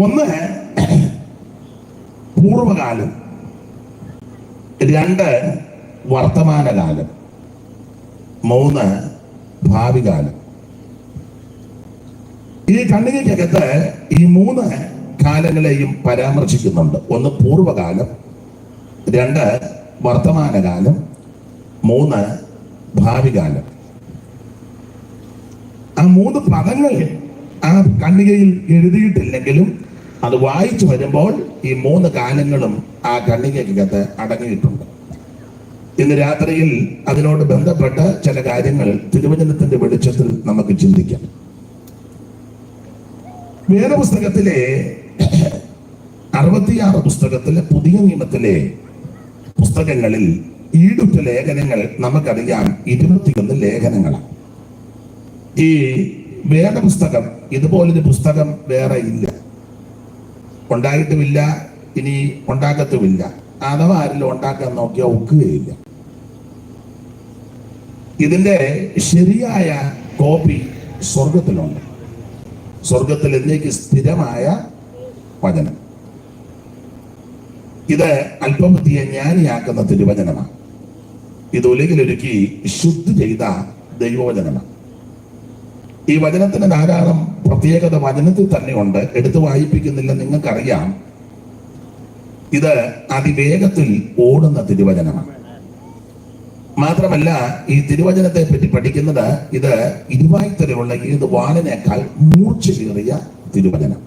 ഒന്ന് പൂർവകാലം, രണ്ട് വർത്തമാനകാലം, മൂന്ന് ഭാവികാലം. ഈ ഖണ്ഡികയ്ക്കകത്ത് ഈ മൂന്ന് കാലങ്ങളെയും പരാമർശിക്കുന്നുണ്ട്. ഒന്ന് പൂർവകാലം, രണ്ട് വർത്തമാനകാലം, മൂന്ന് ഭാവികാലം. ആ മൂന്ന് പദങ്ങൾ ആ ഖണ്ഡികയിൽ എഴുതിയിട്ടില്ലെങ്കിലും അത് വായിച്ചു വരുമ്പോൾ ഈ മൂന്ന് കാലങ്ങളും ആ ഖണ്ഡികയ്ക്കകത്ത് അടങ്ങിയിട്ടുണ്ട്. ഇന്ന് രാത്രിയിൽ അതിനോട് ബന്ധപ്പെട്ട ചില കാര്യങ്ങൾ തിരുവചനത്തിന്റെ വെളിച്ചത്തിൽ നമുക്ക് ചിന്തിക്കാം. വേദപുസ്തകത്തിലെ 66 പുസ്തകത്തിലെ പുതിയ നിയമത്തിലെ പുസ്തകങ്ങളിൽ ഈടുറ്റ ലേഖനങ്ങൾ നമുക്കറിയാം 21 ലേഖനങ്ങളാണ്. ഈ വേദപുസ്തകം ഇതുപോലൊരു പുസ്തകം വേറെ ഇല്ല, ഉണ്ടായിട്ടുമില്ല, ഇനി ഉണ്ടാക്കത്തുമില്ല. അഥവാ ആരെങ്കിലും ഉണ്ടാക്കാൻ നോക്കിയാൽ ഒക്കുകയില്ല. ഇതിന്റെ ശരിയായ കോപ്പി സ്വർഗത്തിലുണ്ട്. സ്വർഗത്തിൽ എന്നേക്ക് സ്ഥിരമായ വചനം. ഇത് അല്പബുദ്ധിയെ ജ്ഞാനിയാക്കുന്ന തിരുവചനമാണ്. ഇത് ഉലകിലൊരുക്കി ശുദ്ധി ചെയ്ത ദൈവവചനമാണ്. ഈ വചനത്തിന് ധാരാളം പ്രത്യേകത വചനത്തിൽ തന്നെ ഉണ്ട്. എടുത്തു വായിപ്പിക്കുന്നില്ല, നിങ്ങൾക്കറിയാം. ഇത് അതിവേഗത്തിൽ ഓടുന്ന തിരുവചനമാണ്. മാത്രമല്ല, ഈ തിരുവചനത്തെ പറ്റി പഠിക്കുന്നത് ഇത് ഇരുവായ്ത്തരയുള്ള ഏത് വാളിനേക്കാൾ മൂർച്ചയേറിയ തിരുവചനം.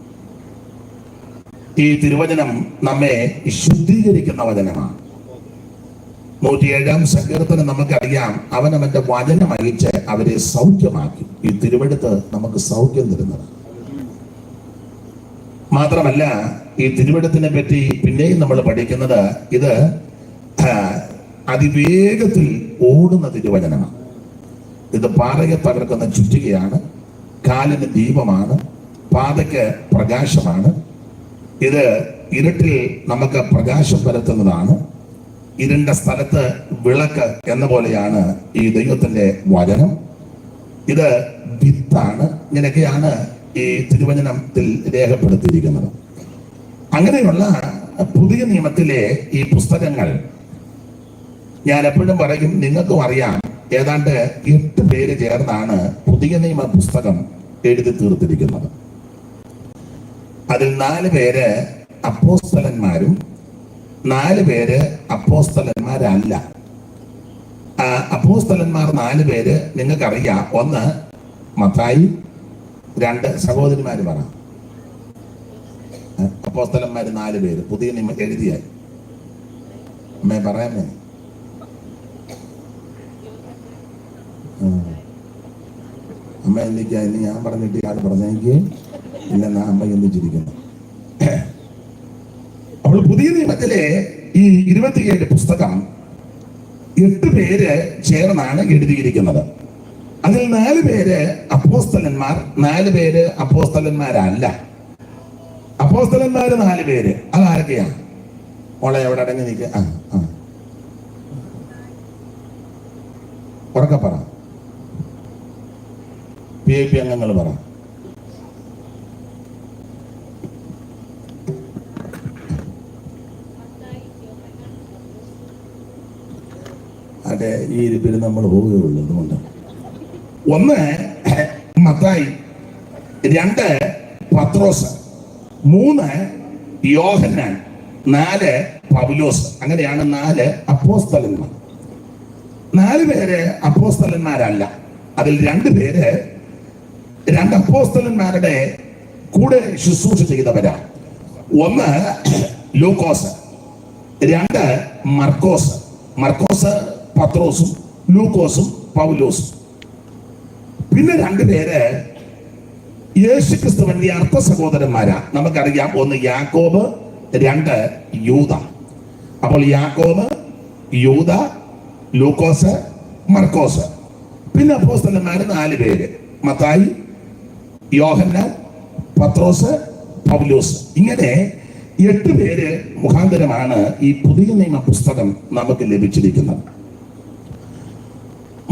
ഈ തിരുവചനം നമ്മെ ശുദ്ധീകരിക്കുന്ന വചനമാണ്. 107-ാം സങ്കീർത്തനം നമുക്കറിയാം, അവൻ അവന്റെ വചനം അയച്ച് അവരെ സൗഖ്യമാക്കി. ഈ തിരുവെടുത്ത് നമുക്ക് സൗഖ്യം തരുന്നത്. മാത്രമല്ല, ഈ തിരുവെടുത്തിനെ പറ്റി പിന്നെയും നമ്മൾ പഠിക്കുന്നത് ഇത് അതിവേഗത്തിൽ ഓടുന്ന തിരുവചനമാണ്. ഇത് പാറയെ തകർക്കുന്ന ചുറ്റികയാണ്, കാലിന് ദീപമാണ്, പാതയ്ക്ക് പ്രകാശമാണ്. ഇത് ഇരുട്ടിൽ നമുക്ക് പ്രകാശം പരത്തുന്നതാണ്. ഇരുണ്ട സ്ഥലത്ത് വിളക്ക് എന്ന പോലെയാണ് ഈ ദൈവത്തിന്റെ വചനം. ഇത് വിത്താണ്. ഇങ്ങനെയൊക്കെയാണ് ഈ തിരുവചനത്തിൽ രേഖപ്പെടുത്തിയിരിക്കുന്നത്. അങ്ങനെയുള്ള പുതിയ നിയമത്തിലെ ഈ പുസ്തകങ്ങൾ ഞാൻ എപ്പോഴും പറയും, നിങ്ങൾക്കും അറിയാം, ഏതാണ്ട് 8 പേര് ചേർന്നാണ് പുതിയ നിയമ പുസ്തകം എഴുതി തീർത്തിരിക്കുന്നത്. അതിൽ 4 പേര് അപ്പോസ്തലന്മാരും 4 പേര് അപ്പോസ്തലന്മാരല്ല. അപ്പോസ്തലന്മാർ 4 പേര് നിങ്ങൾക്കറിയാം. ഒന്ന് മത്തായി, 2 സഹോദരിമാര് പറ. അപ്പോസ്തലന്മാര് 4 പേര് പുതിയ നിയമം എഴുതിയ അമ്മേ പറയാമേ. അമ്മ എന്തിക്കാ ഇനി ഞാൻ പറഞ്ഞിട്ട് ഇയാൾ പറഞ്ഞെനിക്ക് ഇല്ലെന്നാ അമ്മ എന്തിച്ചിരിക്കുന്നു. അപ്പോൾ പുതിയ നിയമത്തിലെ ഈ 27 പുസ്തകം 8 പേര് ചേർന്നാണ് എഴുതിയിരിക്കുന്നത്. അതിൽ 4 പേര് അപ്പോസ്തലന്മാർ, 4 പേര് അപ്പോസ്തലന്മാരല്ല. അപ്പോസ്തലന്മാര് 4 പേര്. അതാരൊക്കെയാ? മോളെ എവിടെ അടങ്ങി നിൽക്കുക. ഉറക്കെ പറ. PIP അംഗങ്ങൾ പറ. അതെ, ഈ ഇരിപ്പിൽ നമ്മൾ പോവുകയുള്ളൂ. അതുകൊണ്ട് 1 മത്തായി, 2 പത്രോസ്, 3 യോഹന്നാൻ, 4 പൗലോസ്. അങ്ങനെയാണ് 4 അപ്പോസ്തലന്മാർ. 4 പേര് അപ്പോസ്തലന്മാരല്ല. അതിൽ 2 പേര് 2 അപ്പോസ്തലന്മാരുടെ കൂടെ ശുശ്രൂഷ ചെയ്തവരാ. 1 ലൂക്കോസ്, 2 മർക്കോസ്. മർക്കോസ് പത്രോസും ലൂക്കോസും പൗലോസും. പിന്നെ 2 പേര് യേശുക്രിസ്തുവിന്റെ അർത്ഥ സഹോദരന്മാരാ. നമുക്കറിയാം, 1 യാക്കോബ്, 2 യൂദ. അപ്പോൾ യാക്കോബ്, യൂദ, ലൂക്കോസ്, മർക്കോസ്. പിന്നെ അപ്പോസ്തലന്മാര് 4 പേര്: മത്തായി, യോഹന്നാൻ, പത്രോസ്, പൗലോസ്. ഇങ്ങനെ 8 പേര് മുഖാന്തരമാണ് ഈ പുതിയ നിയമ പുസ്തകം നമുക്ക് ലഭിച്ചിരിക്കുന്നത്.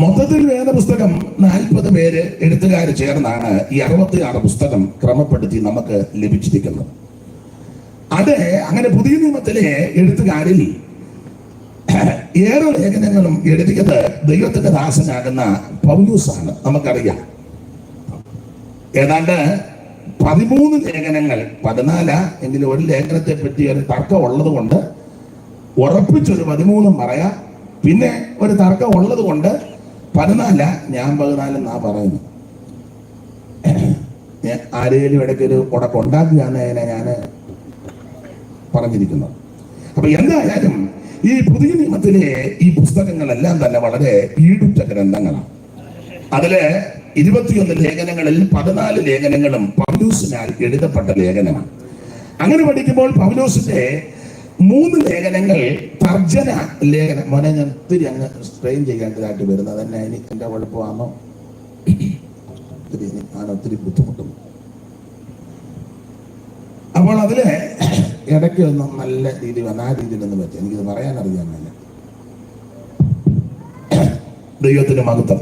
മൊത്തത്തിൽ വേദപുസ്തകം 40 പേര് എഴുത്തുകാർ ചേർന്നാണ് ഈ 66 പുസ്തകം ക്രമപ്പെടുത്തി നമുക്ക് ലഭിച്ചിരിക്കുന്നത്. അത് അങ്ങനെ പുതിയ നിയമത്തിലെ എഴുത്തുകാരിൽ ഏറെ ലേഖനങ്ങളും എഴുതിയത് ദൈവത്തിന്റെ ദാസനാകുന്ന പൗലോസാണ്. നമുക്കറിയാം ഏതാണ്ട് 13 ലേഖനങ്ങൾ, 14 എങ്കിലും ഒരു ലേഖനത്തെ പറ്റി ഒരു തർക്കം ഉള്ളത് കൊണ്ട് ഉറപ്പിച്ചൊരു 13 പറയാം. പിന്നെ ഒരു തർക്കം ഉള്ളത് കൊണ്ട് 14, ഞാൻ 14 എന്നാ പറയുന്നു. ആരെങ്കിലും ഇടയ്ക്കൊരു ഉടക്കം ഉണ്ടാക്കുകയാണ് ഞാൻ പറഞ്ഞിരിക്കുന്നത്. അപ്പൊ എന്തായാലും ഈ പുതിയ നിയമത്തിലെ ഈ പുസ്തകങ്ങളെല്ലാം തന്നെ വളരെ ഈടുറ്റ ഗ്രന്ഥങ്ങളാണ്. അതില് 21 ലേഖനങ്ങളിൽ 14 ലേഖനങ്ങളും പൗലോസിനാൽ എഴുതപ്പെട്ട ലേഖനമാണ്. അങ്ങനെ പഠിക്കുമ്പോൾ പൗലോസിന്റെ 3 ലേഖനങ്ങൾ തർജ്ജന ലേഖനം. മോനെ, ഞാൻ ഒത്തിരി അങ്ങ് സ്ട്രെയിൻ ചെയ്യേണ്ടതായിട്ട് വരുന്നത് തന്നെ എന്റെ കുഴപ്പമാണോ? ഞാൻ ഒത്തിരി ബുദ്ധിമുട്ടുന്നു. അപ്പോൾ അതില് ഇടയ്ക്ക് ഒന്നും നല്ല രീതി വന്ന ആ രീതിയിലൊന്നും പറ്റും. എനിക്കിത് പറയാൻ അറിയാൻ മേല. ദൈവത്തിന്റെ മഹത്വം.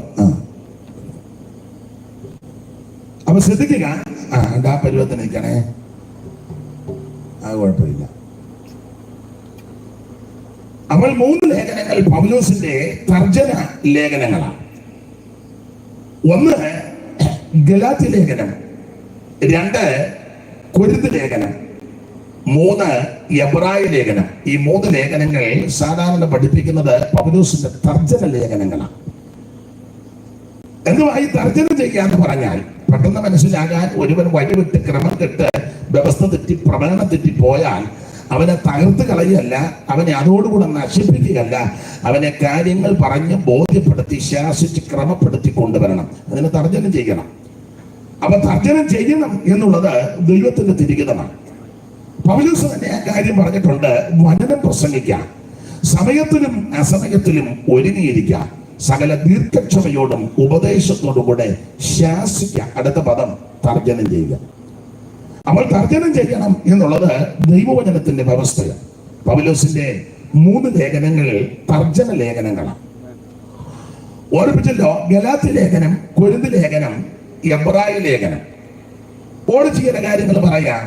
അപ്പൊ ശ്രദ്ധിക്കുക. ആ പരുവത്തിന് നിൽക്കണേ, അത് കുഴപ്പമില്ല. അപ്പോൾ 3 ലേഖനങ്ങൾ പൗലോസിന്റെ തർജ്ജന ലേഖനങ്ങളാണ്. 1 ഗലാത്യ ലേഖനം, 2 കൊരിന്ത് ലേഖനം, 3 എബ്രായ ലേഖനം. ഈ 3 ലേഖനങ്ങൾ സാധാരണ പഠിപ്പിക്കുന്നത് പൗലോസിന്റെ തർജ്ജന ലേഖനങ്ങളാണ്. എന്തുവായി തർജ്ജനം ചെയ്യാന്ന് പറഞ്ഞാൽ പെട്ടെന്ന് മനസ്സിലാകാൻ ഒരുവൻ വഴിവിട്ട് ക്രമം കെട്ട് വ്യവസ്ഥ തെറ്റി പ്രമാണം തെറ്റി പോയാൽ അവനെ തകർത്ത് കളയല്ല, അവനെ അതോടുകൂടെ നശിപ്പിക്കുകയല്ല, അവനെ കാര്യങ്ങൾ പറഞ്ഞ് ബോധ്യപ്പെടുത്തി ശാസിച്ച് ക്രമപ്പെടുത്തി കൊണ്ടുവരണം. അതിന് തർജ്ജനം ചെയ്യണം. അപ്പൊ തർജ്ജനം ചെയ്യണം എന്നുള്ളത് ദൈവത്തിന്റെ തിരികിതമാണ്. പൗലോസ് തന്നെ ആ കാര്യം പറഞ്ഞിട്ടുണ്ട്. വചനം പ്രസംഗിക്കാം, സമയത്തിലും അസമയത്തിലും ഒരുങ്ങിയിരിക്കാം, സകല ദീർഘക്ഷമയോടും ഉപദേശത്തോടും കൂടെ ശാസിക്കാം. അടുത്ത പദം തർജ്ജനം ചെയ്യുക. അവൾ തർജ്ജനം ചെയ്യണം എന്നുള്ളത് ദൈവവചനത്തിന്റെ വ്യവസ്ഥയാണ്. പൗലോസിന്റെ 3 ലേഖനങ്ങൾ തർജ്ജന ലേഖനങ്ങളാണ്. ഓർപ്പിച്ചല്ലോ, ഗലാത്യ ലേഖനം, കൊരിന്ത് ലേഖനം, എബ്രായ ലേഖനം. ഓട് ചെയ്യുന്ന കാര്യങ്ങൾ പറയാം.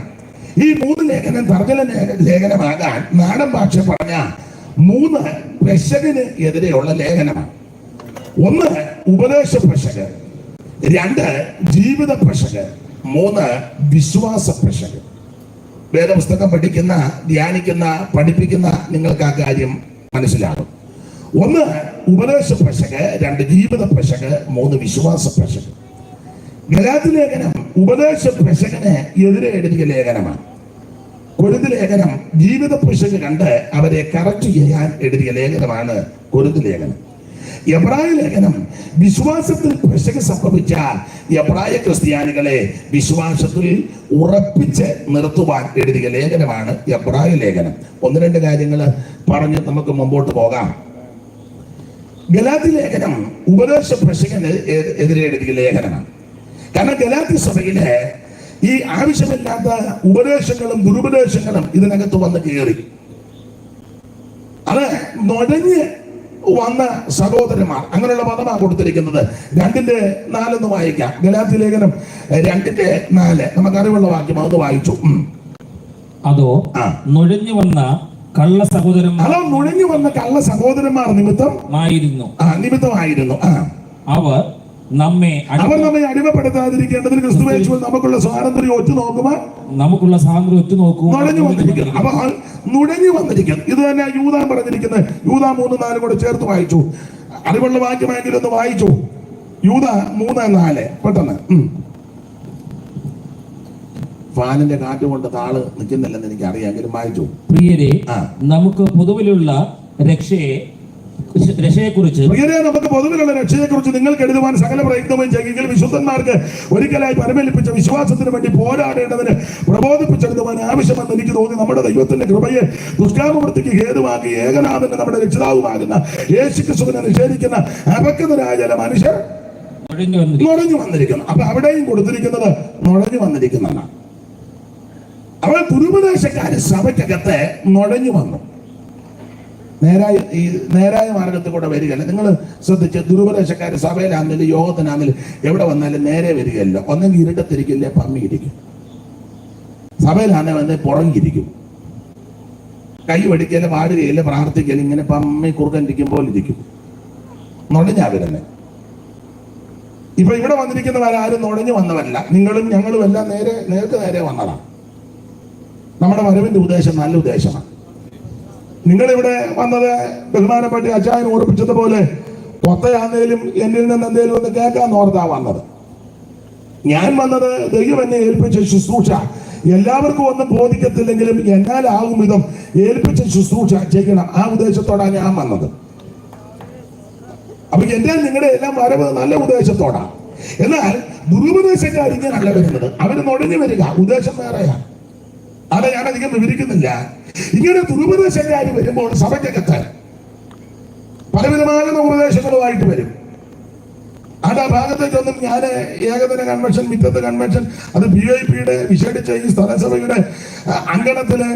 ഈ 3 ലേഖനം തർജ്ജന ലേഖനമാകാൻ നാടൻ ഭാഷ പറഞ്ഞ 3 പെശകിന് എതിരെയുള്ള ലേഖനമാണ്. 1 ഉപദേശ പെശക്, 2 ജീവിത പെശക്, 3 വിശ്വാസ പെശക്. വേദപുസ്തകം പഠിക്കുന്ന, ധ്യാനിക്കുന്ന, പഠിപ്പിക്കുന്ന നിങ്ങൾക്ക് ആ കാര്യം മനസ്സിലാകും. 1 ഉപദേശ പെശക്, 2 ജീവിത പെശക്, 3 വിശ്വാസ പെശക്. ഗലാത്യ ലേഖനം ഉപദേശ പെശകിന് എതിരെ എഴുതിയ ലേഖനമാണ്. കൊരിന്ത് ലേഖനം ജീവിത പെശക് കണ്ട് അവരെ കറക്റ്റ് ചെയ്യാൻ എഴുതിയ ലേഖനമാണ് കൊരിന്ത് ലേഖനം. എബ്രായ ലേഖനം വിശ്വാസത്തിൽ പെശക് സംഭവിച്ച എബ്രായ ക്രിസ്ത്യാനികളെ വിശ്വാസത്തിൽ ഉറപ്പിച്ച് നിർത്തുവാൻ എഴുതിയ ലേഖനമാണ് എബ്രായ ലേഖനം. 1-2 കാര്യങ്ങൾ പറഞ്ഞ് നമുക്ക് മുമ്പോട്ട് പോകാം. ഗലാത്യ ലേഖനം ഉപദേശ പെശകിന് എതിരെ എഴുതിയ ലേഖനമാണ്. കാരണം ഗലാത്യ സഭയിലെ ഈ ആവശ്യമില്ലാത്ത ഉപദേശങ്ങളും ദുരുപദേശങ്ങളും ഇതിനകത്ത് വന്ന് കയറി. അത് നുഴഞ്ഞ് വന്ന സഹോദരന്മാർ, അങ്ങനെയുള്ള പദമാണ് കൊടുത്തിരിക്കുന്നത്. 2:4 വായിക്കാം. ഗലാത്യ ലേഖനം 2:4 നമുക്കറിവുള്ള വാക്യം, അത് വായിച്ചു. അതോ നുഴഞ്ഞു വന്ന കള്ള സഹോദരന്മാർ, അതോ നുഴഞ്ഞു വന്ന കള്ള സഹോദരന്മാർ നിമിത്തമായിരുന്നു. അവർ നമ്മെ അടിമപ്പെടുത്താതിരിക്കേണ്ടതിന് ക്രിസ്തുയേശുവിൽ നമുക്കുള്ള സ്വാതന്ത്ര്യം ഒറ്റുനോക്കുവാൻ നുഴഞ്ഞു വന്നിരിക്കുന്നു. അപ്പൊ നുഴഞ്ഞു വന്നിരിക്കുന്നു. ഇത് തന്നെ യൂദാ പറഞ്ഞിരിക്കുന്നത്. യൂദാ 3:4 കൂടെ ചേർത്ത് വായിച്ചു. അറിവുള്ള വാക്യമെങ്കിലും ഒന്ന് വായിച്ചു. യൂദാ 3:4 പെട്ടെന്ന്. ഫാനിന്റെ കാറ്റ് കൊണ്ട് താള് നിൽക്കുന്നില്ലെന്ന് എനിക്ക് അറിയാമെങ്കിലും വായിച്ചു. പ്രിയരെ, നമുക്ക് പൊതുവിലുള്ള രക്ഷയെക്കുറിച്ച് നിങ്ങൾക്ക് എഴുതുവാൻ സകല പ്രയത്നവും ചെയ്യുമെങ്കിൽ വിശുദ്ധന്മാർക്ക് ഒരിക്കലായി പരമേൽപ്പിച്ച വിശ്വാസത്തിന് വേണ്ടി പോരാടേണ്ടതിന് പ്രബോധിപ്പിച്ചെഴുതുവാൻ ആവശ്യമെന്ന് എനിക്ക് തോന്നി. നമ്മുടെ ദൈവത്തിന്റെ കൃപയെ ദുഷ്കാമവൃത്തിക്ക് ഹേതുവാക്കി ഏകനാഥന്റെ നമ്മുടെ രക്ഷിതാവുമാകുന്ന യേശുക്രിസ്തുവിനെ നിഷേധിക്കുന്ന അപക്വതരായ ചില മനുഷ്യർ നുഴഞ്ഞു വന്നിരിക്കുന്നു. അപ്പൊ അവിടെയും കൊടുത്തിരിക്കുന്നത് നുഴഞ്ഞു വന്നിരിക്കുന്നതാണ്. അവൾ ദുരുപദേശക്കാര് സഭയ്ക്കകത്ത് നുഴഞ്ഞു വന്നു. നേരായ മാർഗത്തിൽ കൂടെ വരികയല്ല. നിങ്ങൾ ശ്രദ്ധിച്ച്, ദുരുപദേശക്കാര് സഭയിലാണെങ്കിലും യോഗത്തിനാണെങ്കിലും എവിടെ വന്നാലും നേരെ വരികയല്ല. ഒന്നെങ്കിൽ ഇരുട്ടത്തിരിക്കില്ലേ, പമ്മിയിരിക്കും. സഭയിലാണെങ്കിൽ വന്ന് പുറങ്ങിയിരിക്കും. കൈ വടിക്കല് പാടുകയില്ല, പ്രാർത്ഥിക്കല്, ഇങ്ങനെ പമ്മി കുറുക്കനിരിക്കുമ്പോൾ ഇരിക്കും. നുഴഞ്ഞാ വരുന്നത്. ഇപ്പൊ ഇവിടെ വന്നിരിക്കുന്നവരാരും നുഴഞ്ഞു വന്നവല്ല. നിങ്ങളും ഞങ്ങളും എല്ലാം നേർക്ക് നേരെ വന്നതാണ്. നമ്മുടെ വരവിന്റെ ഉദ്ദേശം നല്ല ഉദ്ദേശമാണ്. നിങ്ങളിവിടെ വന്നത് ബഹുമാനപ്പെട്ട അച്ചായൻ ഓർപ്പിച്ചതുപോലെ കൊത്തയാന്നേലും എന്നിൽ നിന്ന് എന്തേലും ഒന്ന് കേൾക്കാൻ ഓർത്താ വന്നത്. ഞാൻ വന്നത് ദൈവം എന്നെ ഏൽപ്പിച്ച ശുശ്രൂഷ എല്ലാവർക്കും ഒന്നും ബോധിക്കത്തില്ലെങ്കിലും എന്നാലാകും വിധം ഏൽപ്പിച്ച ശുശ്രൂഷ ചെയ്യണം. ആ ഉദ്ദേശത്തോടാണ് ഞാൻ വന്നത്. അപ്പൊ എന്റെ നിങ്ങളുടെ എല്ലാം വരവ് നല്ല ഉദ്ദേശത്തോടാണ്. എന്നാൽ ദുരുപദേശക്കാർ ഇങ്ങനല്ല വരുന്നത്. അവര് നുഴഞ്ഞു വരിക, ഉദ്ദേശം വേറെയാണ്. അത് ഞാൻ അധികം വിവരിക്കുന്നില്ല. ഇങ്ങനെ ദുരുപദേശക്കാർ വരുമ്പോൾ സഭയ്ക്കകത്ത് പലവിധമായ ഉപദേശങ്ങളുമായിട്ട് വരും. അത് ആ ഭാഗത്തേക്കൊന്നും ഞാൻ ഏകദിന കൺവെൻഷൻ, മിറ്റത്ത് കൺവെൻഷൻ, അത് VIP-യുടെ വിശേഷിച്ച ഈ സ്ഥലസഭയുടെ അങ്കണത്തില്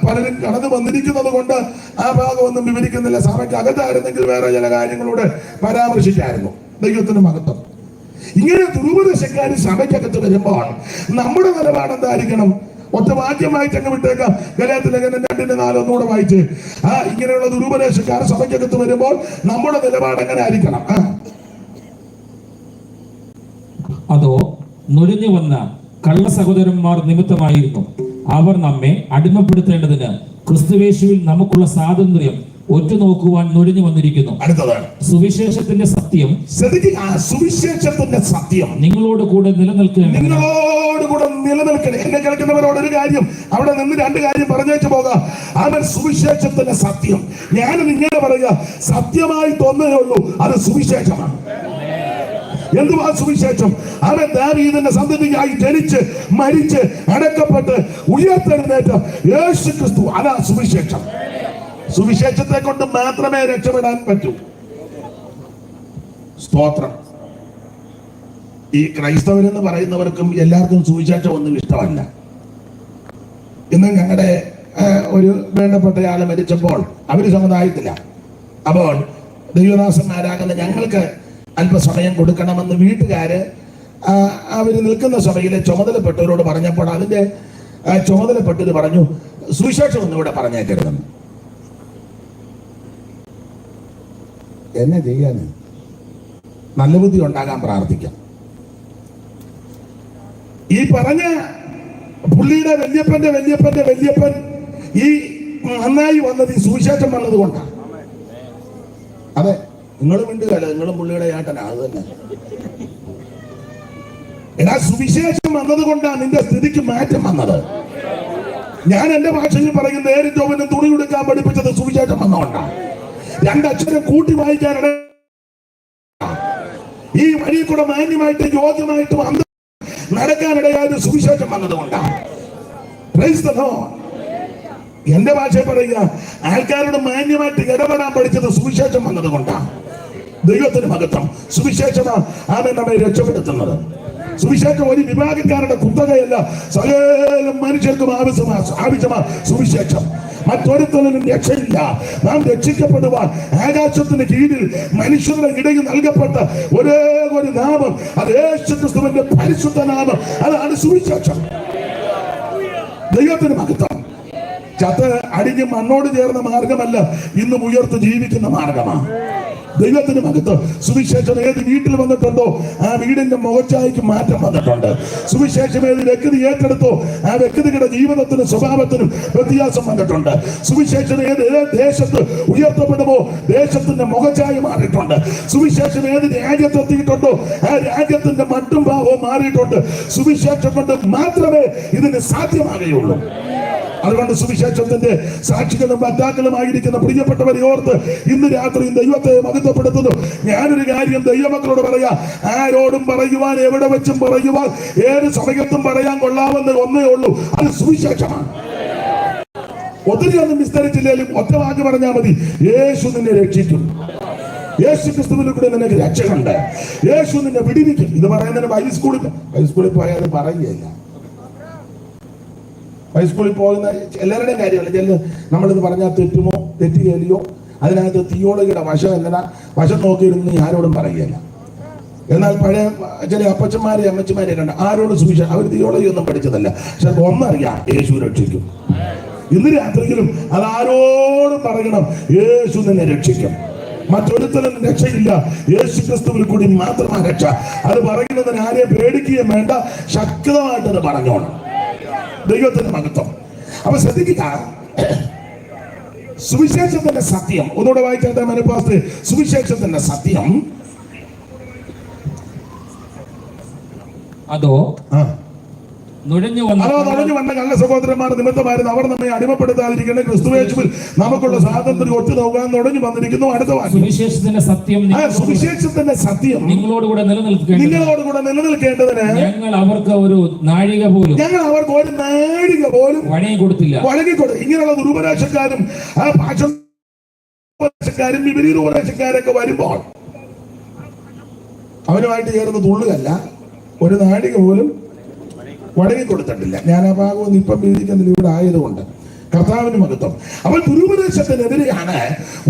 പലരും കടന്നു വന്നിരിക്കുന്നത് കൊണ്ട് ആ ഭാഗമൊന്നും വിവരിക്കുന്നില്ല. സഭയ്ക്ക് അകത്തായിരുന്നെങ്കിൽ വേറെ ചില കാര്യങ്ങളോട് പരാമർശിക്കായിരുന്നു. ദൈവത്തിന് മഹത്വം. ഇങ്ങനെ ദുരുപദേശക്കാർ സഭയ്ക്കകത്ത് വരുമ്പോൾ നമ്മുടെ നിലപാട് എന്തായിരിക്കണം? ഒറ്റ വാക്യമായിട്ട് അങ്ങ് വിട്ടേക്കാം. ഗലാത്യലേഖനം 2:4 ഒന്നുകൂടെ വായിച്ച്. ഇങ്ങനെയുള്ള ദുരുപദേശക്കാർ സഭയ്ക്കകത്ത് വരുമ്പോൾ നമ്മുടെ നിലപാട് എങ്ങനെ ആയിരിക്കണം? അതോ നുഴഞ്ഞു വന്ന കള്ള സഹോദരന്മാർ നിമിത്തമായിരുന്നു. അവർ നമ്മെ അടിമപ്പെടുത്തേണ്ടതിന് ക്രിസ്തുവേശുവിൽ നമുക്കുള്ള സ്വാതന്ത്ര്യം ഒറ്റുനോക്കുവാൻ നുഴഞ്ഞു വന്നിരിക്കുന്നു. അടുത്തതാണ് സുവിശേഷത്തിന്റെ സത്യം. സുവിശേഷത്തിന്റെ സത്യം നിങ്ങളോട് കൂടെ നിലനിൽക്കണം. എന്നെ കേൾക്കുന്നവരോട് ഒരു കാര്യം അവിടെ നിന്ന് 2 കാര്യം പറഞ്ഞേച്ചു പോകാം. അവൻ സുവിശേഷത്തിന്റെ സത്യം. ഞാനും ഇങ്ങനെ പറയുക, സത്യമായി തോന്നേ ഉള്ളൂ, അത് സുവിശേഷമാണ്. എന്തുവാ സുവിശേഷം? അവൻ ദാവീദിന്റെ സന്തതിയായി ജനിച്ച് മരിച്ച് അടക്കപ്പെട്ട് ഉയർത്തെഴുന്നേറ്റ യേശു ക്രിസ്തു, അതാ സുവിശേഷം. സുവിശേഷത്തെ കൊണ്ട് മാത്രമേ രക്ഷപ്പെടാൻ പറ്റൂ. സ്തോത്രം. ഈ ക്രൈസ്തവരെന്ന് പറയുന്നവർക്കും എല്ലാവർക്കും സുവിശേഷം ഒന്നും ഇഷ്ടമല്ല. ഇന്ന് ഞങ്ങളുടെ ഒരു വേണ്ടപ്പെട്ടയാൾ മരിച്ചപ്പോൾ അവര് സമുദായത്തില്ല. അപ്പോൾ ദൈവദാസന്മാരാകുന്ന ഞങ്ങൾക്ക് അല്പസമയം കൊടുക്കണമെന്ന് വീട്ടുകാര് അവര് നിൽക്കുന്ന സഭയിലെ ചുമതലപ്പെട്ടവരോട് പറഞ്ഞപ്പോൾ അതിന്റെ ചുമതലപ്പെട്ടവര് പറഞ്ഞു, സുവിശേഷം ഒന്നും ഇവിടെ പറഞ്ഞേക്കരുതെന്ന്. എന്നെ ചെയ്യാന് നല്ല ബുദ്ധി ഉണ്ടാകാൻ പ്രാർത്ഥിക്കാം. ഈ പറഞ്ഞ പുള്ളിയുടെ വല്യപ്പൻ ഈ നന്നായി വന്നത് ഈ സുവിശേഷം വന്നത് കൊണ്ടാണ്. അതെ, നിങ്ങളും മിണ്ടുകയല്ല, നിങ്ങളും പുള്ളിയുടെ ഏട്ടനാ. അത് തന്നെ. എടാ, സുവിശേഷം വന്നത് കൊണ്ടാണ് നിന്റെ സ്ഥിതിക്ക് മാറ്റം വന്നത്. ഞാൻ എന്റെ ഭാഷയിൽ പറയും, നേരിട്ട് അവന് തുണി കൊടുക്കാൻ പഠിപ്പിച്ചത് സുവിശേഷം വന്നതുകൊണ്ടാണ്. 2 അക്ഷരം കൂട്ടി വായിക്കാനിട ഈ വഴി കൂടെ മാന്യമായിട്ട് യോഗ്യമായിട്ട് നടക്കാനിടയായത് സുവിശേഷം വന്നതുകൊണ്ടാണ്. എന്റെ ഭാഷയിൽ പറയുക, ആൾക്കാരോട് മാന്യമായിട്ട് ഇടപെടാൻ പഠിച്ചത് സുവിശേഷം വന്നത് കൊണ്ടാണ്. ദൈവത്തിന് മഹത്വം. സുവിശേഷമാണ് അവൻ നമ്മെ രക്ഷപ്പെടുത്തുന്നത്. സുവിശേഷം ഒരു വിഭാഗക്കാരുടെ കുത്തകയല്ല, സകല മനുഷ്യർക്കും ആവശ്യമാണ് സുവിശേഷം. മറ്റൊരുത്തനും രക്ഷയില്ല. നാം രക്ഷിക്കപ്പെടുവാൻ ആകാശത്തിന് കീഴിൽ മനുഷ്യരുടെ ഇടയിൽ നൽകപ്പെട്ട ഒരേ ഒരു നാമം, അത് യേശു ക്രിസ്തുവിന്റെ പരിശുദ്ധ നാമം, അതാണ് സുവിശേഷം. ദൈവത്തിന് മഹത്വം. ചത്ത് അടിഞ്ഞ് മണ്ണോട് ചേർന്ന മാർഗമല്ല, ഇന്നും ഉയർത്ത് ജീവിക്കുന്ന മാർഗമാണ്. ദൈവത്തിന് മഹത്വം. സുവിശേഷം ഏത് വീട്ടിൽ വന്നിട്ടുണ്ടോ ആ വീടിന്റെ മുഖച്ചായ്ക്ക് മാറ്റം വന്നിട്ടുണ്ട്. സുവിശേഷം ഏത് വ്യക്തി ഏറ്റെടുത്തോ ആ വ്യക്തിയുടെ ജീവിതത്തിനും സ്വഭാവത്തിനും വ്യത്യാസം വന്നിട്ടുണ്ട്. സുവിശേഷം ഏത് ദേശത്ത് ഉയർത്തപ്പെടുമോ ദേശത്തിന്റെ മുഖച്ചായ മാറിയിട്ടുണ്ട്. സുവിശേഷം ഏത് രാജ്യത്തെത്തിയിട്ടുണ്ടോ ആ രാജ്യത്തിന്റെ മട്ടും ഭാവവും മാറിയിട്ടുണ്ട്. സുവിശേഷം കൊണ്ട് മാത്രമേ ഇതിന് സാധ്യമാകുകയുള്ളൂ. അതുകൊണ്ട് സുവിശേഷത്തിന്റെ സാക്ഷികളും വക്താക്കളുമായിരിക്കുന്ന പ്രിയപ്പെട്ടവരെ ഓർത്ത് ഇന്ന് രാത്രി ദൈവത്തെ മഹത്വപ്പെടുത്തുന്നു. ഞാനൊരു കാര്യം ദൈവമക്കളോട് പറയാ, ആരോടും പറയുവാൻ, എവിടെ വെച്ചും പറയുവാൻ, ഏത് സമയത്തും പറയാൻ കൊള്ളാമെന്ന് ഒന്നേ ഉള്ളൂ, അത് സുവിശേഷമാണ്. ഒത്തിരി ഒന്നും വിസ്തരിച്ചില്ലെങ്കിലും ഒറ്റ വാക്ക് പറഞ്ഞാൽ മതി, യേശു നിന്നെ രക്ഷിക്കും. യേശു ക്രിസ്തുവിൽ കൂടെ നിനക്ക് രക്ഷയുണ്ട്. യേശു നിന്നെ വിടിവിക്കും. ഇത് പറയുന്നതിന് ഹൈസ്കൂളിൽ പോയാൽ പറയുകയില്ല. ഹൈസ്കൂളിൽ പോകുന്ന എല്ലാവരുടെയും കാര്യമല്ല. നമ്മളിത് പറഞ്ഞാൽ തെറ്റുമോ തെറ്റുകയില്ലയോ, അതിനകത്ത് തിയോളജിയുടെ വശം നോക്കിയിരുന്ന് ആരോടും പറയുകയില്ല. എന്നാൽ പഴയ ചില അപ്പച്ചന്മാരെ അമ്മച്ചമാരെ കണ്ട ആരോടും സുവിശേഷം, അവർ തിയോളജി ഒന്നും പഠിച്ചതല്ല, പക്ഷെ ഒന്നറിയാം, യേശു രക്ഷിക്കും. ഇന്ന് രാത്രിയിലും അത് ആരോടും പറയണം, യേശു നിന്നെ രക്ഷിക്കും. മറ്റൊരുത്തരും രക്ഷയില്ല, യേശു ക്രിസ്തുവിൽ കൂടി മാത്രമാണ് രക്ഷ. അത് പറയുന്നതിന് ആരെയും പേടിക്കുകയും വേണ്ട, ശക്തമായിട്ട് അത് പറഞ്ഞോണം. ദൈവത്തിന്റെ മഹത്വം. അപ്പൊ ശ്രദ്ധിക്കുക, സുവിശേഷത്തിന്റെ സത്യം ഒന്നുകൂടെ വായിച്ചാൽ മനപ്പാസ്. സുവിശേഷത്തിന്റെ സത്യം അതോ നുഴഞ്ഞു വന്ന കള്ള സഹോദരന്മാർ നിമിത്തമായിരുന്നു അവർ നമ്മെ അടിമപ്പെടുത്താതിരിക്കണം. ക്രിസ്തുയേശുവിൽ നമുക്കുള്ള സ്വാതന്ത്ര്യം ഒത്തു നോക്കാൻ തുടങ്ങി വന്നിരിക്കുന്നു. അടുത്ത സുവിശേഷത്തിന്റെ സത്യം സുവിശേഷത്തിന്റെ സത്യം നിങ്ങളോടുകൂടെ നിലനിൽക്കേണ്ടതിന് ഞങ്ങൾ അവർക്ക് ഒരു നാഴിക പോലും വഴങ്ങി കൊടുത്തില്ല. ഇങ്ങനെയുള്ള ദുരുപദേശക്കാരും ഭാഷക്കാരും വിപരീത ഉപദേശക്കാരൊക്കെ വരുമ്പോൾ അവനുമായിട്ട് ചേർന്ന് തുള്ളുകല്ല, ഒരു നാഴിക പോലും വഴങ്ങി കൊടുത്തിട്ടില്ല. ഞാൻ ആ ഭാഗം ഇപ്പം വീതിക്കുന്നതിൽ ഇവിടെ ആയതുകൊണ്ട് കർത്താവിന് മഹത്വം. അപ്പോൾ ദുരുപദേശത്തിനെതിരെയാണ്,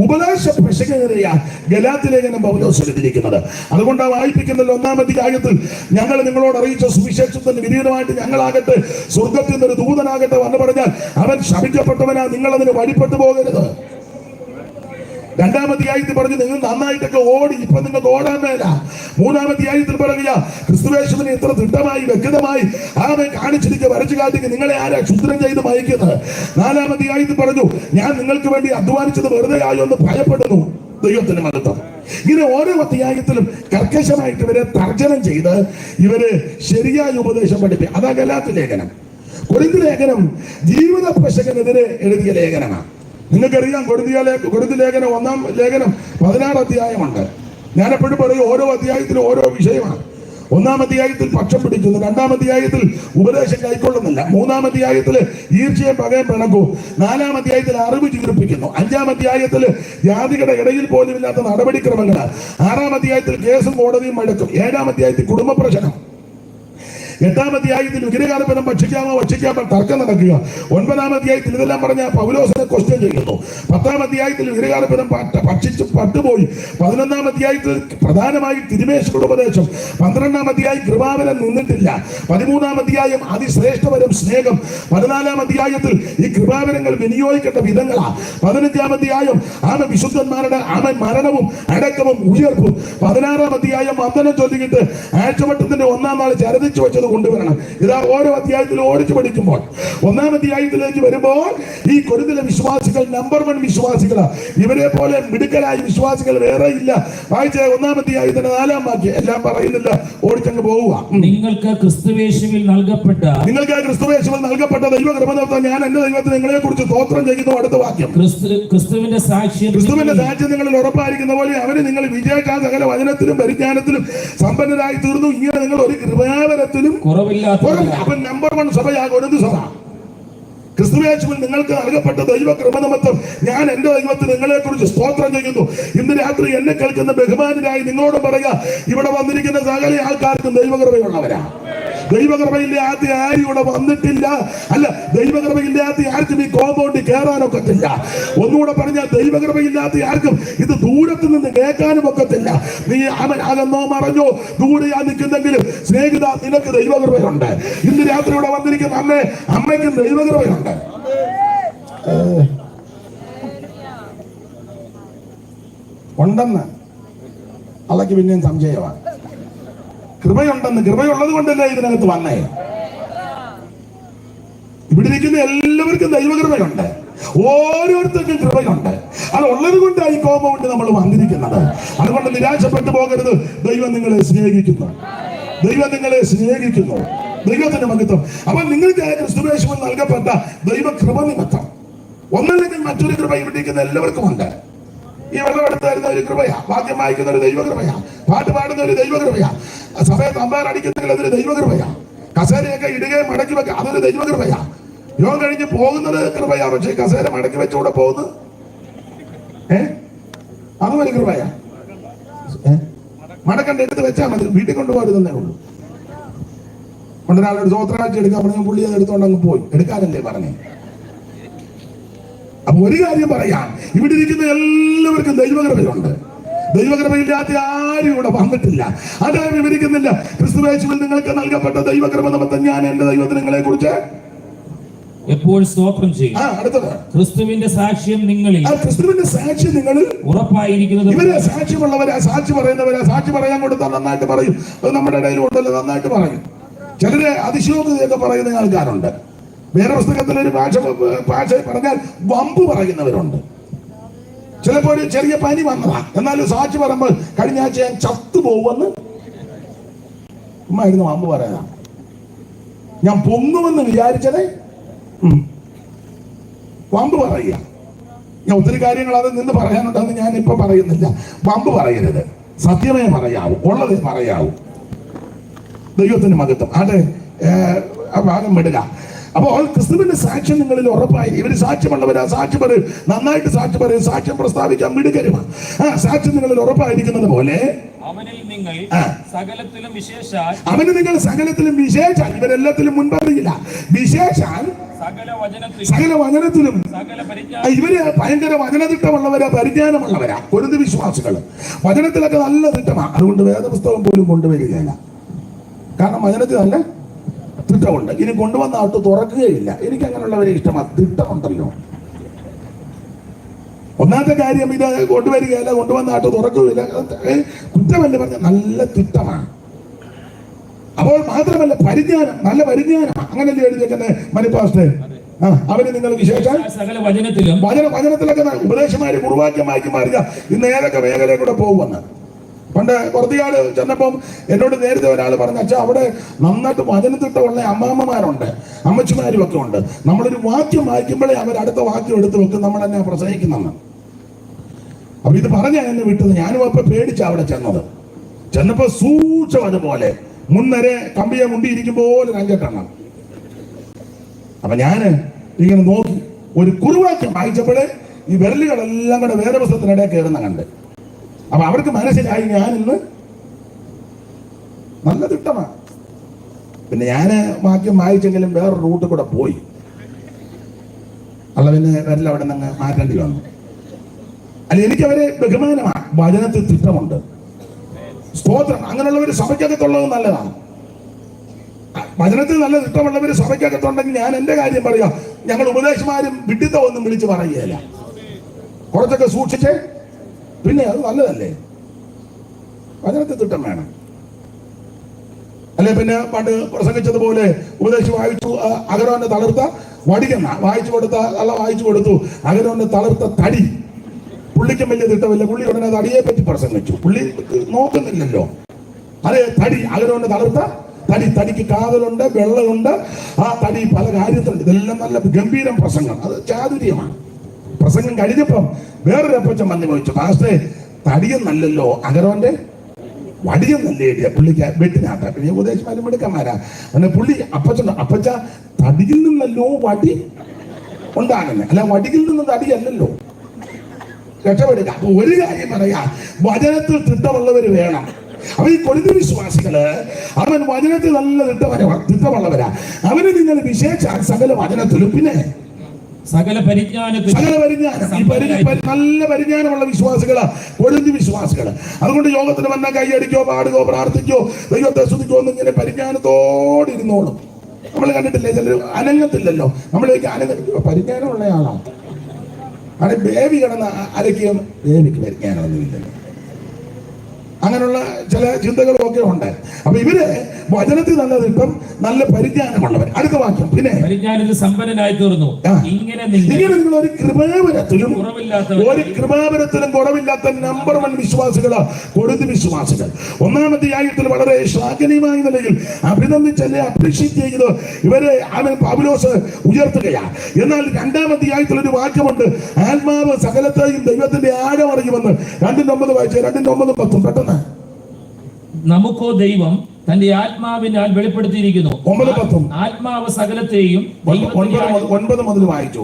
ഉപദേശ പ്രശ്നത്തിനെതിരെയാ ഗലാത്യലേഖനം പൗലോസ് എഴുതിയിരിക്കുന്നത്. അതുകൊണ്ടാണ് വായിപ്പിക്കുന്നതിൽ 1-ാം അധ്യായത്തിൽ ഞങ്ങൾ നിങ്ങളോട് അറിയിച്ച സുവിശേഷത്തിന് വിപരീതമായിട്ട് ഞങ്ങളാകട്ടെ സ്വർഗത്തിൽ നിന്നൊരു ദൂതനാകട്ടെ വന്ന് പറഞ്ഞാൽ അവൻ ശപിക്കപ്പെട്ടവനാ, നിങ്ങൾ അതിന് വഴിപ്പെട്ടു പോകരുത്. 2-ാം അധ്യായത്തിൽ പറഞ്ഞു നിങ്ങൾ നന്നായിട്ടൊക്കെ ഓടി, ഇപ്പൊ നിങ്ങൾക്ക് ഓടാൻ മേല. 3-ാം അധ്യായത്തിൽ പറയുക ക്രിസ്തുയേശുവിനെ ഇത്ര തിട്ടമായി വ്യക്തമായി ആമെ കാണിച്ചിരിക്കുക, വരച്ചു കാട്ടിക്ക് നിങ്ങളെ ആരാ ക്ഷുദ്രം ചെയ്ത് മയക്കുന്നത്. 4-ാം അധ്യായത്തിൽ പറഞ്ഞു ഞാൻ നിങ്ങൾക്ക് വേണ്ടി അധ്വാനിച്ചത് വെറുതെ ആയോ എന്ന് ഭയപ്പെടുന്നു. ദൈവത്തിന് മഹത്വം. ഇങ്ങനെ ഓരോ അധ്യായത്തിലും കർക്കശമായിട്ട് ഇവരെ തർജ്ജനം ചെയ്ത് ഇവര് ശരിയായ ഉപദേശം പഠിപ്പിക്കും. അതാ ഗലാത്യ ലേഖനം. കൊരിന്ത് ലേഖനം ജീവിത പ്രശ്നത്തിനെതിരെ എഴുതിയ ലേഖനമാണ്. നിങ്ങൾക്കറിയാം, കൊരിന്ത് ലേഖനം 1-ാം ലേഖനം 16 അധ്യായമുണ്ട്. ഞാനെപ്പോഴും പറയും ഓരോ അധ്യായത്തിലും ഓരോ വിഷയമാണ്. 1-ാം അധ്യായത്തിൽ പക്ഷം പിടിക്കുന്നു, 2-ാം അധ്യായത്തിൽ ഉപദേശം കൈക്കൊള്ളുന്നില്ല, 3-ാം അധ്യായത്തിൽ ഈർച്ചയും പകയും പിണക്കും, 4-ാം അധ്യായത്തിൽ അറിവ് ചീർപ്പിക്കുന്നു, 5-ാം അധ്യായത്തിൽ ജാതികളുടെ ഇടയിൽ പോലും ഇല്ലാത്ത നടപടിക്രമങ്ങൾ, 6-ാം അധ്യായത്തിൽ കേസും കോടതിയും മഴക്കും, 7-ാം അധ്യായത്തിൽ കുടുംബ പ്രശ്നം, 8-ാം അധ്യായത്തിൽ വിഗ്രഹാർപ്പണം ഭക്ഷിക്കാമോ തർക്കം നടക്കുക, 9-ാം അധ്യായത്തിൽ ഇതെല്ലാം പറഞ്ഞ പൗലോസിനെ ക്വസ്റ്റ്യൻ ചെയ്യുന്നു, 10-ാം അധ്യായത്തിൽ വിഗ്രഹാർപ്പണം ഭക്ഷിച്ച് പട്ടുപോയി, 11-ാം അധ്യായത്തിൽ പ്രധാനമായി തിരുമേശയുടെ ഉപദേശം, 12-ാം അധ്യായം കൃപാവരം നിന്നിട്ടില്ല, 13-ാം അധ്യായം അതിശ്രേഷ്ഠവരം സ്നേഹം, 14-ാം അധ്യായത്തിൽ ഈ കൃപാവരങ്ങൾ വിനിയോഗിക്കേണ്ട വിധങ്ങളാ, 15-ാം അധ്യായം ആമ വിശുദ്ധന്മാരുടെ മരണവും അടക്കവും ഉയർപ്പും, 16-ാം അധ്യായം വന്ദനം ചൊല്ലിയിട്ട് ആഴ്ചവട്ടത്തിന്റെ 1-ാം നാൾ ചരതിച്ചു വെച്ചത് കൊണ്ടുവരണം. ഇതാ ഓരോ അധ്യായത്തിലും ഓടിച്ചു പഠിക്കുമ്പോൾ 1-ാം അധ്യായത്തിലേക്ക് വരുമ്പോൾ ഈ കൊരിന്തിലെ വിശ്വാസികൾ നമ്പർ 1 വിശ്വാസികളാ. ഇവരെ പോലെ മിടുക്കലായ വിശ്വാസികൾ വേറെ ഇല്ല. വായിച്ച 1-ാം അധ്യായത്തിന്റെ 4-ാം വാക്യം എല്ലാം പറയുന്നില്ല, ഓടിച്ചങ്ങ് പോവുക. നിങ്ങൾക്ക് ക്രിസ്തുയേശുവിൽ നൽകപ്പെട്ട ദൈവകൃപ ഞാൻ എന്റെ ദൈവത്തിന് നിങ്ങളെ കുറിച്ച് സ്തോത്രം ചെയ്യുന്നു. അടുത്ത വാക്യം ക്രിസ്തുവിന്റെ സാക്ഷ്യം നിങ്ങളിൽ ഉറപ്പായിരിക്കുന്ന പോലെ അവന് നിങ്ങൾ വിജയിക്കാൻ സകല വചനത്തിലും പരിജ്ഞാനത്തിലും സമ്പന്നരായി തീർന്നു. ഇങ്ങനെ നിങ്ങൾ ഒരു കൃപാവരത്തിലും അവൻ നമ്പർ 1 സഭയാ കൊരിന്ത് സഭ. ക്രിസ്തുയേശുവിൽ നിങ്ങൾക്ക് നൽകപ്പെട്ട ദൈവകൃപ നിമിത്തം ഞാൻ എന്റെ ദൈവത്തിന് നിങ്ങളെ കുറിച്ച് സ്തോത്രം ചെയ്യുന്നു. ഇന്ന് രാത്രി എന്നെ കേൾക്കുന്ന ബഹുമാനരായി നിങ്ങളോട് പറയുക, ഇവിടെ വന്നിരിക്കുന്ന സകല ആൾക്കാർക്കും ദൈവകൃപയുള്ളവരാ. ദൈവകൃപയില്ലാത്ത ആരും ഇവിടെ വന്നിട്ടില്ല. അല്ല, ദൈവകൃപയില്ലാത്ത ആർക്കും ഈ കോമ്പൗണ്ടിൽ കയറാനൊക്കത്തില്ല. ഒന്നുകൂടെ പറഞ്ഞാൽ ദൈവകൃപയില്ലാത്ത ആർക്കും ഇത് ദൂരത്ത് നിന്ന് കേൾക്കാനും ഒക്കത്തില്ല. നീ അവൻ അകന്നോ മറഞ്ഞോ ദൂരെയാ നിൽക്കുന്നെങ്കിലും സ്നേഹിത, നിനക്ക് ദൈവകൃപയുണ്ട്. ഇന്ന് രാത്രി ഇവിടെ വന്നിരിക്കുന്ന അമ്മയ്ക്കും ദൈവകൃപയുണ്ട്. ഉണ്ടെന്ന് അതൊക്കെ പിന്നെയും സംശയമാണ്. കൃപയുണ്ടെന്ന്, കൃപയുള്ളത് കൊണ്ടല്ലേ ഇതിനകത്ത് വന്നേ. ഇവിടെ ഇരിക്കുന്ന എല്ലാവർക്കും ദൈവകൃപയുണ്ട്, ഓരോരുത്തർക്കും കൃപയുണ്ട്. അത് ഉള്ളത് കൊണ്ടാണ് ഈ കോമ്പൗണ്ട് നമ്മൾ വന്നിരിക്കുന്നത്. അതുകൊണ്ട് നിരാശപ്പെട്ടു പോകരുത്. ദൈവം നിങ്ങളെ സ്നേഹിക്കുന്നു, ദൈവം നിങ്ങളെ സ്നേഹിക്കുന്നു. ദൈവത്തിന്റെ മഹത്വം. അപ്പൊ നിങ്ങൾക്ക് ക്രിസ്തുയേശുവിൽ നൽകപ്പെട്ട ദൈവകൃപ നിമിത്തം ഒന്നല്ലെങ്കിൽ മറ്റൊരു കൃപ ഇവിടെ ഇരിക്കുന്ന എല്ലാവർക്കും ഉണ്ട്. ഈ വെള്ളമെടുത്ത് തരുന്ന ഒരു കൃപയാ, വാക്യം വായിക്കുന്ന ഒരു ദൈവകൃപയാ, പാട്ട് പാടുന്ന ഒരു ദൈവകൃപയാ, സഭയെ തമ്പാൻ അടിക്കുന്നെങ്കിൽ അതൊരു ദൈവകൃപയാ, കസേരയൊക്കെ ഇടുകയും മടക്കി വെക്കുക അതൊരു ദൈവകൃപയാ. യോഗം കഴിഞ്ഞ് പോകുന്നത് കൃപയാ, പക്ഷേ കസേര മടക്കി വെച്ചുകൂടെ പോകുന്നത് അതും ഒരു കൃപയാ. മടക്കണ്ട, എടുത്ത് വെച്ചാൽ മതി, വീട്ടിൽ കൊണ്ടുപോകരുതെന്നേ ഉള്ളൂ. കൊണ്ടൊരാളോട് സ്വോത്രാഴ്ച എടുക്കാൻ പറഞ്ഞ പുള്ളി അത് എടുത്തോണ്ട് അങ്ങ് പോയി. എടുക്കാനല്ലേ പറഞ്ഞേ. അപ്പൊ ഒരു കാര്യം പറയാം, ഇവിടെ ഇരിക്കുന്ന എല്ലാവർക്കും ദൈവകൃപയുണ്ട്. ദൈവകൃപയില്ലാത്ത ആരും ഇവിടെ വന്നിട്ടില്ല. അതാ വിവരിക്കുന്നില്ല. ക്രിസ്തുയേശുവിൽ നിങ്ങൾക്ക് നൽകപ്പെട്ട ദൈവകൃപ നിമിത്തം ഞാൻ എന്റെ ദൈവത്തിന് നിങ്ങളെ കുറിച്ച് എപ്പോഴും സ്തോത്രം ചെയ്യും. അടുത്തത് ക്രിസ്തുവിന്റെ സാക്ഷ്യം നിങ്ങളിൽ ക്രിസ്തുവിന്റെ സാക്ഷ്യം നിങ്ങളിൽ ഉറപ്പായിരിക്കുന്നത്. ഇവര് സാക്ഷ്യമുള്ളവരാ, സാക്ഷി പറയുന്നവരാ, സാക്ഷി പറയാൻ കൊടുത്താൽ നന്നായിട്ട് പറയും. അത് നമ്മുടെ ഇടയിൽ ഉണ്ടല്ലോ, നന്നായിട്ട് പറയും. ചിലര് അതിശയോക്തിയൊക്കെ പറയുന്ന ആൾക്കാരുണ്ട്. വേറെ പുസ്തകത്തിലൊരു ഭാഷ പറഞ്ഞാൽ വമ്പ് പറയുന്നവരുണ്ട്. ചിലപ്പോൾ ഒരു ചെറിയ പനി വന്നതാ, എന്നാലും സാക്ഷി പറയുമ്പോൾ കഴിഞ്ഞ ആഴ്ച ഞാൻ ചത്തുപോകുമെന്ന് ഉമ്മായിരുന്നു വമ്പ് പറയാ. ഞാൻ പൊങ്ങുമെന്ന് വിചാരിച്ചതേ വമ്പ് പറയുക. ഞാൻ ഒത്തിരി കാര്യങ്ങൾ അത് നിന്ന് പറയാനുണ്ടെന്ന് ഞാൻ ഇപ്പൊ പറയുന്നില്ല. വമ്പ് പറയരുത്, സത്യമേ പറയാവൂ, ഉള്ളതേ പറയാവൂ. ദൈവത്തിന് മഹത്വം. അതെ, ആ ഭാഗം വിടുക. അപ്പോൾ ക്രിസ്തുവിന്റെ സാക്ഷ്യം നിങ്ങളിൽ ഉറപ്പായി. ഇവര് സാക്ഷ്യമുള്ളവരാ, സാക്ഷി പറയും, നന്നായിട്ട് സാക്ഷി പറയും, സാക്ഷ്യം പ്രസ്താവിക്കാൻ മിടുക്കരുമാണ്. സാക്ഷ്യം നിങ്ങളിൽ ഉറപ്പായിരിക്കുന്നത് പോലെ അവനിൽ നിങ്ങൾ സകലത്തിലും വിശേഷാൽ, അവന് നിങ്ങൾ സകലത്തിലും വിശേഷാൽ, ഇവരെല്ലാത്തിലും മുൻപറിയില്ല, വിശേഷാൽ സകല വചനത്തിലും. ഇവര് ഭയങ്കര വചനതിട്ടമുള്ളവരാ, പരിജ്ഞാനമുള്ളവരാ. കൊരിന്ത് വിശ്വാസികൾ വചനത്തിലൊക്കെ നല്ല തിട്ടമാണ്. അതുകൊണ്ട് വേദപുസ്തകം പോലും കൊണ്ടുവരികയില്ല. കാരണം വചനത്തിൽ നല്ല തിട്ടമുണ്ട്. ഇനി കൊണ്ടുവന്ന ആട്ട് തുറക്കുകയില്ല. എനിക്ക് അങ്ങനെയുള്ളവരെ ഇഷ്ടമാണ്. തിട്ടമുണ്ടല്ലോ. ഒന്നാമത്തെ കാര്യം, ഇത് കൊണ്ടുവരികയല്ല, കൊണ്ടുവന്ന ആട്ട് തുറക്കുകയില്ല. കുറ്റമല്ല പറഞ്ഞ നല്ല തിട്ടമാണ്. അപ്പോൾ മാത്രമല്ല പരിജ്ഞാനം, നല്ല പരിജ്ഞാനം. അങ്ങനല്ലേ എഴുതിയേക്കുന്നത് മണിപ്പാസ്റ്റേ? അവന് നിങ്ങൾ വിശേഷം വചനത്തിലൊക്കെ ഉപദേശമാര് കുറുവാക്യം വായിക്കും മാറുക. ഇന്ന് ഏതൊക്കെ മേഖലയിൽ കൂടെ പോകുമെന്ന്. പണ്ട് കുറത്തിയാട് ചെന്നപ്പം എന്നോട് നേരത്തെ ഒരാൾ പറഞ്ഞു, അച്ഛാ അവിടെ നന്നായിട്ട് വചനത്തിട്ടുള്ള അമ്മാമ്മമാരുണ്ട്, അമ്മച്ചിമാരും ഒക്കെ ഉണ്ട്. നമ്മളൊരു വാക്യം വായിക്കുമ്പോഴേ അവർ അടുത്ത വാക്യം എടുത്ത് വെക്കും, നമ്മൾ എന്നെ പ്രസംഗിക്കുന്നെന്ന്. അപ്പൊ ഇത് പറഞ്ഞാ എന്നെ വിട്ടത്. ഞാനും അപ്പൊ പേടിച്ചാ അവിടെ ചെന്നപ്പോ സൂക്ഷം അതുപോലെ മുൻവരെ കമ്പിയെ മുണ്ടിയിരിക്കും പോലെ രംഗട്ടെണ്ണം. അപ്പൊ ഞാന് ഇങ്ങനെ നോക്കി ഒരു കുറുവാക്യം വായിച്ചപ്പോഴേ ഈ വിരലുകളെല്ലാം കൂടെ വേറെ പുസ്തകത്തിനിടെ കയറുന്ന കണ്ട്. അപ്പൊ അവർക്ക് മനസ്സിലായി ഞാൻ ഇന്ന് നല്ല തിട്ടമാണ്. പിന്നെ ഞാന് വാക്യം വായിച്ചെങ്കിലും വേറെ റൂട്ടിൽ കൂടെ പോയി. അല്ല, പിന്നെ വിരൽ അവിടെ നിന്ന് മാറ്റേണ്ടി വന്നു. അല്ല, എനിക്കവരെ ബഹുമാനമാണ്. വചനത്തിൽ തിട്ടമുണ്ട്. സ്തോത്രം. അങ്ങനെയുള്ളവർ സഭയ്ക്കകത്തുള്ളത് നല്ലതാണ്. വചനത്തിൽ നല്ല തിട്ടമുള്ളവർ സഭയ്ക്കകത്തുണ്ടെങ്കിൽ ഞാൻ എന്റെ കാര്യം പറയാം. ഞങ്ങൾ ഉപദേശമാരും വിഡിത്തം ഒന്നും വിളിച്ച് പറയുകയില്ല. കുറച്ചൊക്കെ സൂക്ഷിച്ച്, പിന്നെ അത് നല്ലതല്ലേ. വചനത്തിൽ തിട്ടം വേണം. അല്ലെ പിന്നെ പണ്ട് പ്രസംഗിച്ചതുപോലെ ഉപദേശം വായിച്ചു, അഹരോന്റെ തളർത്ത വടികെന്ന വായിച്ചു കൊടുത്തു. അഹരോന്റെ തളർത്ത തടി. പുള്ളിക്കും വലിയ തിട്ടമില്ല. പുള്ളി ഉടനെ തടിയെ പറ്റി പ്രസംഗിച്ചു. പുള്ളി നോക്കുന്നില്ലല്ലോ. അതെ, തടി, അഹരോന്റെ തളർത്ത തടി. തടിക്ക് കാതലുണ്ട്, വെള്ളമുണ്ട്. ആ തടി പല കാര്യത്തിലുണ്ട്. ഇതെല്ലാം നല്ല ഗംഭീരം പ്രസംഗം. അത് ചാതുര്യമാണ്. പ്രസംഗം കഴിഞ്ഞപ്പം വേറൊരു അപ്പച്ചൻ വന്നു ചോദിച്ചു, പാസ്റ്റേ തടിയെന്നല്ലല്ലോ അഹരോന്റെ വടിയെന്നല്ലേ എഴുതിയ പുള്ളിക്ക് വെട്ടിനാട്ട. പിന്നെ ഉപദേശമാരും എടുക്കന്മാരാ. അങ്ങനെ പുള്ളി അപ്പച്ച തടിയിൽ നിന്നല്ലോ വടി ഉണ്ടാകുന്നത്, അല്ല വടിയിൽ നിന്ന് തടിയല്ലല്ലോ. രക്ഷപ്പെടുക. അപ്പൊ ഒരു കാര്യം പറയാ, വചനത്തിൽ തിട്ടമുള്ളവർ വേണം. അപ്പൊ ഈ കൊരിന്ത് വിശ്വാസികള് അവൻ വചനത്തിൽ നല്ല തിട്ടമുള്ളവരാ. അവന് നിങ്ങൾ വിശേഷാൽ സകല വചനത്തിലും, പിന്നെ സകല പരിജ്ഞാനം, നല്ല പരിജ്ഞാനമുള്ള വിശ്വാസികളാ കൊരിന്ത് വിശ്വാസികള്. അതുകൊണ്ട് യോഗത്തിന് വന്നാൽ കൈയടിക്കോ, പാടുകയോ, പ്രാർത്ഥിക്കോ, ദൈവത്തെ സ്തുതിക്കോ ഒന്നും ഇങ്ങനെ പരിജ്ഞാനത്തോടെ ഇരുന്നോളും. നമ്മൾ കണ്ടിട്ടില്ലേ, ചിലർ അനങ്ങത്തില്ലല്ലോ. നമ്മളേക്ക് പരിജ്ഞാനമുള്ള ആളാണ്. അവിടെ ബേബി കിടന്ന് അരയ്ക്കും, ബേബിക്ക് പരിജ്ഞാനമൊന്നുമില്ലല്ലോ. അങ്ങനെയുള്ള ചില ചിന്തകളും ഒക്കെ ഉണ്ട്. അപ്പൊ ഇവര് വചനത്തിൽ നല്ല തിട്ടം, നല്ല പരിജ്ഞാനമുള്ളവർ. അടുത്ത വാക്യം, പിന്നെ പരിജ്ഞാനത്തിൽ സമ്പന്നനായി തീർന്നു. ഇങ്ങനെ നിങ്ങൾ ഒരു കൃപാവരത്തിലും കുറവില്ലാത്ത നമ്പർ 1 വിശ്വാസികളാ കൊരിന്ത് വിശ്വാസികൾ. ഒന്നാമത്തെ ആയത്തിൽ വളരെ ശ്ലാഘനീയമായ നിലയിൽ അഭിനന്ദിച്ചല്ലേ അപ്രീഷിയേറ്റ് ചെയ്ത് ഇവരെ പൗലോസ് ഉയർത്തുകയാ. എന്നാൽ രണ്ടാമത്തെ ആയത്തിൽ ഒരു വാക്യമുണ്ട്, ആത്മാവ് സകലത്തെയും ദൈവത്തിന്റെ ആഴം അറിയുമെന്ന്. 2:9 വായിച്ചേ, 2:9, 10 പെട്ടെന്ന്. നമുക്കോ ദൈവം തന്റെ ആത്മാവിനാൽ വെളിപ്പെടുത്തിയിരിക്കുന്നു. 9, 10. ആത്മാവ് സകലത്തെയും 9 മുതൽ വായിച്ചു.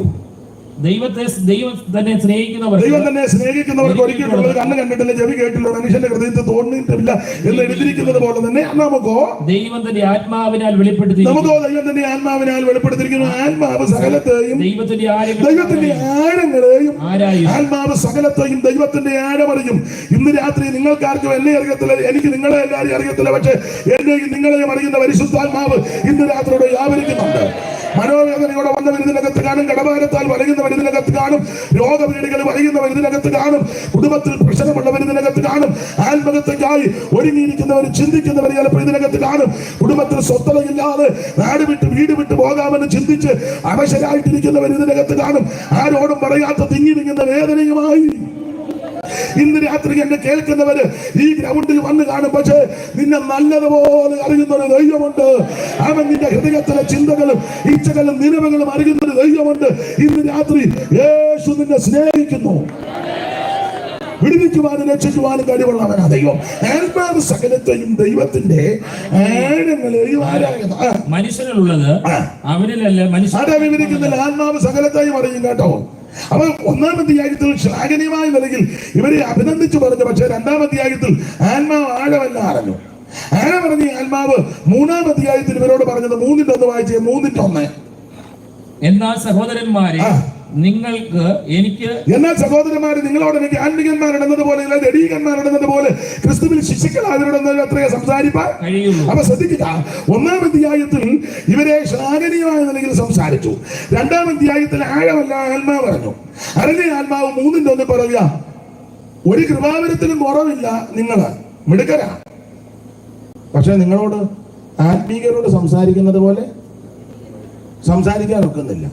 ദൈവം തന്നെ സ്നേഹിക്കുന്നവർക്ക് ഒരുക്കിയിട്ടുള്ളത് കണ്ണ് കണ്ടിട്ടില്ല, ചെവി കേട്ടില്ല, മനുഷ്യന്റെ ഹൃദയത്തിൽ തോന്നിയിട്ടില്ല എന്ന് എഴുതിയിരിക്കുന്നത് പോലെ തന്നെ നമുക്കോ ദൈവം തന്റെ ആത്മാവിനാൽ വെളിപ്പെടുത്തിയിരിക്കുന്നു. ആത്മാവ് സകലത്തെയും ദൈവത്തിന്റെ ആഴങ്ങളെയും ആത്മാവ് സകലത്തെയും ദൈവത്തിന്റെ ആഴമറിയും. ഇന്ന് രാത്രി നിങ്ങൾക്കാർക്കും എന്നെ അറിയത്തില്ല, എനിക്ക് നിങ്ങളെ എല്ലാവരും അറിയത്തില്ല. പക്ഷെ എന്നെയും നിങ്ങളെയും അറിയുന്ന പരിശുദ്ധാത്മാവ് ഇന്ന് രാത്രിയോടെ വ്യാപരിക്കുന്നുണ്ട്. മനോവേദനയോടെ വന്നവർ ഇതിനകത്ത് കാണും, കടഭാരത്താൽ വലയുന്നവർ ഇതിനകത്ത് കാണും, രോഗപീഠകൾ വലയുന്നവർ ഇതിനകത്ത് കാണും, കുടുംബത്തിൽ പ്രശ്നമുള്ളവർ ഇതിനകത്ത് കാണും, ആത്മഹത്യക്കായി ഒരുങ്ങിയിരിക്കുന്നവർ ചിന്തിക്കുന്നവർ ചിലപ്പോൾ ഇതിനകത്ത് കാണും, കുടുംബത്തിൽ സ്വസ്ഥതയില്ലാതെ നാട് വിട്ട് വീട് വിട്ട് പോകാമെന്ന് ചിന്തിച്ച് അവശരായിട്ടിരിക്കുന്നവർ ഇതിനകത്ത് കാണും, ആരോടും പറയാത്ത തിങ്ങി വിങ്ങുന്ന വേദനയുമായി ഇന്ന് രാത്രി എന്നെ കേൾക്കുന്നവര് ഈ ഗ്രൗണ്ടിൽ വന്ന് കാണും. പക്ഷേ നിന്നെ നല്ലതുപോലെ അറിയുന്ന ഒരു ദൈവമുണ്ട്. അവൻ നിന്റെ ഹൃദയത്തിലെ ചിന്തകളും ഇച്ഛകളും നിലവുകളും അറിയുന്ന ഒരു ദൈവമുണ്ട്. ഇന്ന് രാത്രി യേശു നിന്നെ സ്നേഹിക്കുന്നു. വിടുവിക്കുവാനും രക്ഷിക്കുവാനും കഴിവുള്ളവനാ ദൈവം. ആത്മാവ് സകലത്തെയും ദൈവത്തിന്റെ ആഴങ്ങളെയും മനുഷ്യനുള്ളത് അവനിലല്ല. മനുഷ്യ വിവരിക്കുന്നില്ല. ആത്മാവ് സകലത്തെയും അറിയും കേട്ടോ. അപ്പൊ ഒന്നാം അധ്യായത്തിൽ ശ്ലാഘനീയമായ നിലയിൽ ഇവരെ അഭിനന്ദിച്ചു പറഞ്ഞു. പക്ഷെ രണ്ടാം അധ്യായത്തിൽ ആത്മാവ് ആഴമല്ല അറിഞ്ഞു. ആഴം പറഞ്ഞ ആത്മാവ് മൂന്നാം അധ്യായത്തിൽ ഇവരോട് പറഞ്ഞത് 3:1 വായിച്ചേ. 3:1. എന്നാൽ സഹോദരന്മാരെ നിങ്ങൾക്ക് എനിക്ക് എന്നാൽ സഹോദരന്മാരെ നിങ്ങളോട് എനിക്ക് ആത്മികന്മാരിടുന്നത് പോലെ ദൈവീകന്മാരിടുന്നത് പോലെ ക്രിസ്തുവിൽ ശിശുക്കളായവരോട് അത്രയും സംസാരിപ്പാൻ കഴിയുള്ളൂ. അപ്പൊ ശ്രദ്ധിക്കുക, ഒന്നാം അധ്യായത്തിൽ ഇവരെ ശ്ലാഘനീയമായ നിലയിൽ സംസാരിച്ചു. രണ്ടാം അധ്യായത്തിൽ ആഴമല്ല ആത്മാവ് പറഞ്ഞു. അറിഞ്ഞ ആത്മാവ് 3:1 പറയുക, ഒരു കൃപാവരത്തിനും കുറവില്ല, നിങ്ങള് മിടുക്കരാ, പക്ഷെ നിങ്ങളോട് ആത്മീകരോട് സംസാരിക്കുന്നത് പോലെ സംസാരിക്കാൻ ഒക്കുന്നില്ല.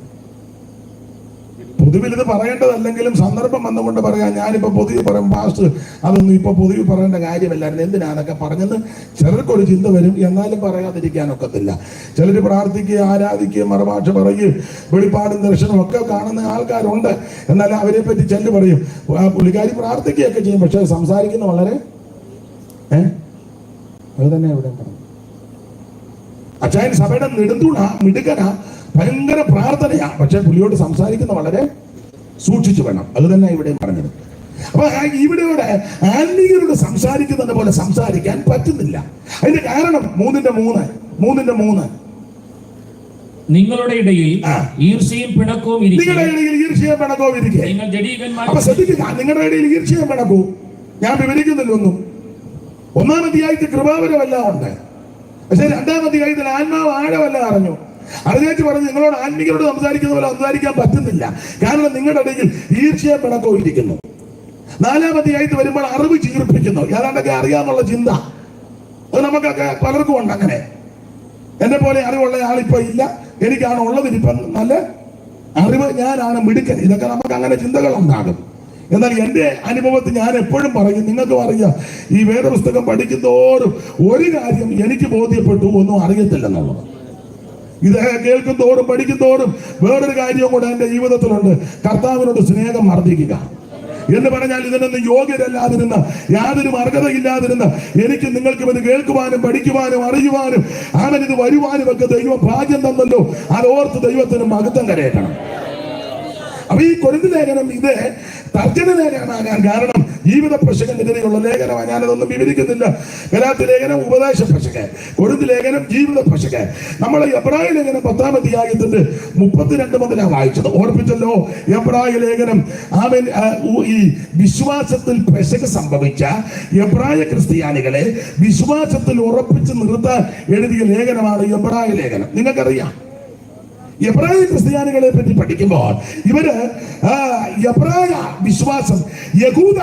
പൊതുവിൽ ഇത് പറയേണ്ടതല്ലെങ്കിലും സന്ദർഭം വന്നുകൊണ്ട് പറയാം. ഞാനിപ്പോ പൊതുവെ പറയും, പാസ്റ്റർ അതൊന്നും ഇപ്പൊ പൊതുവെ പറയേണ്ട കാര്യമല്ലായിരുന്നു, എന്തിനാ അതൊക്കെ പറഞ്ഞെന്ന് ചിലർക്കൊരു ചിന്ത വരും. എന്നാലും പറയാതിരിക്കാനൊക്കത്തില്ല. ചിലർ പ്രാർത്ഥിക്കുക, ആരാധിക്കുക, മറുഭാഷ പറയുകയും വെളിപ്പാടും ദർശനവും ഒക്കെ കാണുന്ന ആൾക്കാരുണ്ട്. എന്നാൽ അവരെ പറ്റി ചെല്ലു പറയും, പുള്ളിക്കാരി പ്രാർത്ഥിക്കുകയൊക്കെ ചെയ്യും, പക്ഷെ സംസാരിക്കുന്ന വളരെ അത് തന്നെ എവിടെ പറഞ്ഞു. അച്ചായൻ സഭയുടെ നെടുന്തൂണ, മിടുക്കനാ, ഭയങ്കര പ്രാർത്ഥനയാ, പക്ഷെ പുള്ളിയോട് സംസാരിക്കുന്ന വളരെ സൂക്ഷിച്ചു വേണം. അത് തന്നെ ഇവിടെയും പറഞ്ഞത്. അപ്പൊ ഇവിടെയോടെ ആത്മീയരോട് സംസാരിക്കുന്നത് പോലെ സംസാരിക്കാൻ പറ്റുന്നില്ല. അതിന്റെ കാരണം 3:3 നിങ്ങളുടെ ഇടയിൽ ഈർഷ്യയും പിണക്കവും നിങ്ങളുടെ ഇടയിൽ ഈർഷ്യയും പിണക്കവും ഇരിക്കുക. നിങ്ങൾ ജഡീകന്മാർ. അപ്പൊ ശ്രദ്ധിക്കുക, നിങ്ങളുടെ ഇടയിൽ ഈർഷ്യയും പിണക്കവും ഞാൻ വിവരിക്കുന്നില്ല ഒന്നും. ഒന്നാം അധ്യായത്തിൽ കൃപാവരമെല്ലാം ഉണ്ട്, പക്ഷെ രണ്ടാം അധ്യായത്തിൽ ആത്മാവ് ആഴമല്ല അറിഞ്ഞു. അറിഞ്ഞേച്ച് പറഞ്ഞു നിങ്ങളോട് ആത്മീയരോട് സംസാരിക്കുന്ന പോലെ സംസാരിക്കാൻ പറ്റുന്നില്ല. കാരണം നിങ്ങളുടെ ഇടയിൽ ഈർഷ്യയും പിണക്കവും ഇരിക്കുന്നു. 4-ാം അധ്യായത്തിൽ വരുമ്പോൾ അറിവ് ചീർപ്പിക്കുന്നു. ഏതാണ്ടൊക്കെ അറിയാന്നുള്ള ചിന്ത അത് നമുക്കൊക്കെ പലർക്കും ഉണ്ട്. അങ്ങനെ എന്നെ പോലെ അറിവുള്ള ആളിപ്പോ ഇല്ല, എനിക്കാണ് ഉള്ളതിരിപ്പം നല്ല അറിവ്, ഞാനാണ് മിടുക്കൻ, ഇതൊക്കെ നമുക്ക് അങ്ങനെ ചിന്തകൾ ഉണ്ടാകും. എന്നാൽ എൻ്റെ അനുഭവത്തിൽ ഞാൻ എപ്പോഴും പറയും, നിങ്ങൾക്കും അറിയാം, ഈ വേദപുസ്തകം പഠിക്കുന്നതോറും ഒരു കാര്യം എനിക്ക് ബോധ്യപ്പെട്ടു, ഒന്നും അറിയത്തില്ലെന്നുള്ളത്. ഇത് കേൾക്കും തോറും പഠിക്കും തോറും വേറൊരു കാര്യവും കൂടെ എൻ്റെ ജീവിതത്തിലുണ്ട്, കർത്താവിനോട് സ്നേഹം വർദ്ധിക്കുക എന്ന് പറഞ്ഞാൽ ഇതിനൊന്നും യോഗ്യരല്ലാതിരുന്ന, യാതൊരു അർഹതയില്ലാതിരുന്ന എനിക്ക് നിങ്ങൾക്കും ഇത് കേൾക്കുവാനും പഠിക്കുവാനും അറിയുവാനും ഇത് വരുവാനും ഒക്കെ ദൈവം ഭാഗ്യം തന്നല്ലോ. അതോർത്ത് ദൈവത്തിന് മഹത്വം കരയറ്റണം. അപ്പൊ ഈ കൊരിന്ത് ലേഖനം ഇത് തർജ്ജമ ലേഖനമാകാൻ കാരണം ജീവിത പ്രശ്നത്തിനെതിരെയുള്ള ലേഖനമാണ്. ഞാനതൊന്നും വിവരിക്കുന്നില്ല. ഗലാത്യ ലേഖനം ഉപദേശ പ്രശ്നം, കൊരിന്ത് ലേഖനം ജീവിത പ്രശ്നം. നമ്മൾ എബ്രായ ലേഖനം 10-ാം അധ്യായത്തിന്റെ 32 മുതലാണ് വായിച്ചത്. ഓർപ്പിച്ചല്ലോ, എബ്രായ ലേഖനം ഈ വിശ്വാസത്തിൽ പെശക് സംഭവിച്ച എബ്രായ ക്രിസ്ത്യാനികളെ വിശ്വാസത്തിൽ ഉറപ്പിച്ച് നിർത്താൻ എഴുതിയ ലേഖനമാണ് എബ്രായ ലേഖനം. നിങ്ങൾക്കറിയാം, എബ്രായ ക്രിസ്ത്യാനികളെ പറ്റി പഠിക്കുമ്പോൾ ഇവര് എബ്രായ വിശ്വാസം യഹൂദ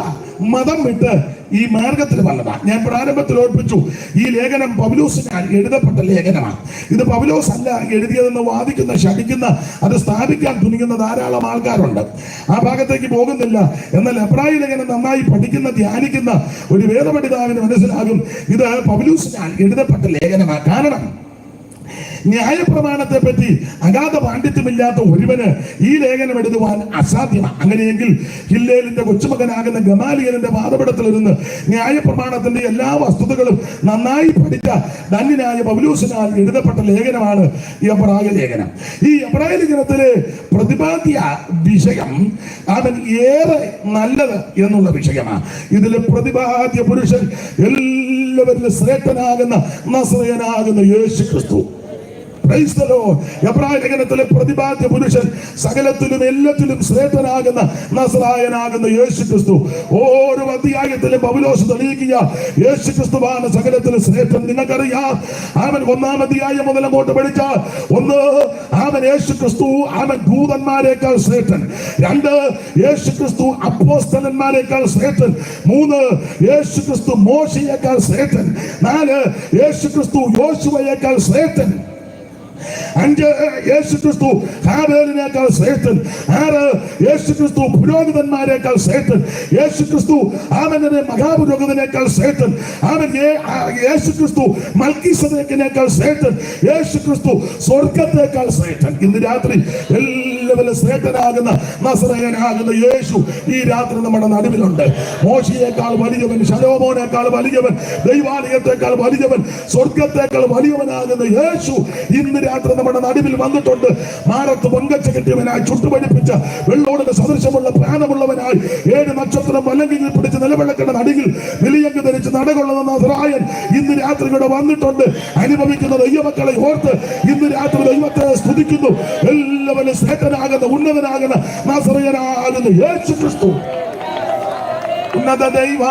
മതം വിട്ട് ഈ മാർഗത്തിൽ വന്നതാണ്. ഞാൻ പ്രാരംഭത്തിൽ ഓർപ്പിച്ചു, ഈ ലേഖനം പൗലോസിനാൽ എഴുതപ്പെട്ട ലേഖനമാണ്. ഇത് പൗലോസ് അല്ല എഴുതിയതെന്ന് വാദിക്കുന്ന, ശഠിക്കുന്ന, അത് സ്ഥാപിക്കാൻ തുനിയുന്ന ധാരാളം ആൾക്കാരുണ്ട്. ആ ഭാഗത്തേക്ക് പോകുന്നില്ല. എന്നാൽ എബ്രായ ലേഖനം നന്നായി പഠിക്കുന്ന, ധ്യാനിക്കുന്ന ഒരു വേദപണ്ഡിതാവിന് മനസ്സിലാകും ഇത് പൗലോസിനാൽ എഴുതപ്പെട്ട ലേഖനമാണ്. കാരണം ന്യായപ്രമാണത്തെ പറ്റി അഗാധ പാണ്ഡിത്യമില്ലാത്ത ഒരുവന് ഈ ലേഖനം എഴുതുവാൻ അസാധ്യമാണ്. അങ്ങനെയെങ്കിൽ ഹില്ലേലിന്റെ കൊച്ചുമകനാകുന്ന ഗമാലിയലിന്റെ പാദപീഠത്തിലിരുന്ന് ന്യായപ്രമാണത്തിന്റെ എല്ലാ വസ്തുതകളും നന്നായി പഠിച്ച ധന്യനായ പൗലോസിനാൽ എഴുതപ്പെട്ട ലേഖനമാണ് എബ്രായ ലേഖനം. ഈ എബ്രായ ലേഖനത്തിലെ പ്രതിപാദ്യ വിഷയം അവൻ ഏറെ നല്ലത് എന്നുള്ള വിഷയമാണ്. ഇതിലെ പ്രതിപാദ്യ പുരുഷൻ എല്ലാവരിലും ശ്രേഷ്ഠനാകുന്ന നസറേയനാകുന്ന യേശു ക്രിസ്തു. Praise the Lord. എബ്രായ ലേഖനത്തിലെ പ്രതിപാദ്യ പുരുഷൻ സകലത്തിലും എല്ലാത്തിലും ശ്രേഷ്ഠനാകുന്ന നസറായനാകുന്ന യേശു ക്രിസ്തു. ഓരോ അധ്യായത്തിലും പൗലോസ് തെളിയിക്കുക യേശു ക്രിസ്തുവാണ് സകലത്തിലും ശ്രേഷ്ഠൻ. നിങ്ങൾക്കറിയാം, അവൻ 1-ാം അധ്യായം മുതൽ അങ്ങോട്ട് പഠിച്ചാൽ, 1, അവൻ യേശു ക്രിസ്തു അവൻ ദൂതന്മാരെക്കാൾ ശ്രേഷ്ഠൻ. 2, യേശു ക്രിസ്തു അപ്പോസ്തലന്മാരെക്കാൾ ശ്രേഷ്ഠൻ. 3, യേശു ക്രിസ്തു മോശയേക്കാൾ ശ്രേഷ്ഠൻ. 4, യേശു ക്രിസ്തു യോശുവയേക്കാൾ ശ്രേഷ്ഠൻ. 5, യേശു ക്രിസ്തു ഹാബേലിനേക്കാൾ ശ്രേഷ്ഠൻ. 6, യേശു ക്രിസ്തു പുരോഹിതന്മാരെക്കാൾ ശ്രേഷ്ഠൻ. യേശു ക്രിസ്തു അവനെ മഹാപുരോഹിതനേക്കാൾ ശ്രേഷ്ഠൻ. യേശു ക്രിസ്തു മൽക്കീസദേക്കിനേക്കാൾ ശ്രേഷ്ഠൻ. യേശു ക്രിസ്തു സ്വർഗത്തേക്കാൾ ശ്രേഷ്ഠൻ. ഇന്ന് രാത്രി എല്ലാവരും ശ്രേഷ്ഠനാകുന്ന നസറയനാകുന്ന യേശു ഈ രാത്രി നമ്മുടെ നടുവിലുണ്ട്. മോശയേക്കാൾ വലിയവൻ, ശലോമോനേക്കാൾ വലിയവൻ, ദൈവാലയത്തെക്കാൾ വലിയവൻ, സ്വർഗത്തേക്കാൾ വലിയവനാകുന്ന യേശു ഇന്ന് രാത്രി നമ്മുടെ നടുവിൽ വന്നിട്ടുണ്ട്. മാറത്ത് പൊങ്കച്ച കെട്ടിയവനായി, ചുട്ടുപടിപ്പിച്ച വെള്ളോടിന് സദൃശമുള്ള പ്രാണമുള്ളവനായി, 7 നക്ഷത്രം വല്ലങ്കിൽ പിടിച്ച് നിലവിളക്കുന്ന നടുകിൽ വിളിയങ്ക് ധരിച്ച് നടകൊള്ളുന്ന നസറായൻ ഇന്ന് രാത്രി ഇവിടെ വന്നിട്ടുണ്ട്. അനുഭവിക്കുന്ന ദൈവമക്കളെ ഓർത്ത് ഇന്ന് രാത്രി ദൈവത്തെ സ്തുതിക്കുന്നു. എല്ലാവരും ശ്രേഷ്ഠനാകുന്ന ഉന്നതനാകുന്ന നസറയനാകുന്ന യേശു ക്രിസ്തു. ഉന്നത ദൈവ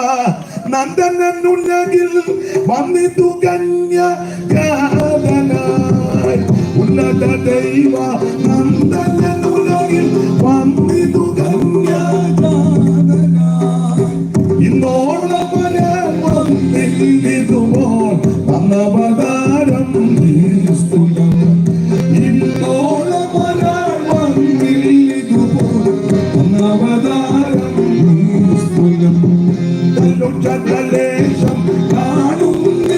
നന്ദനുണ്ടെങ്കിൽ വന്നിതു കന്യകാതനായി. ഉന്നത ദൈവ നന്ദനുണ്ടെങ്കിൽ വന്നിതു കന്യകാതനായി. ഇന്നോളം വരെ വന്നില്ലിതുപോൽ അന്നവതാരം നിസ്തുലം. ഇന്നോളം വരെ വന്നില്ലിതുപോൽ അന്നവതാരം നിസ്തുലം. ലേശം കാണുന്നില്ല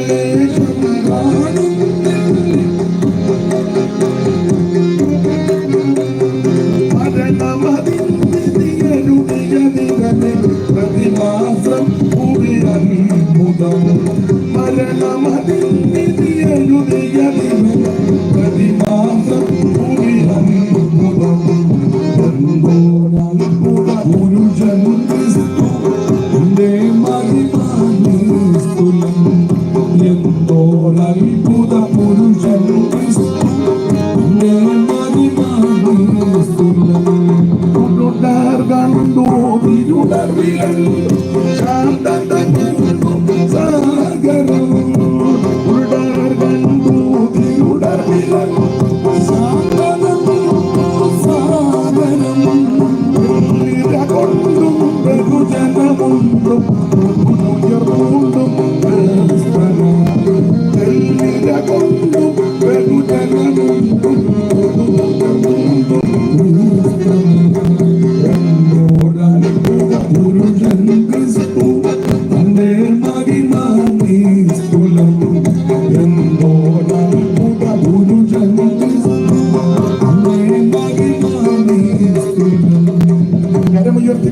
ലേശം പ്രതിമാസം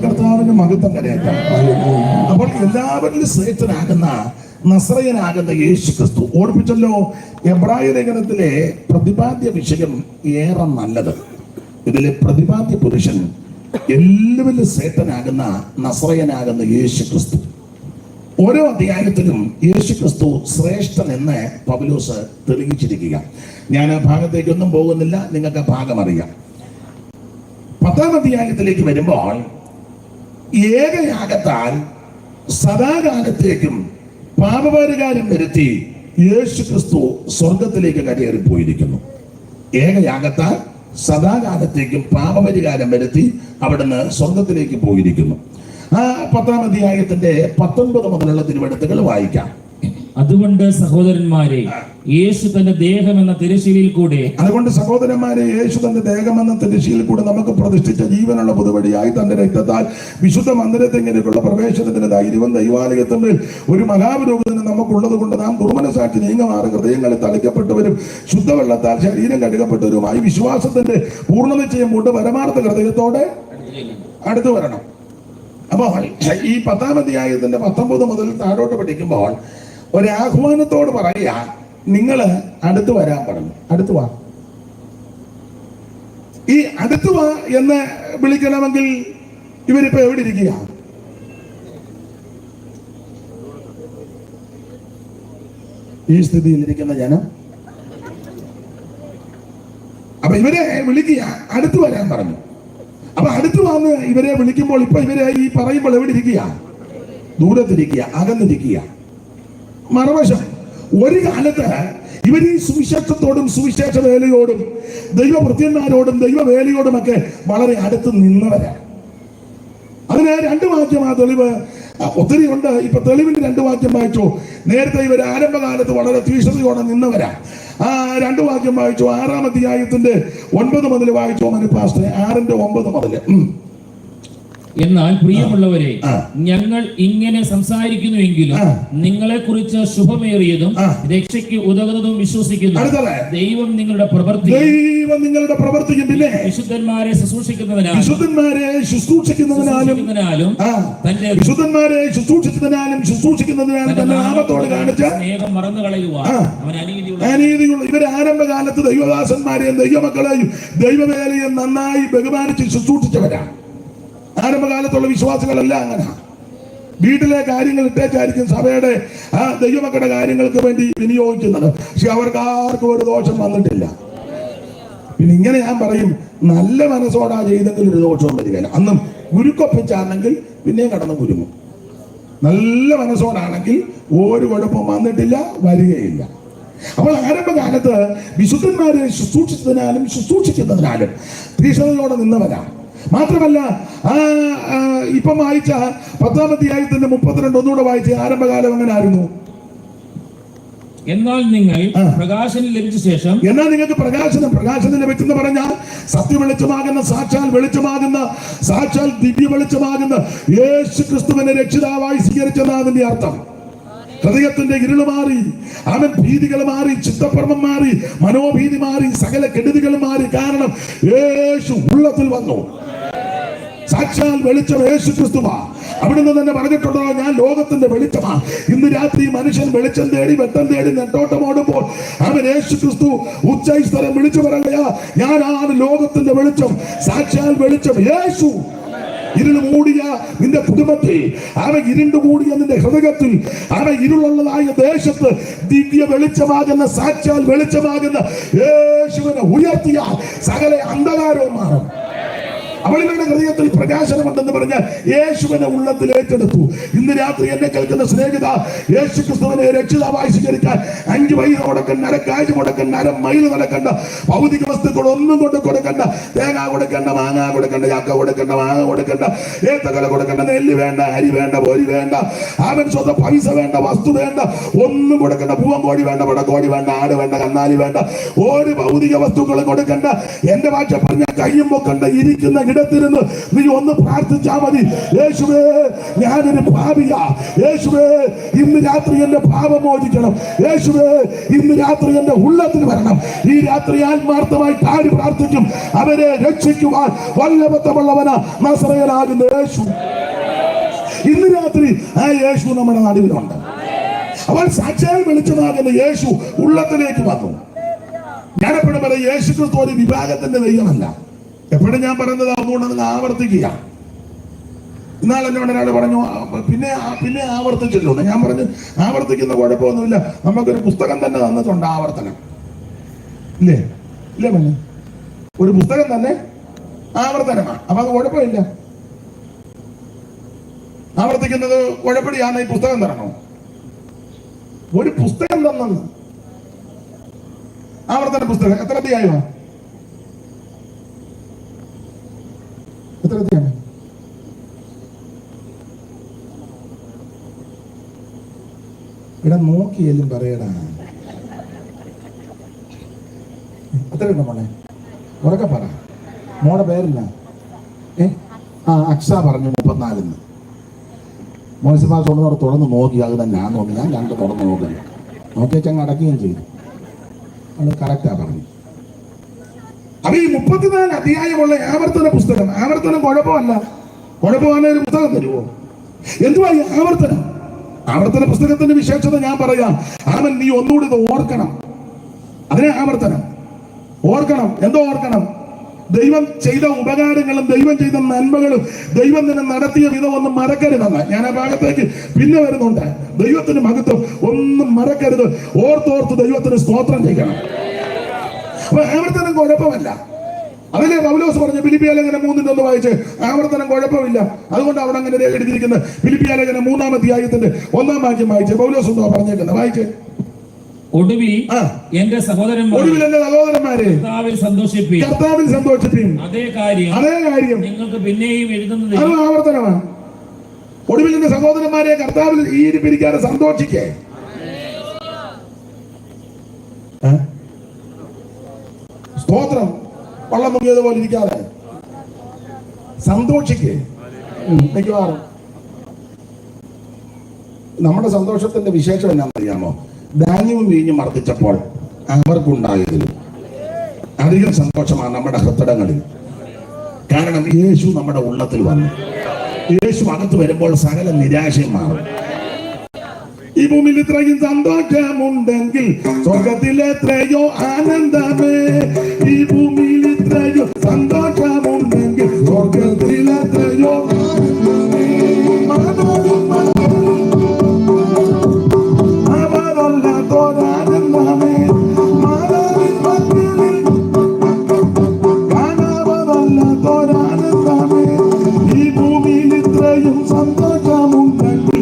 കർത്താവിന്റെ മഹത്വം കരയറ്റാം. അപ്പോൾ എല്ലാവരിലും ശ്രേഷ്ഠനാകുന്ന നസറയനാകുന്ന യേശു ക്രിസ്തു. ഓർപ്പിച്ചല്ലോ, എബ്രായ ലേഖനത്തിലെ പ്രതിപാദ്യ വിഷയം ഏറെ നല്ലത്. ഇതിലെ പ്രതിപാദ്യ പുരുഷൻ എല്ലാവരിലും ശ്രേഷ്ഠനാകുന്ന നസറയനാകുന്ന യേശു ക്രിസ്തു. ഓരോ അധ്യായത്തിലും യേശു ക്രിസ്തു ശ്രേഷ്ഠൻ എന്ന് പൗലോസ് തെളിയിച്ചിരിക്കുക. ഞാൻ ആ ഭാഗത്തേക്കൊന്നും പോകുന്നില്ല, നിങ്ങൾക്ക് ആ ഭാഗം അറിയാം. 10-ാം അധ്യായത്തിലേക്ക് വരുമ്പോൾ ഏകയാഗത്താൽ സദാകാലത്തേക്കും പാപപരിഹാരം വരുത്തി യേശു ക്രിസ്തു സ്വർഗത്തിലേക്ക് കയറിപ്പോയിരിക്കുന്നു. ഏകയാഗത്താൽ സദാകാലത്തേക്കും പാപപരിഹാരം വരുത്തി അവിടുന്ന് സ്വർഗത്തിലേക്ക് പോയിരിക്കുന്നു. ആ 10-ാം അധ്യായത്തിന്റെ 19 മുതലുള്ള തിരുവെടുത്തുകൾ വായിക്കാം. അതുകൊണ്ട് സഹോദരന്മാരെ, യേശു തന്റെ ദേഹം എന്ന തിരശ്ശീലയിൽ കൂടെ നമുക്ക് പ്രതിഷ്ഠിച്ച ജീവനുള്ള പുതുവഴിയായി തന്റെ രക്തത്താൽ വിശുദ്ധ മന്ദിരത്തിലേക്കുള്ള പ്രവേശനത്തിന് ധൈര്യവും ദൈവാലയത്തിന്മേൽ ഒരു മഹാപുരോഹിതന് നമുക്കുള്ളത് കൊണ്ട് നാം ദുർമനസാക്ഷി നീങ്ങമാറ് ഹൃദയങ്ങളിൽ തളിക്കപ്പെട്ടവരും ശുദ്ധവെള്ളത്താൽ ശരീരം കഴുകപ്പെട്ടവരുമായി വിശ്വാസത്തിന്റെ പൂർണ്ണ നിശ്ചയം കൊണ്ട് പരമാർത്ഥ ഹൃദയത്തോടെ അടുത്തു വരണം. അപ്പോൾ ഈ 10-ാം അധ്യായത്തിന്റെ 19 മുതൽ താഴോട്ട് പഠിക്കുമ്പോൾ ഒരാഹ്വാനത്തോട് പറയുക, നിങ്ങള് അടുത്ത് വരാൻ പറഞ്ഞു. അടുത്ത് വാ. ഈ അടുത്ത് വാ എന്ന് വിളിക്കണമെങ്കിൽ ഇവരിപ്പോ എവിടെ ഇരിക്കുക? ഈ സ്ഥിതിയിലിരിക്കുന്ന ജനം. അപ്പൊ ഇവരെ വിളിക്കുക, അടുത്ത് വരാൻ പറഞ്ഞു. അപ്പൊ അടുത്ത് വന്ന് ഇവരെ വിളിക്കുമ്പോൾ ഇപ്പൊ ഇവരെ ഈ പറയുമ്പോൾ എവിടെ ഇരിക്കുക? ദൂരത്തിരിക്കുക, അകന്നിരിക്കുക, മറുവശം. ഒരു കാലത്ത് ഇവർ ഈ സുവിശേഷത്തോടും സുവിശേഷ വേലയോടും ദൈവഭൃത്യന്മാരോടും ദൈവവേലയോടും ഒക്കെ വളരെ അടുത്ത് നിന്നവരാണ്. അതിന് രണ്ട് വാക്യം, ആ തെളിവ് ഒത്തിരി ഉണ്ട്. ഇപ്പൊ തെളിവിന്റെ രണ്ട് വാക്യം വായിച്ചു. നേരത്തെ ഇവർ ആരംഭകാലത്ത് വളരെ തീഷ്ണതയോടെ നിന്നവരാ. ആ രണ്ട് വാക്യം വായിച്ചു. 6-ാം അധ്യായത്തിന്റെ 9 മുതൽ വായിച്ചു. പാസ്റ്റർ 6:9 മുതൽ. എന്നാൽ പ്രിയമുള്ളവരെ, ഞങ്ങൾ ഇങ്ങനെ സംസാരിക്കുന്നുവെങ്കിലും നിങ്ങളെ കുറിച്ച് ശുഭമേറിയതും രക്ഷയ്ക്ക് ഉതകുന്നതും വിശ്വസിക്കുന്നു. ദൈവം നിങ്ങളുടെ പ്രവൃത്തിയും പിന്നെ വിശുദ്ധന്മാരെ ശുശ്രൂഷിക്കുന്നതിനാലും തന്റെ നാമത്തോട് കാണിച്ച സ്നേഹം മറന്നു കളയുവാൻ അവൻ അനീതിയുള്ള ഇവർ ആരംഭകാലത്ത് ദൈവദാസന്മാരെയും ദൈവമക്കളെയും ദൈവവേലയും നന്നായി ബഹുമാനിച്ച് ശുശ്രൂഷിച്ചവരാണ്. ആരംഭകാലത്തുള്ള വിശ്വാസികളെല്ലാം അങ്ങനെ വീട്ടിലെ കാര്യങ്ങൾ ഇട്ടേച്ചായിരിക്കും സഭയുടെ ദൈവമക്കളുടെ കാര്യങ്ങൾക്ക് വേണ്ടി വിനിയോഗിക്കുന്നത്. പക്ഷെ അവർക്ക് ആർക്കും ഒരു ദോഷം വന്നിട്ടില്ല. പിന്നെ ഇങ്ങനെ ഞാൻ പറയും, നല്ല മനസ്സോടാ ചെയ്തെങ്കിൽ ഒരു ദോഷവും വരികയില്ല. അന്നും ഗുരുക്കൊപ്പിച്ചാണെങ്കിൽ പിന്നെയും കടന്നു കുരുങ്ങും. നല്ല മനസ്സോടാണെങ്കിൽ ഒരു കുഴപ്പം വന്നിട്ടില്ല, വരികയില്ല. അപ്പോൾ ആരംഭകാലത്ത് വിശുദ്ധന്മാരെ ശുശ്രൂഷിക്കുന്നതിനാലും തീഷ്ണതയോടെ നിന്നവരാണ്. മാത്രമല്ല, ഇപ്പം വായിച്ച 10-ാം അധ്യായത്തിന്റെ 32 ഒന്നുകൂടെ വായിച്ച ആരംഭകാലം എങ്ങനെ ആയിരുന്നു? എന്നാൽ നിങ്ങൾ പ്രകാശനം ലഭിച്ച ശേഷം, എന്നാൽ നിങ്ങൾക്ക് പ്രകാശനം ലഭിച്ചെന്ന് പറഞ്ഞാൽ സത്യവെളിച്ചമാകുന്ന സാക്ഷാൽ ദിവ്യ വെളിച്ചമാകുന്ന യേശു ക്രിസ്തുവിനെ രക്ഷിതാവായി സ്വീകരിച്ചെന്നാണ് അതിന്റെ അർത്ഥം. ഹൃദയത്തിന്റെ ഇരുള് മാറി, അവൻ ഭീതികൾ മാറി, ചിത്തപ്രമം മാറി, മനോഭീതി മാറി, സകല കെടുതികൾ മാറി. കാരണം യേശു ഉള്ളത്തിൽ വന്നു. സാക്ഷാൽ വെളിച്ചം യേശു ക്രിസ്തുവാ. അവിടുന്ന് തന്നെ പറഞ്ഞിട്ടുണ്ടോ, ഞാൻ ലോകത്തിന്റെ വെളിച്ചമാ. ഇന്ന് രാത്രി മനുഷ്യൻ വെളിച്ചം തേടി വെട്ടം തേടി നെട്ടോട്ടമോടുമ്പോൾ അവൻ യേശു ക്രിസ്തു ഉച്ചസ്ഥലം വിളിച്ചു പറയുകയാ, ഞാനാണ് ലോകത്തിന്റെ വെളിച്ചം, സാക്ഷാൽ വെളിച്ചം യേശു. ഇരുൾ മൂടിയ നിന്റെ കുടുംബത്തിൽ, അവ ഇരുണ്ടു മൂടിയ നിന്റെ ഹൃദയത്തിൽ, അവ ഇരുളുള്ളതായ ദേശത്ത് ദിവ്യ വെളിച്ചമാകുന്ന സാക്ഷാൽ വെളിച്ചമാകുന്ന യേശുവിനെ ഉയർത്തിയ സകല അന്ധകാരവും മാറും. അവളുടെ ഹൃദയത്തിൽ പ്രകാശനമുണ്ടെന്ന് പറഞ്ഞാൽ യേശുവിനെ ഉള്ളത്തിൽ ഏറ്റെടുത്തു. ഇന്ന് രാത്രി എന്നെ കേൾക്കുന്ന സ്നേഹിത, യേശു ക്രിസ്തുവിനെ രക്ഷിതാവായി സ്വീകരിക്കാൻ 5 മൈൽ കൊടുക്കണ്ട, 1 കൊടുക്കണ്ട, 1/2 മൈൽ നടക്കണ്ട, ഭൗതിക വസ്തുക്കൾ ഒന്നും കൊണ്ട് കൊടുക്കണ്ട. തേങ്ങ കൊടുക്കണ്ട, മാങ്ങ കൊടുക്കണ്ട, ചക്ക കൊടുക്കണ്ട, മാങ്ങ കൊടുക്കണ്ട, ഏത്തക്കല കൊടുക്കണ്ട, നെല്ല് വേണ്ട, അരി വേണ്ട, പൊരി വേണ്ട, അവൻ സ്വന്തം പൈസ വേണ്ട, വസ്തു വേണ്ട, ഒന്നും കൊടുക്കണ്ട. പൂവൻകോഴി വേണ്ട, പടക്കോഴി വേണ്ട, ആട് വേണ്ട, കന്നാലി വേണ്ട, ഒരു ഭൗതിക വസ്തുക്കളും കൊടുക്കണ്ട. എന്റെ ഭാഷ പറഞ്ഞ കയ്യും പൊക്കണ്ട, ഇരിക്കുന്ന ഇടത്തിരുന്ന് നീ ഒന്ന് പ്രാർത്ഥിച്ചാ മതി. യേശുവേ, ഞാനൊരു പാപിയാ. യേശുവേ, ഇന്ന് രാത്രി എന്റെ പാപം മോചിക്കണം. യേശുവേ, ഇന്ന് രാത്രി എന്റെ ഉള്ളത്തിൽ വരണം. ഈ രാത്രി ആത്മാർത്ഥമായി പാടി പ്രാർത്ഥിക്കും. അവരെ രക്ഷിക്കുവാൻ വല്ലഭത്വമുള്ളവനാ നസറേയനാകുന്ന യേശു. ഇന്ന് രാത്രി ആ യേശു നമ്മുടെ നടുവിലുണ്ട്. അവൻ സാക്ഷാൽ വെളിച്ചമാകുന്ന യേശു ഉള്ളത്തിലേക്ക് വന്നു. ഞാനെപ്പോഴും പറയാം, യേശു ക്രിസ്തു ഒരു വിഭാഗത്തിന്റെ ദൈവമല്ല. എപ്പോഴും ഞാൻ പറയുന്നത് അതുകൊണ്ട് നിങ്ങൾ ആവർത്തിക്കുക. ഇന്നാൾ എന്നോട് ഒരാൾ പറഞ്ഞു, പിന്നെ ആവർത്തിച്ചല്ലോ. ഞാൻ പറഞ്ഞു, ആവർത്തിക്കുന്ന കുഴപ്പമൊന്നുമില്ല, നമുക്കൊരു പുസ്തകം തന്നെ തന്നിട്ടുണ്ട് ആവർത്തനം. ഇല്ലേ പിന്നെ ഒരു പുസ്തകം തന്നെ ആവർത്തനമാണ്. അപ്പൊ അത് കുഴപ്പമില്ല. ആവർത്തിക്കുന്നത് കുഴപ്പടിയാണ്. ഈ പുസ്തകം തരണോ? ഒരു പുസ്തകം തന്നെന്ന്, ആവർത്തന പുസ്തകം. എത്ര അധ്യായമാ? എത്ര അധ്യായം? ഇവിടെ നോക്കിയാലും പറയടാ. എത്രയുണ്ടോ മോളെ? ഉറക്കെ പറ. മോടെ പേരില്ല? അക്ഷ പറഞ്ഞു 34. മോശമാ തൊണ്ണൂറ് തുറന്ന് നോക്കി. അത് തന്നെ ഞാൻ നോക്കി. ഞാൻ 2 തുറന്ന് നോക്കില്ല. നോക്കിയങ്ങ് അടക്കുകയും ചെയ്തു. അത് കറക്റ്റാ പറഞ്ഞു. അപ്പൊ ഈ 34 അധ്യായമുള്ള ആവർത്തന പുസ്തകം, ആവർത്തനം കുഴപ്പമല്ല. കുഴപ്പമാണ് ഒരു പുസ്തകം തരുമോ? എന്തുവാ ഈ ആവർത്തനം? ആവർത്തന പുസ്തകത്തിന്റെ വിശേഷത ഞാൻ പറയാം. നീ ഒന്നുകൂടി ഇത് ഓർക്കണം. അതിനെ ആവർത്തനം ഓർക്കണം. എന്തോ ഓർക്കണം? ദൈവം ചെയ്ത ഉപകാരങ്ങളും ദൈവം ചെയ്ത നന്മകളും ദൈവം തന്നെ നടത്തിയ വിധം ഒന്നും മറക്കരുതെന്ന് ഞാൻ ആ ഭാഗത്തേക്ക് പിന്നെ വരുന്നുണ്ട്. ദൈവത്തിന് മഹത്വം ഒന്നും മറക്കരുത്. ഓർത്തോർത്ത് ദൈവത്തിന് സ്തോത്രം ചെയ്യണം. അപ്പൊ ആവർത്തനം കുഴപ്പമല്ല. അതിലെ പൗലോസ് പറഞ്ഞ ഫിലിപ്പിയ ലേഖനം 3:1 വായിച്ച് ആവർത്തനം കുഴപ്പമില്ല. അതുകൊണ്ട് അവിടെ അങ്ങനെ എഴുതിയിരിക്കുന്നത് ഫിലിപ്പിയ ലേഖനം 3-ാം അധ്യായത്തിന്റെ 1-ാം വാക്യം വായിച്ച് പൗലോസ് എന്തോ പറഞ്ഞേക്കുന്നത് വായിച്ച്. ഒടുവിൽ എന്റെ സഹോദരന്മാരെ കർത്താവിൽ സന്തോഷിപ്പിൻ. അതേ കാര്യം നിങ്ങൾക്ക് പിന്നെയും എഴുതുന്നത്. അത് ആവർത്തനമാണ്. ഒടുവിൽ എന്റെ സഹോദരന്മാരെ കർത്താവിൽ ഈ ഇരിപ്പിരിക്കാതെ സന്തോഷിക്കേ. സ്തോത്രം. വള്ളം മുങ്ങിയതുപോലെ ഇരിക്കാതെ സന്തോഷിക്കേ. മിക്കവാറും നമ്മുടെ സന്തോഷത്തിന്റെ വിശേഷം എന്നാണെന്നറിയാമോ? ധാന്യവും വീഞ്ഞും മർദ്ദിച്ചപ്പോൾ അവർക്കുണ്ടായതിലും അധികം സന്തോഷമാണ് നമ്മുടെ ഹൃദയങ്ങളിൽ. കാരണം യേശു നമ്മുടെ ഉള്ളത്തിൽ വന്നു. യേശു അകത്ത് വരുമ്പോൾ സകല നിരാശയും മാറും. ഈ ഭൂമിയിൽ ഇത്രയും സന്തോഷമുണ്ടെങ്കിൽ സ്വർഗത്തിൽ എത്രയോ ആനന്ദമേ. ഈ ഭൂമിയിൽ ഇത്രയോ സന്തോഷമുണ്ടെങ്കിൽ സ്വർഗത്തിൽ എത്രയോ ഈ ഭൂമിയിൽ ഇത്രയും സന്തോഷമുണ്ടെങ്കിൽ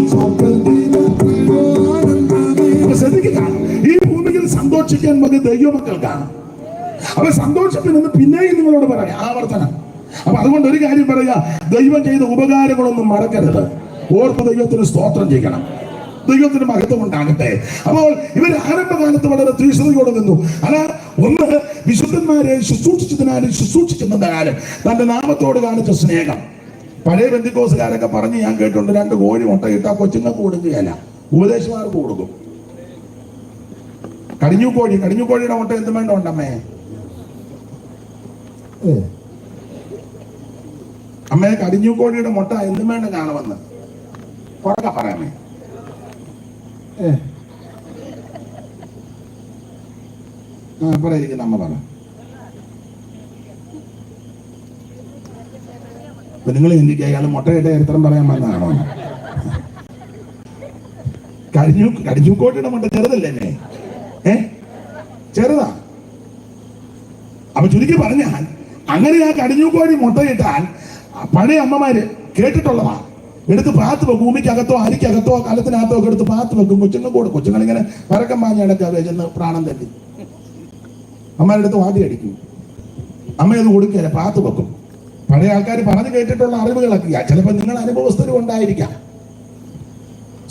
ഈ ഭൂമിയിൽ സന്തോഷിക്കാൻ മതി ദൈവമക്കൾക്കാണ്. അപ്പൊ സന്തോഷിപ്പിനെന്ന് പിന്നെയും നിങ്ങളോട് പറയാം ആവർത്തനം. അപ്പൊ അതുകൊണ്ട് ഒരു കാര്യം പറയാ, ദൈവം ചെയ്ത ഉപകാരങ്ങളൊന്നും മറക്കരുത്. ഓർത്ത് ദൈവത്തിന് സ്തോത്രം ചെയ്യണം. ദൈവത്തിന് മഹത്വം ഉണ്ടാകട്ടെ. അപ്പോൾ ഇവർ ആരംഭകാലത്ത് വളരെ തീഷ്ണതയോടെ നിന്നു. അല്ല, ഒന്ന് വിശുദ്ധന്മാരെ ശുശ്രൂഷിക്കുന്നതിനാലും തന്റെ നാമത്തോട് കാണിച്ച സ്നേഹം. പഴയ ബന്ധുക്കോസുകാരൊക്കെ പറഞ്ഞ് ഞാൻ കേട്ടുണ്ട്, 2 കോഴി മുട്ടയിട്ടാ കൊച്ചുങ്ങൾക്ക് കൊടുക്കുകയല്ല, ഉപദേശമാർക്ക് കൊടുക്കും. കടിഞ്ഞൂക്കോഴിയുടെ മുട്ട എന്ത് വേണ്ട ഉണ്ടമ്മേ? അമ്മയെ കടിഞ്ഞൂക്കോഴിയുടെ മുട്ട എന്തും വേണ്ട കാണുമെന്ന് പുറകെ പറയാമേ. ഇരിക്കുന്ന അമ്മ പറ. നിങ്ങൾ ചിന്തിക്കുക അയാൾ മുട്ടയുടെ ചരിത്രം പറയാൻ വന്നതാണോ? കടിഞ്ഞൂക്കോട്ടിയുടെ മുട്ട ചെറുതല്ലേ? ചെറുതാ. അപ്പൊ ചുരുക്കി പറഞ്ഞാൽ അങ്ങനെ ആ കടിഞ്ഞൂക്കോഴി മുട്ടയിട്ടാൽ പഴയ അമ്മമാര് കേട്ടിട്ടുള്ളതാ. എടുത്ത് പാത്ത് വെക്കും. ഭൂമിക്കകത്തോ അരിക്കകത്തോ കലത്തിനകത്തോ ഒക്കെ എടുത്ത് പാത്ത് വെക്കും. കൊച്ചുങ്ങൾ ഇങ്ങനെ പരക്കം പാഞ്ഞടക്കാതെ ചെന്ന് പ്രാണം തട്ടി അമ്മയുടെ വാടി അടിക്കും. അമ്മയത് കൊടുക്കുകയല്ല, പാത്ത് വെക്കും. പഴയ ആൾക്കാർ പറഞ്ഞു കേട്ടിട്ടുള്ള അറിവുകളൊക്കെയാ. ചിലപ്പോൾ നിങ്ങൾ അനുഭവസ്ഥരും ഉണ്ടായിരിക്കാം.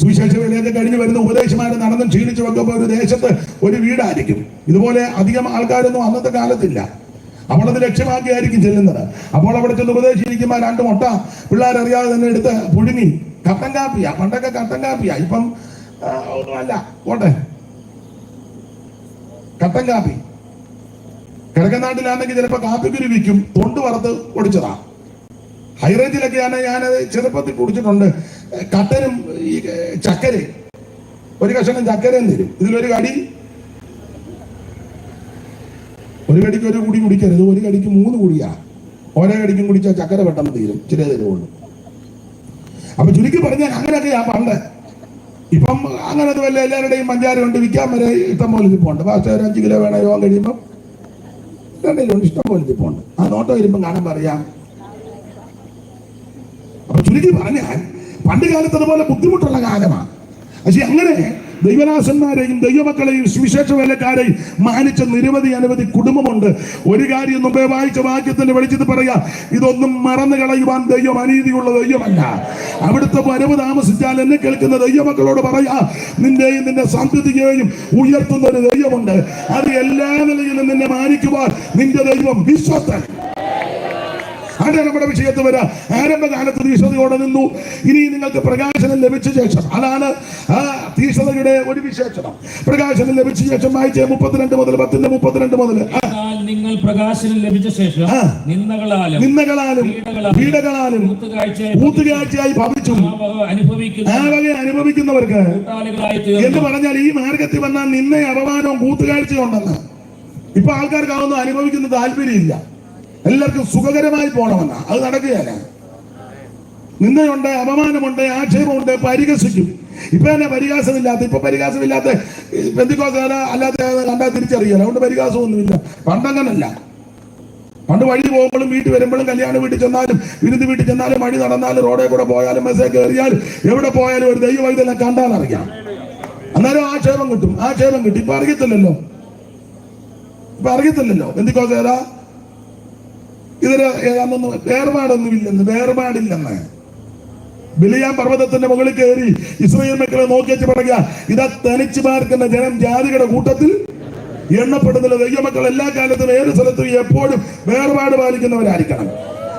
സുവിശേഷ വേലയൊക്കെ കഴിഞ്ഞ് വരുന്ന ഉപദേശമാര് നടന്നും ക്ഷീണിച്ചു വെക്കുമ്പോൾ ഒരു ദേശത്ത് ഒരു വീടായിരിക്കും. ഇതുപോലെ അധികം ആൾക്കാരൊന്നും അന്നത്തെ കാലത്തില്ല. അവളത് ലക്ഷ്യമാക്കിയായിരിക്കും ചെല്ലുന്നത്. അപ്പോൾ അവിടെ ചെന്ന് ഉപദേശിച്ചിരിക്കുമ്പോൾ 2 മുട്ട പിള്ളേരറിയാതെ തന്നെ എടുത്ത് പുഴുങ്ങി. കട്ടൻ കാപ്പിയാ, പണ്ടൊക്കെ കട്ടൻ കാപ്പിയാ, ഇപ്പം ഒന്നുമല്ല. പോട്ടെ, കട്ടൻ കാപ്പി. കിഴക്കനാട്ടിലാണെങ്കിൽ ചിലപ്പോൾ കാപ്പിക്കുരു വിൽക്കും, തൊണ്ട് വറുത്ത് പൊടിച്ചതാ. ഹൈറേഞ്ചിലൊക്കെയാണ് ഞാനത് ചെറുപ്പത്തിൽ കുടിച്ചിട്ടുണ്ട്. കട്ടനും ഈ ചക്കര, ഒരു കഷണം ചക്കരയും തരും. ഇതിലൊരു കടി, ഒരു കടിക്ക് ഒരു കുടി കുടിക്കരുത്, ഒരു കടിക്ക് 3 കുടിയാ. ഓരോ കടിക്കും കുടിച്ചാൽ ചക്കര പെട്ടെന്ന് തീരും, ചില തരുവുള്ളൂ. അപ്പൊ ചുരുക്കി പറഞ്ഞാൽ അങ്ങനെയൊക്കെയാ പണ്ട്. ഇപ്പം അങ്ങനത്തെ വല്ല എല്ലാവരുടെയും പഞ്ചാര കൊണ്ട് വിൽക്കാൻ വരെ ഇഷ്ടം പോലെ തിപ്പുണ്ട്. ഫാസ്റ്റ് 5 കിലോ വേണം യോഗം കഴിയുമ്പം 2 കിലോ ഇഷ്ടം പോലെ തിപ്പുണ്ട്. ആ നോട്ടം വരുമ്പം കാണാൻ പറയാം. അപ്പൊ ചുരുക്കി പറഞ്ഞാൽ പണ്ട് കാലത്ത് അതുപോലെ ബുദ്ധിമുട്ടുള്ള കാലമാണ്. പക്ഷെ അങ്ങനെ ദൈവദാസന്മാരെയും ദൈവമക്കളെയും സുവിശേഷ വേലക്കാരെയും മാനിച്ച അനവധി കുടുംബമുണ്ട്. ഒരു കാര്യം മുമ്പേ വായിച്ച വാക്യത്തിന്റെ വെളിച്ചത്തിൽ പറയാ, ഇതൊന്നും മറന്നു കളയുവാൻ ദൈവം അനീതിയുള്ള ദൈവമല്ല. അവിടുത്തെ വരവ് താമസിച്ചാൽ എന്നെ കേൾക്കുന്ന ദൈവമക്കളോട് പറയാ, നിന്റെയും നിന്റെ സന്തതിയെയും ഉയർത്തുന്ന ഒരു ദൈവമുണ്ട്. അത് എല്ലാ നിലയിലും നിന്നെ മാനിക്കുവാൻ നിന്റെ ദൈവം വിശ്വസ്തൻ. അതാണ് നമ്മുടെ വിഷയത്തിൽ വരാ. ആരംഭകാലത്ത് തീഷ്ണതയോടെ നിന്നു. ഇനി നിങ്ങൾക്ക് പ്രകാശനം ലഭിച്ച ശേഷം, അതാണ് ആ തീഷ്ണതയുടെ ഒരു വിശേഷണം. പ്രകാശനം ലഭിച്ച ശേഷം വായിച്ചേ 32 മുതൽ 10:32 മുതൽ. നിങ്ങൾ പ്രകാശനം ലഭിച്ച ശേഷം നിന്ദകളാലും പീഡകളാലും കൂത്തുകാഴ്ചയായി ഭവിച്ചു അനുഭവിക്കുന്നവർക്ക് എന്ന് പറഞ്ഞാൽ ഈ മാർഗത്തിൽ വന്നാൽ നിന്നെ അപമാനവും കൂത്തുകാഴ്ചയും ഉണ്ടെന്ന്. ഇപ്പൊ ആൾക്കാർക്കാവുന്ന അനുഭവിക്കുന്ന താല്പര്യമില്ല. എല്ലാവർക്കും സുഖകരമായി പോകണമെന്നാ. അത് നടക്കുകയല്ല. നിന്ദയുണ്ട്, അപമാനമുണ്ട്, ആക്ഷേപമുണ്ട്, പരിഹസിക്കും. ഇപ്പൊ തന്നെ പരിഹാസമില്ലാത്ത, ഇപ്പൊ പരിഹാസമില്ലാത്ത പെന്തിക്കോസ്തുകാരെ അല്ലാത്ത കണ്ടാൽ തിരിച്ചറിയാലോ. അതുകൊണ്ട് പരിഹാസമൊന്നുമില്ല. പണ്ടങ്ങനല്ല. പണ്ട് വഴി പോകുമ്പോഴും വീട്ടിൽ വരുമ്പോഴും കല്യാണ വീട്ടിൽ ചെന്നാലും വിരുന്ന് വീട്ടിൽ ചെന്നാലും വഴി നടന്നാലും റോഡിൽ കൂടെ പോയാലും ബസ്സേ കയറിയാലും എവിടെ പോയാലും ഒരു ദൈവവൈദ്യം കണ്ടാൽ അറിയാം. അന്നേരം ആക്ഷേപം കിട്ടും. ഇപ്പൊ അറിയത്തില്ലല്ലോ. പെന്തിക്കോസ്തുകാരാ ഇതിന് ഏതാണെന്ന് വേർപാടില്ലെന്ന് ബിലിയാം പർവ്വതത്തിന്റെ മുകളിൽ കയറി ഇസ്രായേൽ മക്കളെ നോക്കിച്ച് പറയുക, ഇതാ തനിച്ചു പാർക്കുന്ന ജനം ജാതികളുടെ കൂട്ടത്തിൽ എണ്ണപ്പെടുന്നില്ല. ദൈവമക്കൾ എല്ലാ കാലത്തും ഏത് സ്ഥലത്തും എപ്പോഴും വേർപാട് പാലിക്കുന്നവരായിരിക്കണം.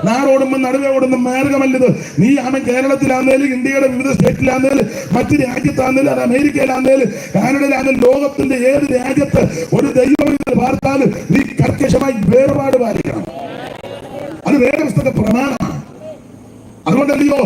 നാടോടുമ്പോൾ നടുവേ ഓടുന്ന മാർഗമല്ലത്. നീ കേരളത്തിലാന്നേലും ഇന്ത്യയുടെ വിവിധ സ്റ്റേറ്റിലാന്നേലും മറ്റു രാജ്യത്താന്നേലും അത് അമേരിക്കയിലാന്നേലും കാനഡയിലാന്നേലും ലോകത്തിന്റെ ഏത് രാജ്യത്ത് ഒരു ദൈവം വാർത്താലും നീ കർക്കശമായി വേർപാട് പാലിക്കണം. അത് വേദപുസ്തക പ്രമാണമാണ്. അതുകൊണ്ടല്ലയോ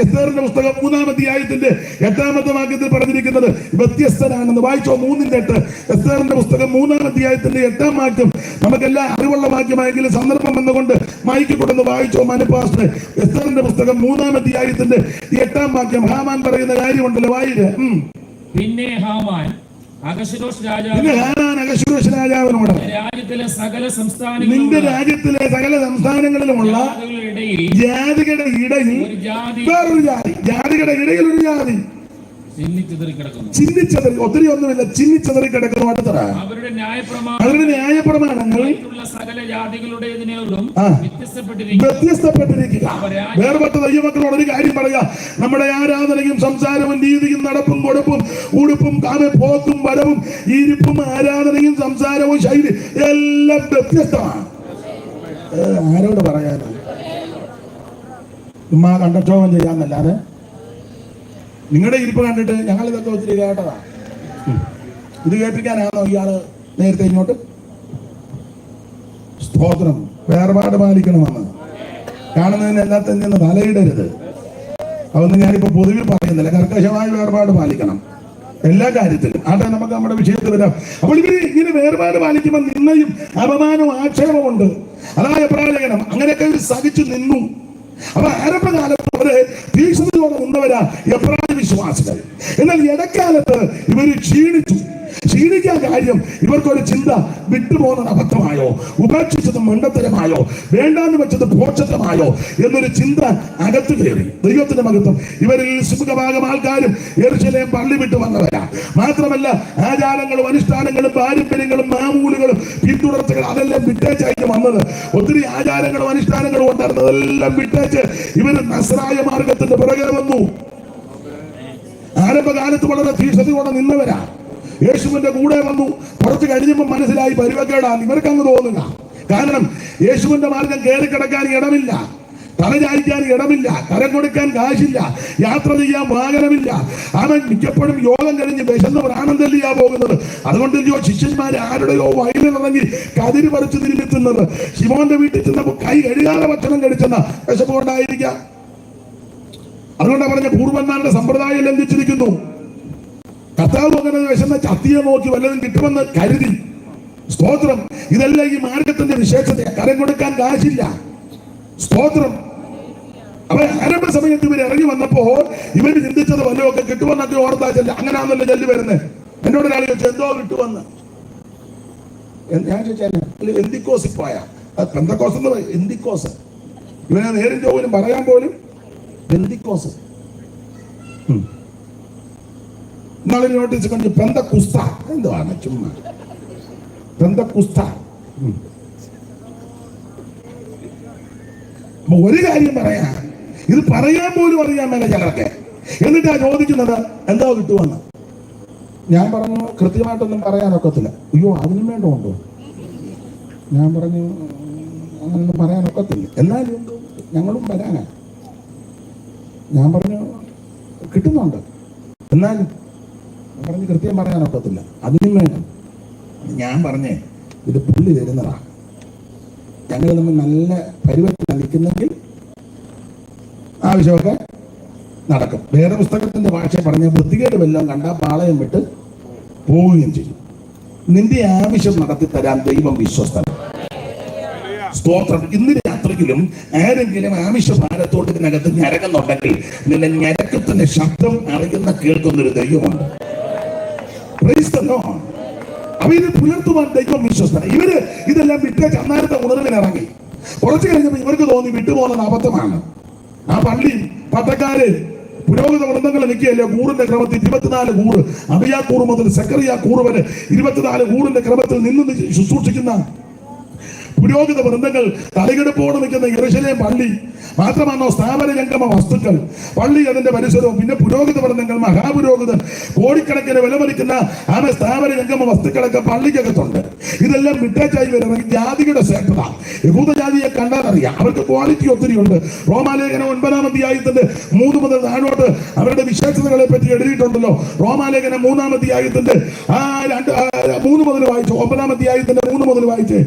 എസ്തേറിന്റെ പുസ്തകം 3-ാം അധ്യായത്തിന്റെ 8-ാമത്തെ വാക്യത്തിൽ പറഞ്ഞിരിക്കുന്നത് വ്യത്യസ്തനാണെന്ന്. വായിച്ചോ 3:8. എസ്തേറിന്റെ പുസ്തകം 3-ാം അധ്യായത്തിന്റെ 8-ാം വാക്യം നമുക്കെല്ലാം അറിവുള്ള വാക്യമായെങ്കിലും സന്ദർഭം വന്നുകൊണ്ട് മയക്കിക്കൊണ്ടെന്ന് വായിച്ചോ മനപ്പാസ്റ്റ്. എസ്തേറിന്റെ പുസ്തകം 3-ാം അധ്യായത്തിന്റെ 8-ാം വാക്യം. ഹാമാൻ പറയുന്ന കാര്യമുണ്ടല്ലോ, വായിര്. പിന്നെ ഹാമാൻ അഹശ്വേരോശ് രാജാവിനോട് നിന്റെ രാജ്യത്തിലെ സകല സംസ്ഥാനങ്ങളിലുമുള്ള ജാതികളുടെ ഇടയിൽ വേറൊരു ഒരു ജാതി ചിന്നിച്ചതറി, ഒത്തിരി ഒന്നുമില്ല, ചിന്നിച്ചതറി കിടക്കുന്നു. അടുത്തറ അവരുടെ ന്യായപ്രമാണങ്ങൾ സകല ജാതികളുടേതിനോടും വ്യത്യസ്തപ്പെട്ടിരിക്കുക. വേർപെട്ട ദൈവമക്കളോട് ഒരു കാര്യം പറയാ, നമ്മുടെ ആരാധനയും സംസാരവും രീതിയും നടപ്പും കൊടുപ്പും ഉടുപ്പും പോക്കും വരവും ഇരിപ്പും ആരാധനയും സംസാരവും ശൈലി എല്ലാം വ്യത്യസ്തമാണ്. ആരോട് പറയാനോ? ഉമ്മാ കണ്ടക്ഷോഭം ചെയ്യാന്നല്ലാതെ നിങ്ങളുടെ ഇരിപ്പ് കണ്ടിട്ട് ഞങ്ങൾ ഇതൊക്കെ ഒത്തിരി കേട്ടതാ. ഇത് കേൾപ്പിക്കാനാണോ ഇയാള് നേരത്തെ ഇങ്ങോട്ട്? സ്തോത്രം. വേർപാട് പാലിക്കണമെന്ന് കാണുന്നതിന് എല്ലാത്തിനും നിന്ന് തലയിടരുത്. അതൊന്നും ഞാനിപ്പോ പൊതുവിൽ പറയുന്നില്ല. കർക്കശമായ വേർപാട് പാലിക്കണം എല്ലാ കാര്യത്തിലും. ആട്ടെ, നമുക്ക് നമ്മുടെ വിഷയത്തിൽ വരാം. അപ്പോൾ ഇങ്ങനെ വേർപാട് പാലിക്കുമ്പോൾ നിന്നയും അപമാനവും ആക്ഷേപമുണ്ട്. അതായ പ്രവാചകനം അങ്ങനെയൊക്കെ സഹിച്ചു നിന്നു. അപ്പൊ ആരംഭകാലത്ത് അവര് തീക്ഷ്ണതയോടെ നിന്നവരാ എബ്രായ വിശ്വാസികൾ. എന്നാൽ ഇടക്കാലത്ത് ഇവര് ക്ഷീണിക്കാൻ കാര്യം ഇവർക്കൊരു ചിന്ത, വിട്ടുപോകുന്നത് അബദ്ധമായോ, ഉപേക്ഷിച്ചത് മണ്ടത്തരമായോ, വേണ്ടാന്ന് വെച്ചത് പോഷത്വമായോ എന്നൊരു ചിന്ത അകത്തു കയറി. ദൈവത്തിന്റെ മഹത്വം. ഇവരിൽ സുമുഖഭാഗം ആൾക്കാരും യെരൂശലേം പള്ളി വിട്ടു വന്നവരാ. മാത്രമല്ല ആചാരങ്ങളും അനുഷ്ഠാനങ്ങളും പാരമ്പര്യങ്ങളും മാമൂലുകളും പിന്തുടർച്ചകൾ അതെല്ലാം വിട്ടേച്ചായിട്ട് വന്നത്. ഒത്തിരി ആചാരങ്ങളും അനുഷ്ഠാനങ്ങളും ഉണ്ടായിരുന്നതെല്ലാം വിട്ടേച്ച് ഇവർ നസ്രായ മാർഗത്തിന്റെ പുറകെ വന്നു. ആരംഭകാലത്ത് വളരെ തീക്ഷണതയോടെ നിന്നവരാ. യേശുവിന്റെ കൂടെ വന്നു. കുറച്ച് കഴിഞ്ഞപ്പോൾ മനസ്സിലായി പരിവക്കേടാന്ന് ഇവർക്ക് അങ്ങ് തോന്നുക. കാരണം യേശുവിന്റെ മാർഗം കയറി കിടക്കാൻ ഇടമില്ല, തലചായ്ക്കാൻ ഇടമില്ല, കരം കൊടുക്കാൻ കാശില്ല, യാത്ര ചെയ്യാൻ വാഹനമില്ല. അവൻ മിക്കപ്പോഴും യോഗം കഴിഞ്ഞ് വിശന്ന് പ്രാണം തല്ലിയാ പോകുന്നത്. അതുകൊണ്ടല്ലോ ശിഷ്യന്മാരെ ആരുടെയോ വയലിലിറങ്ങി കതിര് പറിച്ചു തിരിഞ്ഞെത്തുന്നത്. ശിമോന്റെ വീട്ടിൽ ചെന്നപ്പോൾ കൈ കഴുകാതെ ഭക്ഷണം കഴിച്ചെന്ന വിശപ്പുകൊണ്ടായിരിക്കാം. അതുകൊണ്ടാണ് പറഞ്ഞ പൂർവന്മാരുടെ സമ്പ്രദായം ലംഘിച്ചിരിക്കുന്നു. കർത്താവ് അങ്ങനെ വിശന്ന ചത്തിയെ നോക്കി വല്ലതും കിട്ടുമെന്ന് കരുതി. സ്തോത്രം. ഇതെല്ലാം ഈ മാർഗത്തിന്റെ വിശേഷത. കരം കൊടുക്കാൻ കാശില്ല. സ്തോത്രം. അപ്പൊ ആരംഭ സമയത്ത് ഇവർ ഇറങ്ങി വന്നപ്പോ ഇവര് ചിന്തിച്ചത് വല്ലതൊക്കെ കിട്ടുമെന്നൊക്കെ ഓർത്താ ചെല്ല. അങ്ങനെയാണല്ലോ ചെല്ലു വരുന്നത്. എന്നോട് ഒരാൾ ചോദിച്ചു എന്തോ കിട്ടുമെന്ന്. ഞാൻ ചോദിച്ചാൽ എന്തിക്കോസിൽ പോയാ പെന്തക്കോസ് എന്ന് പറയും. എന്തിക്കോസ് ഇവനെ നേരും ചോദിലും പറയാൻ പോലും പെന്തിക്കോസ്. നാളെ നോട്ടീസ് കൊണ്ട് പെന്തക്കുസ്ത എന്തുവാണ് ചുമ്മാ പെന്തക്കുസ്ത. ഒരു കാര്യം പറയാ, ഇത് പറയാൻ പോലും അറിയാൻ മേലെ ചിലർക്ക്. എന്നിട്ടാ ചോദിക്കുന്നത് എന്തോ കിട്ടുമെന്ന്. ഞാൻ പറഞ്ഞു കൃത്യമായിട്ടൊന്നും പറയാനൊക്കത്തില്ല. അയ്യോ അതിനും വേണ്ടമുണ്ടോ? ഞാൻ പറഞ്ഞു അങ്ങനൊന്നും പറയാനൊക്കത്തില്ല. എന്നാലും ഞങ്ങളും വരാനാ. ഞാൻ പറഞ്ഞു കിട്ടുന്നുണ്ട്, എന്നാലും പറഞ്ഞ് കൃത്യം പറയാനൊക്കത്തില്ല, അതിനും വേണം. ഞാൻ പറഞ്ഞേ ഇത് പുള്ളി തരുന്നതാ. ഞങ്ങൾ നമ്മൾ നല്ല പരിവർത്തനം നിൽക്കുന്നെങ്കിൽ ആവശ്യമൊക്കെ നടക്കും. വേറെ പുസ്തകത്തിന്റെ ഭാഷ പറഞ്ഞ വൃത്തികേട് വല്ലതും കണ്ടാൽ പാളയം വിട്ട് പോവുകയും ചെയ്യും. നിന്റെ ആവശ്യം നടത്തി തരാൻ ദൈവം വിശ്വസ്തൻ. സ്തോത്രം. ഇന്ന് രാത്രിയിലും ആരെങ്കിലും ആമിഷഭാരത്തോട് ഇതിനകത്ത് ഞരങ്ങുന്നുണ്ടെങ്കിൽ നിന്റെ ഞരക്കത്തിന്റെ ശബ്ദം അറിയുന്ന കേൾക്കുന്നൊരു ദൈവമുണ്ട്. Praise the Lord. അപ്പൊ ഇത് പുലർത്തുവാൻ ദൈവം വിശ്വസ്തന. ഇവര് ഇതെല്ലാം വിട്ടേച്ച് അന്നേരത്തെ ഉണർവിനിറങ്ങി. കുറച്ചു കഴിഞ്ഞപ്പോൾ ഇവർക്ക് തോന്നി വിട്ടുപോകുന്നത് അബദ്ധമാണ്. ആ പള്ളി പട്ടക്കാര് പുരോഹിത വൃന്ദങ്ങൾ നിൽക്കുകയല്ലേ കൂറിന്റെ ക്രമത്തിൽ 24 കൂറ്, അബിയാ കൂറ് മുതൽ സെക്കറിയ കൂറ് വരെ 24 കൂറിന്റെ ക്രമത്തിൽ നിന്ന് ശുശ്രൂഷിക്കുന്ന പുരോഹിത വൃന്ദങ്ങൾ തലകെടുപ്പോടെ നിൽക്കുന്ന യെരൂശലേം പള്ളി മാത്രമാണോ സ്ഥാപന ജംഗമ വസ്തുക്കൾ, പള്ളി അതിന്റെ പരിസരവും, പിന്നെ പുരോഹിത വൃന്ദങ്ങൾ, മഹാപുരോഹിതൻ, കോടിക്കണക്കിന് വിലമതിക്കുന്ന ആ സ്ഥാപന ജംഗമ വസ്തുക്കളൊക്കെ പള്ളിക്കകത്തുണ്ട്. ഇതെല്ലാം വിട്ടേച്ചായി വരുന്ന ജാതിയുടെ ശ്രേഷ്ഠത. യഹൂദ ജാതിയെ കണ്ടാൽ അറിയാം, അവർക്ക് ക്വാളിറ്റി ഒത്തിരി ഉണ്ട്. റോമാലേഖനം 9-ാം അധ്യായത്തിന്റെ 3 മുതൽ താഴോട്ട് അവരുടെ വിശേഷതകളെ പറ്റി എഴുതിയിട്ടുണ്ടല്ലോ. റോമാലേഖനം 3-ാം അധ്യായത്തിന്റെ 3 മുതൽ വായിച്ചു. 9-ാം അധ്യായത്തിന്റെ 3 മുതൽ വായിച്ചേ.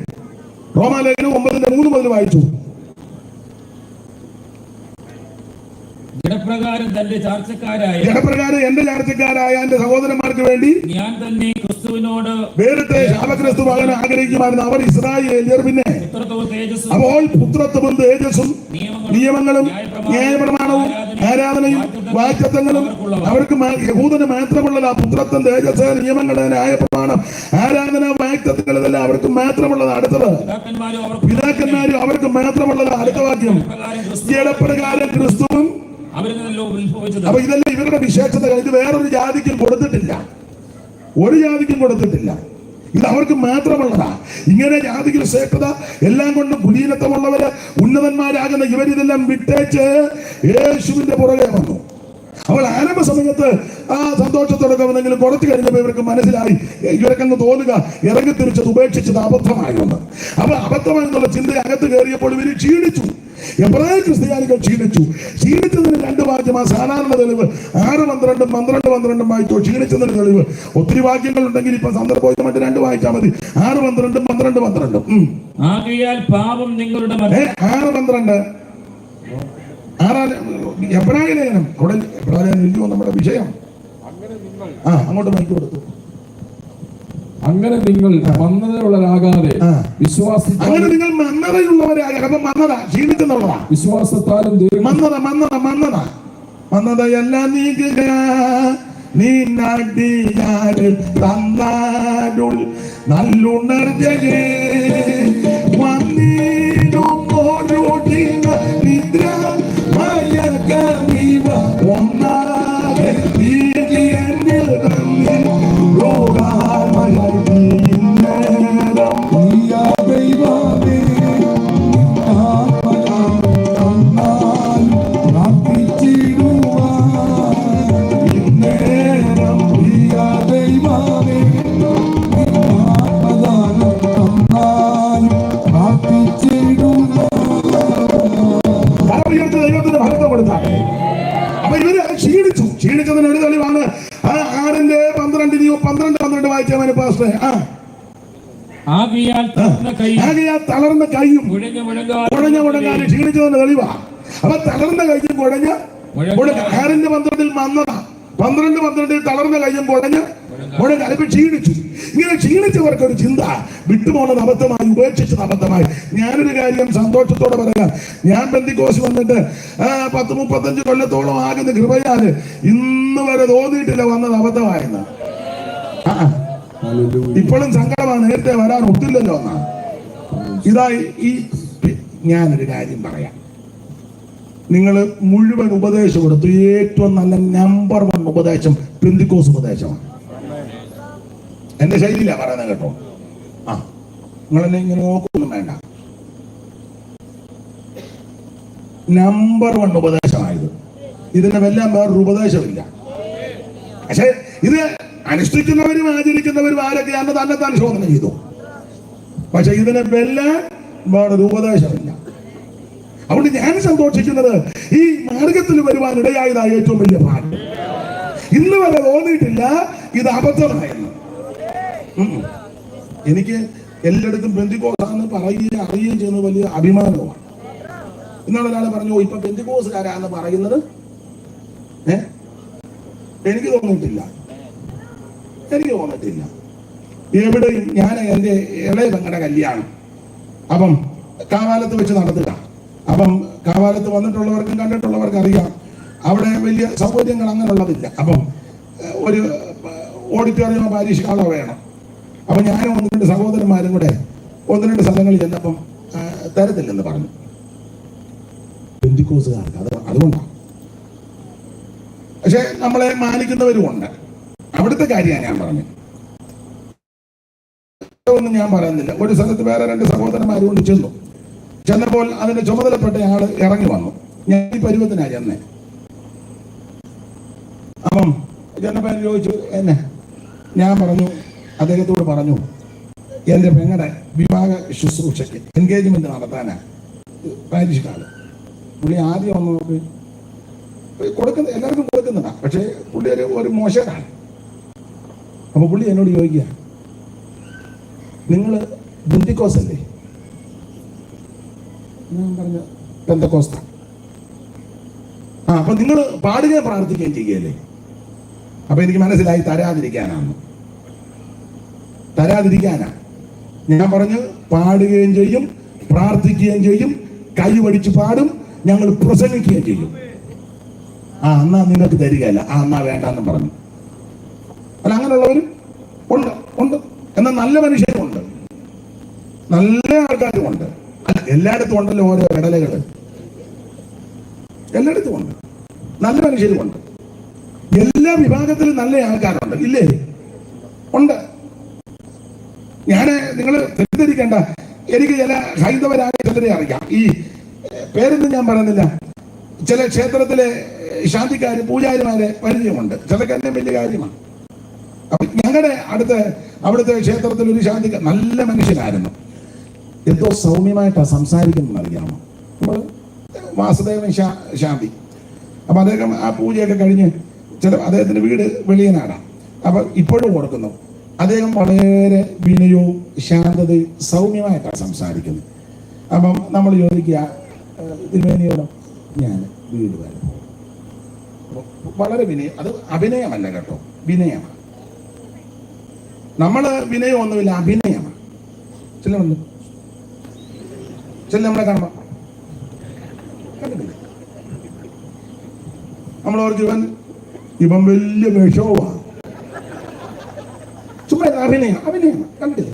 റോമാലേഖനം 9-ന്റെ 3 മുതൽ വായിച്ചു. ജഡപ്രകാരം എന്റെ ചാർച്ചക്കാരായ എന്റെ സഹോദരന്മാർക്ക് വേണ്ടി ഞാൻ തന്നെ ക്രിസ്തുവിനോട് വേറിട്ട് ശാപക്രിസ്തുവാകാൻ ആഗ്രഹിക്കുമായിരുന്നു. അവർ ഇസ്രായേലിയർ. പിന്നെ അപ്പോൾ പുത്രത്വവും തേജസ്സും നിയമങ്ങളും ന്യായപ്രമാണവും ആരാധനയും വാഗ്ദത്തങ്ങളും അവർക്ക് യഹൂദന് മാത്രമുള്ളത്. ആ പുത്രത്വം, തേജസ്, നിയമങ്ങളുടെ ന്യായപ്രമാണം, ആരാധന, വാഗ്ദത്തങ്ങൾ ഇതെല്ലാം അവർക്ക് മാത്രമുള്ളത്. അടുത്തത് പിതാക്കന്മാരും അവർക്ക് മാത്രമുള്ളത്. അടുത്ത വാക്യം ജഡപ്രകാരം ക്രിസ്തുവും. അപ്പൊ ഇതെല്ലാം ഇവരുടെ വിശേഷതകൾ. ഇത് വേറൊരു ജാതിക്കും കൊടുത്തിട്ടില്ല, ഒരു ജാതിക്കും കൊടുത്തിട്ടില്ല. ഇത് അവർക്ക് മാത്രമുള്ളതാ. ഇങ്ങനെ ജാതികൾ ശ്രേഷ്ഠത എല്ലാം കൊണ്ടും കുലീനത്വമുള്ളവര് ഉന്നതന്മാരാകുന്ന ഇവരിതെല്ലാം വിട്ടേച്ച് യേശുവിന്റെ പുറകെ വന്നു. അവൾ ആരംഭ സമയത്ത് ആ സന്തോഷത്തോടൊക്കെ വന്നെങ്കിലും കുറച്ചു കഴിഞ്ഞപ്പോൾ ഇവർക്ക് മനസ്സിലായി, ഇവർക്കങ്ങ് തോന്നുക ഇറങ്ങിത്തിരിച്ചത് ഉപേക്ഷിച്ചത് അബദ്ധമായിരുന്നു. അപ്പൊ അബദ്ധമായെന്നുള്ള ചിന്ത അകത്ത് കയറിയപ്പോൾ ഇവര് ക്ഷീണിച്ചു. എബ്രായ ക്രിസ്ത്യാനികൾ ക്ഷീണിച്ചതിന് 2 വാക്യം. ആ സാധാരണ തെളിവ് 6:12, 12:12 വായിച്ചോ. ക്ഷീണിച്ചതിന് തെളിവ് ഒത്തിരി വാക്യങ്ങൾ ഉണ്ടെങ്കിൽ ഇപ്പൊ സന്ദർഭം മറ്റ് 2 വായിച്ചാൽ മതി. 6:12, 12:12. ആകയാൽ പാപം നിങ്ങളുടെ 6:12 എബ്രായ ലേഖനം. അവിടെ എബ്രായ ലേഖനം ഇല്ലയോ നമ്മുടെ വിഷയം? അങ്ങോട്ട് മൈക്ക് കൊടുത്തു. അങ്ങനെ നിങ്ങൾ മന്ദതയുള്ളവരാകാതെ അങ്ങനെ നിങ്ങൾ മന്ദതയുള്ളവരാകാതെ. അപ്പൊ മന്ദത ക്ഷീണിച്ചെന്നുള്ളതാ. വിശ്വാസത്താലും മന്ദതയെല്ലാം നീക്കുക. നീ നടിയാരിൽ തന്നാരുൾ നല്ലുണർജകേ വന്നീടും ഓരോ നിദ്ര മയക്കമീവ ഒന്നാകെ നീകിയെന്നിൽ ക്ഷീണിച്ചതിനൊരു തെളിവാണ്. 6:12 വായിച്ചാൽ മതി പാസ്റ്റർ. ആകയാൽ തളർന്ന കൈയും കുഴഞ്ഞ മുഴങ്ങാനും ക്ഷീണിച്ചതിന്റെ തെളിവാ. അപ്പൊ തളർന്ന കൈയും കുഴഞ്ഞ 6:12 മന്ദത, 12:12 തളർന്ന കൈയും കുഴഞ്ഞ മുഴങ്ങാൻ. ഇപ്പൊ ക്ഷീണിച്ചു. ഇങ്ങനെ ക്ഷീണിച്ചവർക്ക് ഒരു ചിന്ത വിട്ടുപോകുന്നത് അബദ്ധമായി, ഉപേക്ഷിച്ചത് അബദ്ധമായി. ഞാനൊരു കാര്യം സന്തോഷത്തോടെ പറയാം. ഞാൻ പെന്തിക്കോസ് വന്നിട്ട് 10-35 കൊല്ലത്തോളം ആകുന്ന കൃപയാല് ഇന്ന് വരെ തോന്നിയിട്ടില്ല വന്നത് അബദ്ധമായെന്ന്. ഇപ്പോഴും സങ്കടമാണ്, നേരത്തെ വരാൻ ഒത്തില്ലല്ലോ എന്നാ. ഇതായി ഞാനൊരു കാര്യം പറയാം. നിങ്ങൾ മുഴുവൻ ഉപദേശം കൊടുത്തു. ഏറ്റവും നല്ല നമ്പർ 1 ഉപദേശം പെന്തിക്കോസ് ഉപദേശമാണ്. എന്റെ ശൈലിയില പറയുന്നത് കേട്ടോ. നിങ്ങളെന്നെ ഇങ്ങനെ നോക്കൊന്നും വേണ്ട. നമ്പർ 1 ഉപദേശമായത്. ഇതിന്റെ വെല്ലാം വേറൊരു ഉപദേശമില്ല. പക്ഷെ ഇത് അനുഷ്ഠിക്കുന്നവരും ആചരിക്കുന്നവരും ആരൊക്കെയാണ് തന്നെത്താൻ ശോധന ചെയ്തു. പക്ഷെ ഇതിനെ വെല്ലാൻ വേറൊരു ഉപദേശമില്ല. അതുകൊണ്ട് ഞാൻ സന്തോഷിക്കുന്നത് ഈ മാർഗത്തിൽ വരുവാൻ ഇടയായതായ ഏറ്റവും വലിയ ഭാഗ്യം. ഇന്ന് വരെ തോന്നിയിട്ടില്ല ഇത് അബദ്ധമായെന്ന്. എനിക്ക് എല്ലായിടത്തും പെന്തിക്കോസാന്ന് പറയുകയും അറിയുകയും ചെയ്യുന്നത് വലിയ അഭിമാനമാണ്. ഇന്നാണ് ഒരാൾ പറഞ്ഞു, ഇപ്പൊ പെന്തിക്കോസുകാരാന്ന് പറയുന്നത് എനിക്ക് തോന്നിയിട്ടില്ല. എവിടെയും ഞാൻ എൻ്റെ ഇളയ പെങ്ങളുടെ കല്യാണം, അപ്പം കാവാലത്ത് വെച്ച് നടത്തുക. അപ്പം കാവാലത്ത് വന്നിട്ടുള്ളവർക്കും കണ്ടിട്ടുള്ളവർക്കും അറിയാം, അവിടെ വലിയ സൗകര്യങ്ങൾ അങ്ങനെയുള്ളതില്ല. അപ്പം ഒരു ഓഡിറ്റോറിയമോ പാരീഷ് ഹാളോ വേണം. അപ്പം ഞാനും 1-2 സഹോദരന്മാരും കൂടെ 1-2 സ്ഥലങ്ങളിൽ ചെന്നപ്പം തരത്തില്ലെന്ന് പറഞ്ഞു. പെന്തിക്കോസുകാർക്ക് അതുകൊണ്ടാണ്. പക്ഷെ നമ്മളെ മാനിക്കുന്നവരുമുണ്ട്. അവിടുത്തെ കാര്യമാണ് ഞാൻ പറഞ്ഞത്. ഒന്നും ഞാൻ പറയുന്നില്ല. ഒരു സ്ഥലത്ത് വേറെ 2 സഹോദരന്മാരും കൊണ്ട് ചെന്നപ്പോൾ അതിന്റെ ചുമതലപ്പെട്ട ആള് ഇറങ്ങി വന്നു. ഞാൻ ഈ പരുവത്തിനാ ചെന്നേ. അപ്പം ചെന്നപ്പോ ചോദിച്ചു എന്നെ. ഞാൻ പറഞ്ഞു, അദ്ദേഹത്തോട് പറഞ്ഞു, എന്റെ പെങ്ങളുടെ വിവാഹ ശുശ്രൂഷയ്ക്ക് എൻഗേജ്മെന്റ് നടത്താനാ പാരീഷ് കാള്. പുള്ളി ആദ്യം ഒന്ന് നോക്കി കൊടുക്കുന്ന എല്ലാവർക്കും കൊടുക്കുന്നതാ, പക്ഷെ പുള്ളി ഒരു മോശമാണ്. അപ്പൊ പുള്ളി എന്നോട് ചോദിക്കുക, നിങ്ങള് ബെന്തിക്കോസ് അല്ലേ? ഞാൻ പറഞ്ഞു പെന്തക്കോസ്ത. അപ്പൊ നിങ്ങൾ പാടുകയും പ്രാർത്ഥിക്കുകയും ചെയ്യല്ലേ? അപ്പൊ എനിക്ക് മനസ്സിലായി തരാതിരിക്കാനാ. ഞാൻ പറഞ്ഞു, പാടുകയും ചെയ്യും, പ്രാർത്ഥിക്കുകയും ചെയ്യും, കൈവടിച്ച് പാടും, ഞങ്ങൾ പ്രസംഗിക്കുകയും ചെയ്യും. എന്നാ നിങ്ങൾക്ക് തരികയല്ല. എന്നാ വേണ്ടെന്ന് പറഞ്ഞു. അല്ല, അങ്ങനെയുള്ളവരും ഉണ്ട്. എന്നാൽ നല്ല മനുഷ്യരുമുണ്ട്, നല്ല ആൾക്കാരുമുണ്ട്. അല്ല, എല്ലായിടത്തും ഉണ്ടല്ലോ ഓരോ ഇടലകള്. എല്ലായിടത്തും ഉണ്ട്, നല്ല മനുഷ്യരുമുണ്ട്. എല്ലാ വിഭാഗത്തിലും നല്ല ആൾക്കാരുണ്ട്, ഇല്ലേ? ഉണ്ട്. നിങ്ങൾ തെറ്റിദ്ധരിക്കേണ്ട. എനിക്ക് ചില ഹൈന്ദവരായ ചിലരെ അറിയാം. ഈ പേരൊന്നും ഞാൻ പറയുന്നില്ല. ചില ക്ഷേത്രത്തിലെ ശാന്തിക്കാര് പൂജാരിമാരെ പരിചയമുണ്ട്. ചിലക്ക് എന്നെ വലിയ കാര്യമാണ്. അപ്പൊ ഞങ്ങളുടെ അവിടുത്തെ ക്ഷേത്രത്തിൽ ഒരു ശാന്തിക്കാർ നല്ല മനുഷ്യനായിരുന്നു. എന്തോ സൗമ്യമായിട്ടാണ് സംസാരിക്കുന്നത് അറിയാമോ? നമ്മൾ വാസുദേവൻ ശാന്തി. അപ്പൊ അദ്ദേഹം ആ പൂജയൊക്കെ കഴിഞ്ഞ് അദ്ദേഹത്തിന്റെ വീട് വെളിയനാടാണ്. അപ്പൊ ഇപ്പോഴും കൊടുക്കുന്നു. അദ്ദേഹം വളരെ വിനയവും ശാന്തതയും സൗമ്യമായിട്ടാണ് സംസാരിക്കുന്നത്. അപ്പം നമ്മൾ ചോദിക്കുക, തിരുമേനിയോടും ഞാൻ വീട് വരും. വളരെ വിനയം. അത് അഭിനയമല്ല കേട്ടോ, വിനയമാണ്. നമ്മള് വിനയമൊന്നുമില്ല, അഭിനയമാണ്. ചില നമ്മളെ കാണുമ്പോ നമ്മളവർക്ക് ഇവൻ വലിയ വിഷവുമാണ്. ചുമ്മാ അഭിനയം കണ്ടില്ലേ?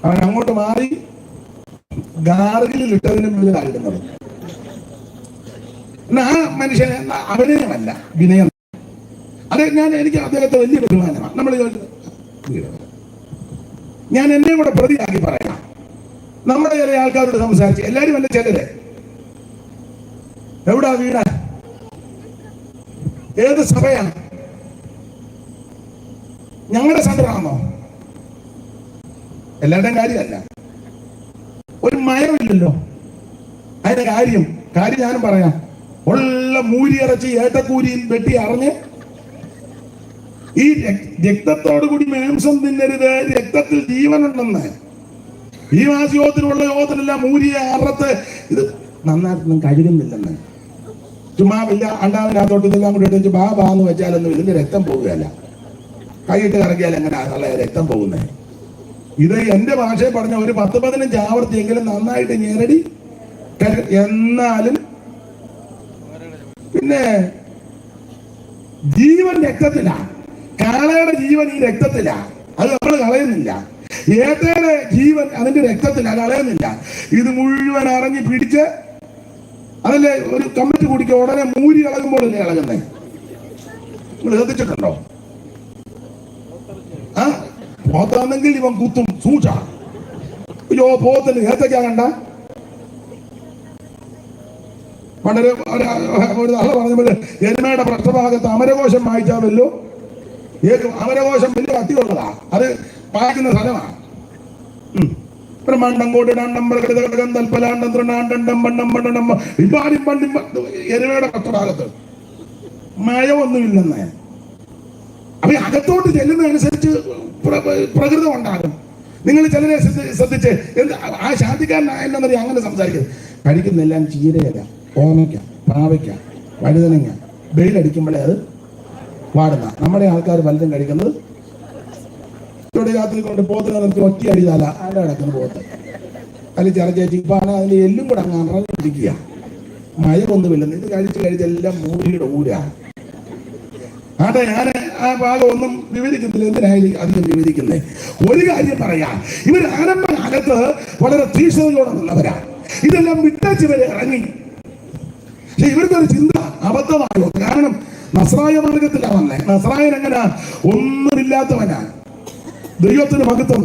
അവൻ അങ്ങോട്ട് മാറി ഗാർഗിലിൽ ഇട്ടതിനും വലുതായിരുന്നത്. ആ മനുഷ്യൻ അഭിനയമല്ല, വിനയം. എനിക്ക് അദ്ദേഹത്തെ വലിയ ബഹുമാനമാണ്. നമ്മൾ ഞാൻ എന്നെ കൂടെ പ്രതിയാക്കി പറയാം. നമ്മുടെ ചില ആൾക്കാരോട് സംസാരിച്ച് എല്ലാരും അല്ല, ചിലര് എവിടാ വീട്, ഏത് സഭയാണ്, ഞങ്ങളുടെ സെന്ററാണോ? എല്ലാവരുടെയും കാര്യമല്ല. ഒരു മയമില്ലല്ലോ അതിന്റെ കാര്യം ഞാനും പറയാം. ഉള്ള മൂരി ഇറച്ചി ഏട്ടക്കൂരിയും വെട്ടി അറിഞ്ഞ് ഈ രക്തത്തോടു കൂടി മാംസം തിന്നരുത്, രക്തത്തിൽ ജീവനുണ്ടെന്ന്. ഈ മാസയോധത്തിനുള്ള യോധനെല്ലാം മൂരിയെ അറത്ത് ഇത് നന്നായിട്ടൊന്നും കഴുകുന്നില്ലെന്ന്. ചുമ്മാ വലിയ അണ്ടാവിനകത്തോട്ട് ഇതെല്ലാം കൂടി ഇട്ടിച്ച് ബാന്ന് വെച്ചാലൊന്നും ഇതിന്റെ രക്തം പോവുകയല്ല. കൈയിട്ട് കറക്കിയാൽ എങ്ങനെയാണുള്ള രക്തം പോകുന്നത്? ഇത് എന്റെ ഭാഷയിൽ പറഞ്ഞ ഒരു 10-15 ആവർത്തിയെങ്കിലും നന്നായിട്ട് ഞെരടി. എന്നാലും പിന്നെ ജീവൻ രക്തത്തിലാ. കാളയുടെ ജീവൻ ഈ രക്തത്തിലാ, അത് നമ്മൾ കളയുന്നില്ല. ഏതയുടെ ജീവൻ അതിന്റെ രക്തത്തിലാ, കളയുന്നില്ല. ഇത് മുഴുവൻ അറിഞ്ഞ് പിടിച്ച് അതല്ലേ ഒരു കമ്മിറ്റി കുടിക്കുക. ഉടനെ മൂരി ഇളകുമ്പോഴല്ലേ ഇളകുന്നേ? നിങ്ങൾ ശ്രദ്ധിച്ചിട്ടുണ്ടോ? പോത്താണെങ്കിൽ ഇവൻ കുത്തും സൂച. അയ്യോ, പോത്തിന് ഏത്തക്കാ കണ്ട വളരെ ഒരു ആള് പറഞ്ഞപ്പോൾ എരുമയുടെ പൃഷ്ഠഭാഗത്ത് അമരകോശം വായിച്ചാവല്ലോ. അമരകോശം വലിയ കട്ടിയുള്ളതാ, അത് പായിക്കുന്ന സ്ഥലമാണ്. എരുമയുടെ പൃഷ്ഠഭാഗത്ത് മഴയൊന്നുമില്ലെന്ന്. അപ്പൊ അകത്തോട്ട് ചെല്ലുന്നതനുസരിച്ച് പ്രകൃതം ഉണ്ടാകും. നിങ്ങൾ ചിലരെ ശ്രദ്ധിച്ച് ആ ശാന്തിക്കാരനായെന്നറിയാം അങ്ങനെ സംസാരിക്കുന്നത്. കഴിക്കുന്നെല്ലാം ചീരയല്ല, ഓമയ്ക്ക, പാവയ്ക്ക, വഴുതനങ്ങ. വെയിലടിക്കുമ്പോഴേ അത് വാടുന്ന. നമ്മുടെ ആൾക്കാർ പലതും കഴിക്കുന്നത് ഇവിടെ രാത്രി കൊണ്ട് പോത്തിന് നമുക്ക് ഒറ്റ അടിതാല അവിടെ കിടക്കുന്ന പോത്ത് അതിൽ ചേച്ചി ഇപ്പൊ അതിന്റെ എല്ലും കൂടെ അങ്ങ് അറഞ്ഞിരിക്കുക. മയമൊന്നുമില്ലെന്ന് ഇത് കഴിച്ചെല്ലാം മൂരിയുടെ ഊരാണ്. ആട്ടെ, ഞാൻ ആ ഭാഗം ഒന്നും വിവരിക്കുന്നില്ല, എന്തിനായാലും അധികം വിവരിക്കുന്നേ. ഒരു കാര്യം പറയാം, ഇവർ ആരംഭകാലത്ത് വളരെ തീക്ഷ്ണതയോടുള്ളവരാണ്. ഇതെല്ലാം വിട്ടേച്ച് ഇവരെ ഇറങ്ങി. പക്ഷെ ഇവർക്കൊരു ചിന്ത അബദ്ധമായോ? കാരണം നസ്രായ മാർഗത്തിലാണ് വന്നേ. നസ്രായൻ എങ്ങനാ? ഒന്നുമില്ലാത്തവനാണ്, ദൈവത്തിന് മഹത്വം,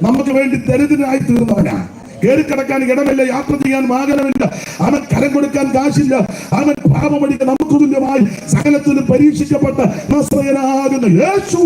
നമുക്ക് വേണ്ടി ദരിദ്രനായി തീർന്നവനാ. കയറിക്കിടക്കാൻ ഇടമില്ല, യാത്ര ചെയ്യാൻ വാഹനമില്ല, അവൻ കരം കൊടുക്കാൻ കാശില്ല, അവൻ പാപമടിക്ക് നമുക്ക് തുല്യമായി സകലത്തിലും പരീക്ഷിക്കപ്പെട്ട നസ്രയനാകുന്ന യേശു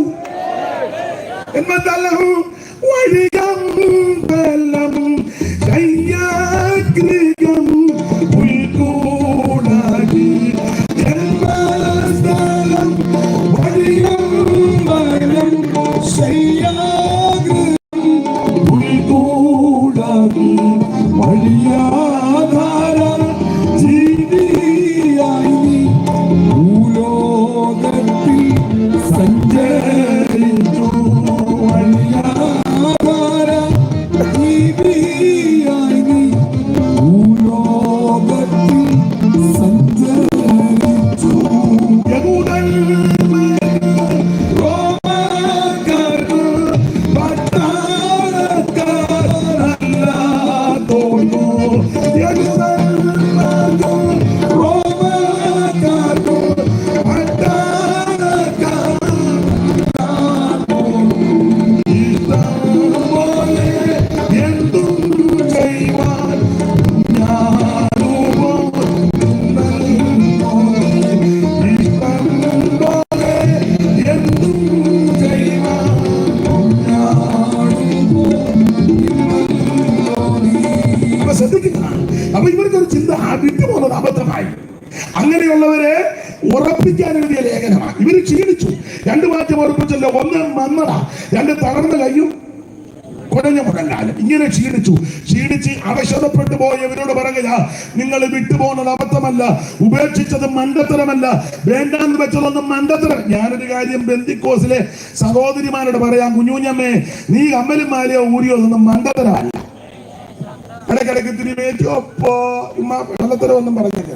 അപ്പൊ ഇവർക്കൊരു ചിന്ത വിട്ടുപോകുന്നത് അബദ്ധമായി. അങ്ങനെയുള്ളവരെ ഉറപ്പിക്കാൻ എഴുതിയ ലേഖനമാണ്. ഇവര് ക്ഷീണിച്ചു. രണ്ട് മാറ്റം ഉറപ്പിച്ചല്ലോ. ഒന്ന് മന്നട, രണ്ട് തളർന്ന കയ്യും കുടഞ്ഞ മുഴങ്ങാലും. ഇങ്ങനെ ക്ഷീണിച്ച് അവശതപ്പെട്ടു പോയവരോട് പറയുക, നിങ്ങൾ വിട്ടുപോകുന്നത് അബദ്ധമല്ല, ഉപേക്ഷിച്ചത് മണ്ടത്തരമല്ല, വേണ്ടാന്ന് വെച്ചതൊന്നും മണ്ടത്തരം. ഞാനൊരു കാര്യം ബെന്തിക്കോസിലെ സഹോദരിമാരോട് പറയാം, കുഞ്ഞുഞ്ഞമ്മേ, നീ കമ്മലും മാലയോ ഊരിയോ ഒന്നും മണ്ടത്തരമല്ല. ഇടയ്ക്കിടയ്ക്ക് ഇത്തിരി വേറ്റിയോ വെള്ളത്തരം ഒന്നും പറഞ്ഞില്ല.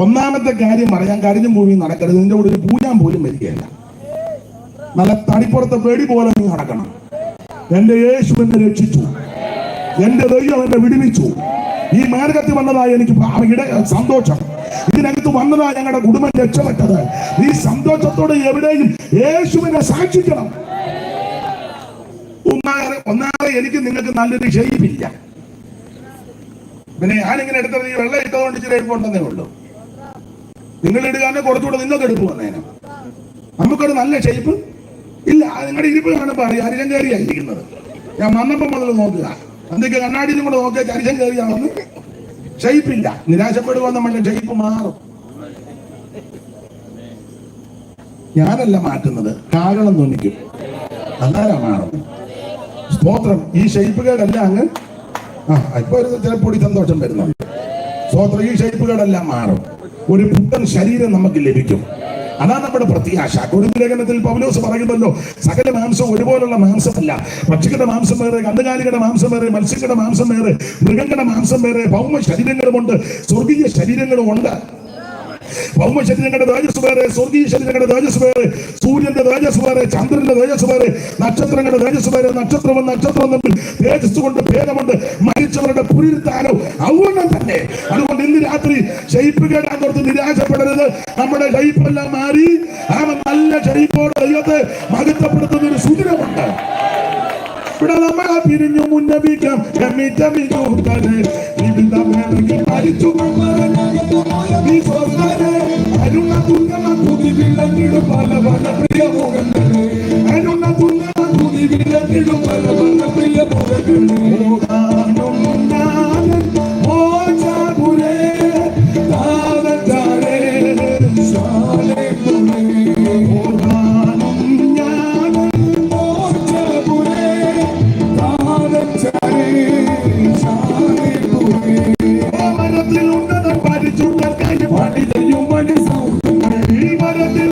ഒന്നാമത്തെ കാര്യം പറയാൻ, കരഞ്ഞും ഭൂമി നടക്കരുത്. നിന്റെ കൂടെ ഒരു പൂജാൻ പോലും വരികയല്ല. നല്ല തടിപ്പുറത്തെ പേടി പോലെ നീ നടക്കണം. എന്റെ യേശു എന്നെ രക്ഷിച്ചു, എന്റെ ദൈവം എന്നെ വിടുവിച്ചു. ഈ മാർഗത്തിൽ വന്നതായി എനിക്ക് സന്തോഷം. ഇതിനകത്ത് വന്നതായി ഞങ്ങളുടെ കുടുംബം രക്ഷപ്പെട്ടത്. ഈ സന്തോഷത്തോടെ എവിടെയും യേശുവിനെ സാക്ഷിക്കണം. ഒന്നാമത് എനിക്ക് നിങ്ങൾക്ക് നല്ലൊരു ഷെയ്പ്പില്ല. പിന്നെ ഞാനിങ്ങനെ എടുത്തത് ഈ വെള്ളം ഇട്ടുകൊണ്ട് ഇച്ചിരി എടുപ്പുണ്ടെന്നേ ഉള്ളൂ. നിങ്ങൾ ഇടുകാന്നെ കുറച്ചുകൂടെ നിങ്ങൾക്ക് എടുപ്പ് വന്നേനെ. നമുക്കൊരു നല്ല ഷെയ്പ്പ് ഇല്ല. നിങ്ങളുടെ ഇരിപ്പ് കാണുമ്പോൾ അറിയാം അരിശം കയറിയായിരിക്കുന്നത്. ഞാൻ വന്നപ്പം മുതൽ നോക്കുക, എന്തൊക്കെ കണ്ണാടിയിലും കൂടെ നോക്കിയാൽ അരിശം കയറിയാണെന്ന്. ഷെയ്പ്പില്ല. നിരാശപ്പെടുക നമ്മളുടെ ഷെയ്പ്പ് മാറും. ഞാനല്ല മാറ്റുന്നത്, കാരണം തോന്നിക്കും, അന്നാലാ മാറും. സ്തോത്രം. ഈ ഷെയ്പ്പുകേടെല്ലാം അങ്ങ് ഇപ്പൊ ചില പൊടി സന്തോഷം വരുന്നുണ്ട്. സ്തോത്രം. ഈ ഷെയ്പ്പുകേടെല്ലാം മാറും. ഒരു പുത്തൻ ശരീരം നമുക്ക് ലഭിക്കും. അതാണ് നമ്മുടെ പ്രത്യാശ. കൊരിന്ത്യർ ലേഖനത്തിൽ പൗലോസ് പറയുമല്ലോ, സകല മാംസം ഒരുപോലുള്ള മാംസമല്ല. പക്ഷികളുടെ മാംസം വേറെ, കന്നുകാലികളുടെ മാംസം വേറെ, മത്സ്യങ്ങളുടെ മാംസം വേറെ, മൃഗങ്ങളുടെ മാംസം വേറെ. ഭൗമ ശരീരങ്ങളുമുണ്ട്, സ്വർഗീയ ശരീരങ്ങളും ഉണ്ട്. ഭൗമ ശരീരങ്ങളുടെ തേജസ് വേറെ, സ്വർഗീയ ശരീരങ്ങളുടെ തേജസ് വേറെ. സൂര്യന്റെ തേജസ് വേറെ, ചന്ദ്രന്റെ തേജസ് വേറെ, നക്ഷത്രങ്ങളുടെ തേജസ് വേറെ. നക്ഷത്രവും നക്ഷത്രം തമ്മിൽ തേജസ് കൊണ്ട് ഭേദമുണ്ട്. മരിച്ചവരുടെ പുനരുത്ഥാനം ഔവണ്ണം തന്നെ. അതുകൊണ്ട് ഇന്ന് രാത്രി ഷെയ്പ്പ് കേടാൻ കൊടുത്ത് നിരാശപ്പെടരുത്. നമ്മുടെ ഷെയ്പ്പെല്ലാം മാറി അവൻ നല്ല ഷെയ്പ്പോടെ ദൈവത്തെ മഹത്വപ്പെടുത്തുന്ന ഒരു സുദിനമുണ്ട്. ഇവിടെ നമ്മളെ പിരിഞ്ഞു മുന്നപിക്കാം അരുണ തുന്നമ തുതി വിളങ്ങിടും പല പല പ്രിയ മുഖങ്ങളെ. അരുണ തുന്നമ തുതി വിളങ്ങിടും പല പല പ്രിയ മുഖങ്ങളെ. മരത്തിൽ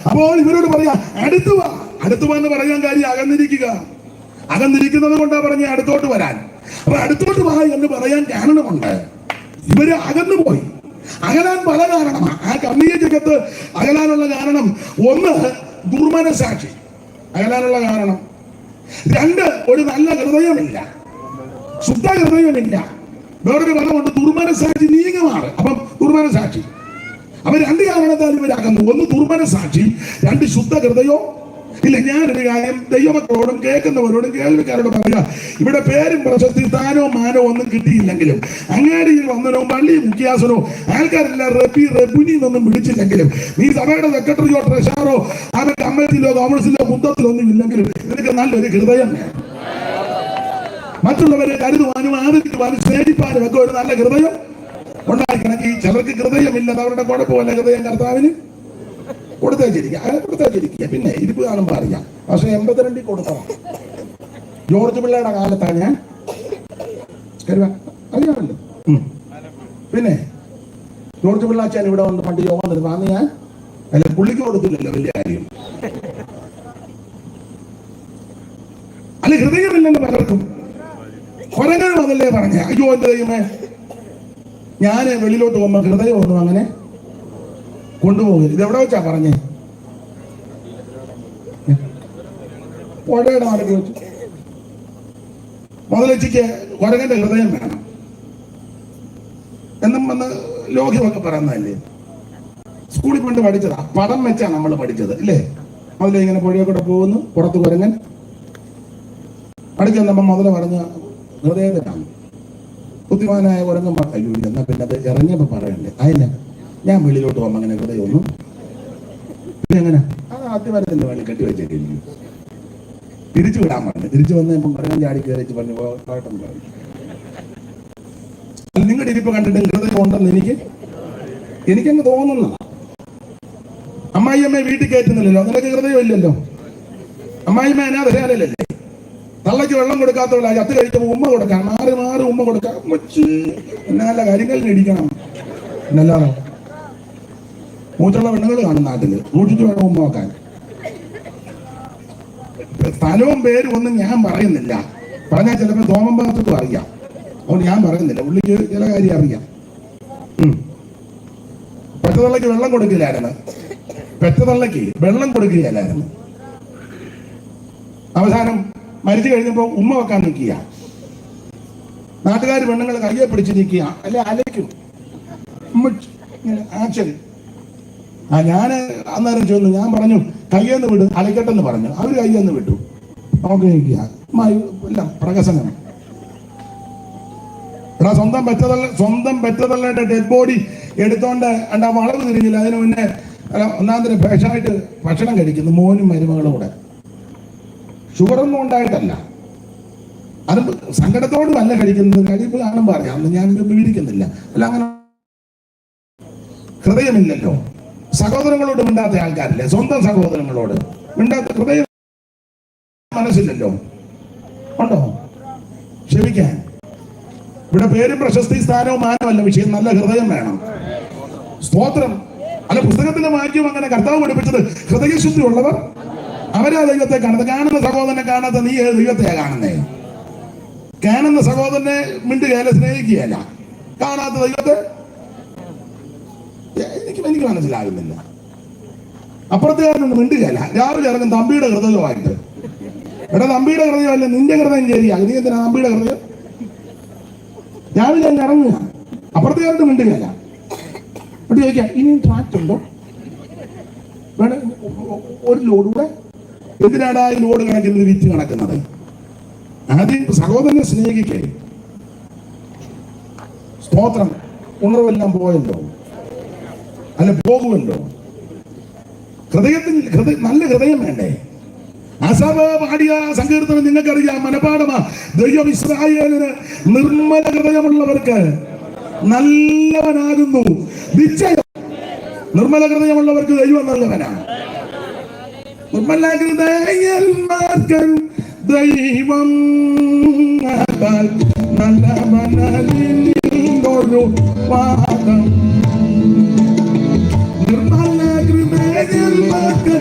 അപ്പോൾ ഇവരോട് പറയാ അടുത്തു വാ എന്ന് പറയാൻ കാര്യം അകന്നിരിക്കുന്നത് കൊണ്ടാ പറഞ്ഞ അടുത്തോട്ട് വരാൻ. അപ്പൊ അടുത്തോട്ട് വാ എന്ന് പറയാൻ കാരണമുണ്ട്. ഇവര് അകന്നു പോയി. അകലാൻ പല കാരണമാണ്. ആ കർമ്മീയ ജഗത്ത് അകലാനുള്ള കാരണം ഒന്ന് ദുർമനസാക്ഷി അകലാനുള്ള കാരണം, രണ്ട് ഒരു നല്ല ഹൃദയമില്ല, ശുദ്ധ ഹൃദയമില്ല. വേറൊരു പദമുണ്ട് ദുർമനസാക്ഷി നീങ്ങുമാറ്. അപ്പം ദുർമനസാക്ഷി അപ്പൊ രണ്ട് കാരണത്താൽ ഇവരാകുന്നു. ഒന്ന് ദുർമനസാക്ഷി, രണ്ട് ശുദ്ധ ഹൃദയവും ഇല്ല. ഞാനൊരു കാര്യം ദൈവമക്കളോടും കേൾക്കുന്നവരോടും കേൾവിക്കാരോടും പറയുക, ഇവിടെ പേരും പ്രശസ്തി സ്ഥാനവും മാനവും ഒന്നും കിട്ടിയില്ലെങ്കിലും അങ്ങാടിയിൽ വന്നനോ പള്ളി മുഖ്യാസനോ ആൾക്കാരെല്ലാം റെബുനി എന്നൊന്നും വിളിച്ചില്ലെങ്കിലും നീ സഭയുടെ സെക്രട്ടറിയോ ട്രഷറോ അവൻ കമ്മിറ്റിയിലോ കോൺഗ്രസിലോ കുന്തത്തിലോ ഒന്നും ഇല്ലെങ്കിലും നിനക്ക് നല്ലൊരു ഹൃദയം വേണം. മറ്റുള്ളവരെ കരുതുവാനും ആദരിക്കുവാനും സ്നേഹിപ്പാനും ഒക്കെ ഒരു നല്ല ഹൃദയം ഉണ്ടായിരിക്കണം. ഈ ചിലർക്ക് ഹൃദയമില്ലത് അവരുടെ കുഴപ്പമല്ല. ഹൃദയം കർത്താവിന് കൊടുത്തേച്ചിരിക്കുക. പിന്നെ ഇരിപ്പ് കാണുമ്പോൾ അറിയാം. പക്ഷെ 82 കൊടുക്കണം. ജോർജ് പിള്ളയുടെ കാലത്താണ് ഞാൻ അറിയാമല്ലോ. പിന്നെ ജോർജ് പിള്ളാച്ചാൻ ഇവിടെ വന്ന് പണ്ട് യോഗം തരുന്നു. അന്ന് ഞാൻ അല്ല പുള്ളിക്ക് കൊടുത്തില്ലല്ലോ, വലിയ കാര്യം അല്ല. ഹൃദയമില്ലെന്ന് പലർക്കും കൊരങ്ങനും അതല്ലേ പറഞ്ഞേ. അയ്യോ എന്റെ ദൈവമേ, ഞാൻ വെളിയിലോട്ട് പോകുമ്പോൾ ഹൃദയം ഒന്നും അങ്ങനെ കൊണ്ടുപോകരുത്. ഇതെവിടെ വെച്ചാ പറഞ്ഞേ? പുഴയുടെ നാട്ടിൽ വെച്ചു. മുതലച്ചിക്ക് കൊരങ്ങന്റെ ഹൃദയം വേണം എന്നും വന്ന് ലോഹ്യമൊക്കെ പറയുന്നതല്ലേ. സ്കൂളിൽ കൊണ്ട് പഠിച്ചതാ, പടം വെച്ചാ നമ്മൾ പഠിച്ചത് ഇല്ലേ. മുതല ഇങ്ങനെ പുഴയെ കൂടെ പോകുന്നു, പുറത്ത് കുരങ്ങൻ പഠിച്ചു. നമ്മൾ മുതല പറഞ്ഞ ഹൃദയത്തിനാണ്. ബുദ്ധിമാനായ കുരങ്ങൻ പറഞ്ഞു, എന്നാ പിന്നെ അത് ഇറങ്ങിയപ്പോ പറയണ്ടേ. അതിനെ ഞാൻ വെളിയിലോട്ട് പോകുമ്പോൾ അങ്ങനെ ഹൃദയമൊന്നും പിന്നെ എങ്ങനെ അത് ആദ്യമരത്തിന്റെ വേണ്ടി കെട്ടിവെച്ചിരിക്കും. തിരിച്ചു വിടാൻ പറഞ്ഞു. തിരിച്ചു വന്നപ്പോൾ കുരങ്ങൻ ചാടി കയറിച്ച് പറഞ്ഞു പാട്ടം പറഞ്ഞു. നിങ്ങളുടെ ഇരിപ്പ് കണ്ടിട്ട് ഹൃദയം ഉണ്ടെന്ന് എനിക്കങ്ങ് തോന്നുന്ന. അമ്മായിയമ്മയെ വീട്ടിൽ കയറ്റുന്നില്ലല്ലോ, നിനക്ക് ഹൃദയമില്ലല്ലോ. അമ്മായിയമ്മ എന്നാ തരാനല്ലേ. തള്ളയ്ക്ക് വെള്ളം കൊടുക്കാത്തവള ചത്ത് കഴിച്ചപ്പോൾ ഉമ്മ കൊടുക്കാം, മാറി ഉമ്മ കൊടുക്കാം. എന്നാല കാര്യങ്ങളിൽ ഇടിക്കണം. എന്നല്ലാതെ മൂച്ചുള്ള പെണ്ണുങ്ങൾ കാണും നാട്ടില്, സൂക്ഷിച്ചു വേണം ഉമ്മ വെക്കാൻ. സ്ഥലവും പേരും ഒന്നും ഞാൻ പറയുന്നില്ല. പറഞ്ഞാൽ ചിലപ്പോൾ തോമം ഭാഗത്തും അറിയാം. അതുകൊണ്ട് ഞാൻ പറയുന്നില്ല. പുള്ളിക്ക് ചില കാര്യം അറിയാം. പെറ്റതള്ളയ്ക്ക് വെള്ളം കൊടുക്കില്ലായിരുന്നു. അവസാനം മരിച്ചു കഴിഞ്ഞപ്പോൾ ഉമ്മ വെക്കാൻ നിൽക്കുക. നാട്ടുകാർ പെണ്ണുങ്ങൾ കയ്യെ പിടിച്ച് നിൽക്കുക, അല്ലെ അലയ്ക്കും. ആക്ച്വലി ഞാൻ അന്നേരം ചോദിച്ചു, ഞാൻ പറഞ്ഞു കയ്യെന്ന് വിട്, അലയ്ക്കട്ടെന്ന് പറഞ്ഞു. അവർ കയ്യെന്ന് വിട്ടു. നോക്കി നിൽക്കുക എല്ലാം പ്രകസനം. എടാ സ്വന്തം പെറ്റതള്ളയുടെ ഡെഡ് ബോഡി എടുത്തോണ്ട് ആ വളവ് തിരിഞ്ഞില്ല. അതിന് മുന്നേ ഒന്നാന്തരം ഭേഷായിട്ട് ഭക്ഷണം കഴിക്കുന്നു, മോനും മരുമകളും കൂടെ. ഷുഗറൊന്നും ഉണ്ടായിട്ടല്ല, അത് സങ്കടത്തോടും അല്ല കഴിക്കുന്നത്. കഴിപ്പ് കാണുമ്പോൾ അറിയാം. അന്ന് ഞാൻ വിവരിക്കുന്നില്ല. അല്ല അങ്ങനെ ഹൃദയമില്ലല്ലോ. സഹോദരങ്ങളോട് മിണ്ടാത്ത ആൾക്കാരില്ലേ, സ്വന്തം സഹോദരങ്ങളോട് മിണ്ടാത്ത ഹൃദയം മനസ്സില്ലല്ലോ. ഉണ്ടോ ക്ഷമിക്കാൻ? ഇവിടെ പേരും പ്രശസ്തി സ്ഥാനവും മാനമല്ല വിഷയം, നല്ല ഹൃദയം വേണം. സ്തോത്രം. അല്ല, പുസ്തകത്തിന്റെ മാറ്റവും അങ്ങനെ കർത്താവ് പഠിപ്പിച്ചത് ഹൃദയശുദ്ധി ഉള്ളവർ അവരാ ദൈവത്തെ കാണുന്നത്. കാണുന്ന സഹോദരനെ കാണാത്ത നീ ഏത് ദൈവത്തെയാ കാണുന്നേ? കാണുന്ന സഹോദരനെ മിണ്ടുകയല്ല, സ്നേഹിക്കുകയല്ല. കാണാത്ത ദൈവത്തെ എനിക്ക് മനസ്സിലാകുന്നില്ല. അപ്പുറത്തുകാരനൊന്നും മിണ്ടുകയല്ല. രാവിലെ ഇറങ്ങും തമ്പിയുടെ ഹൃദയമായിട്ട്. എടാ, തമ്പിയുടെ ഹൃദയമല്ല, നിന്റെ ഹൃദയം ശരിയാ. നീ എന്തിനാ തമ്പിയുടെ ഹൃദയം? രാവിലെ അങ്ങ് ഇറങ്ങുക, അപ്പുറത്തുകാരന് മിണ്ടുകയല്ല. എന്നിട്ട് ചോദിക്കാം, ഇനിയും ട്രാക്ട് ഉണ്ടോ? വേണം ഒരു ലോഡ് കൂടെ. എന്തിനാടാ ഈ ലോഡ് കണക്കുന്നത്, വിറ്റ് കണക്കുന്നത്? ആദ്യം സഹോദരനെ സ്നേഹിക്കേ. സ്തോത്രം. ഉണർവെല്ലാം പോയല്ലോ, അല്ല പോകുമല്ലോ. നല്ല ഹൃദയം വേണ്ടേ? അസഭ പാടിയ സങ്കീർത്തനം നിങ്ങൾക്കറിയാം, മനപാഠമാ. ദൈവം ഇസ്രായേലിന് നിർമ്മല ഹൃദയമുള്ളവർക്ക് നല്ലവനാകുന്നു. നിശ്ചയം നിർമ്മല ഹൃദയമുള്ളവർക്ക് ദൈവം നല്ലവനാണ്. നിർമ്മല ഹൃദയന്മാർക്ക് ദൈവം നല്ലവനൊരു പാദം. നിർമ്മല ഹൃദയന്മാർക്ക്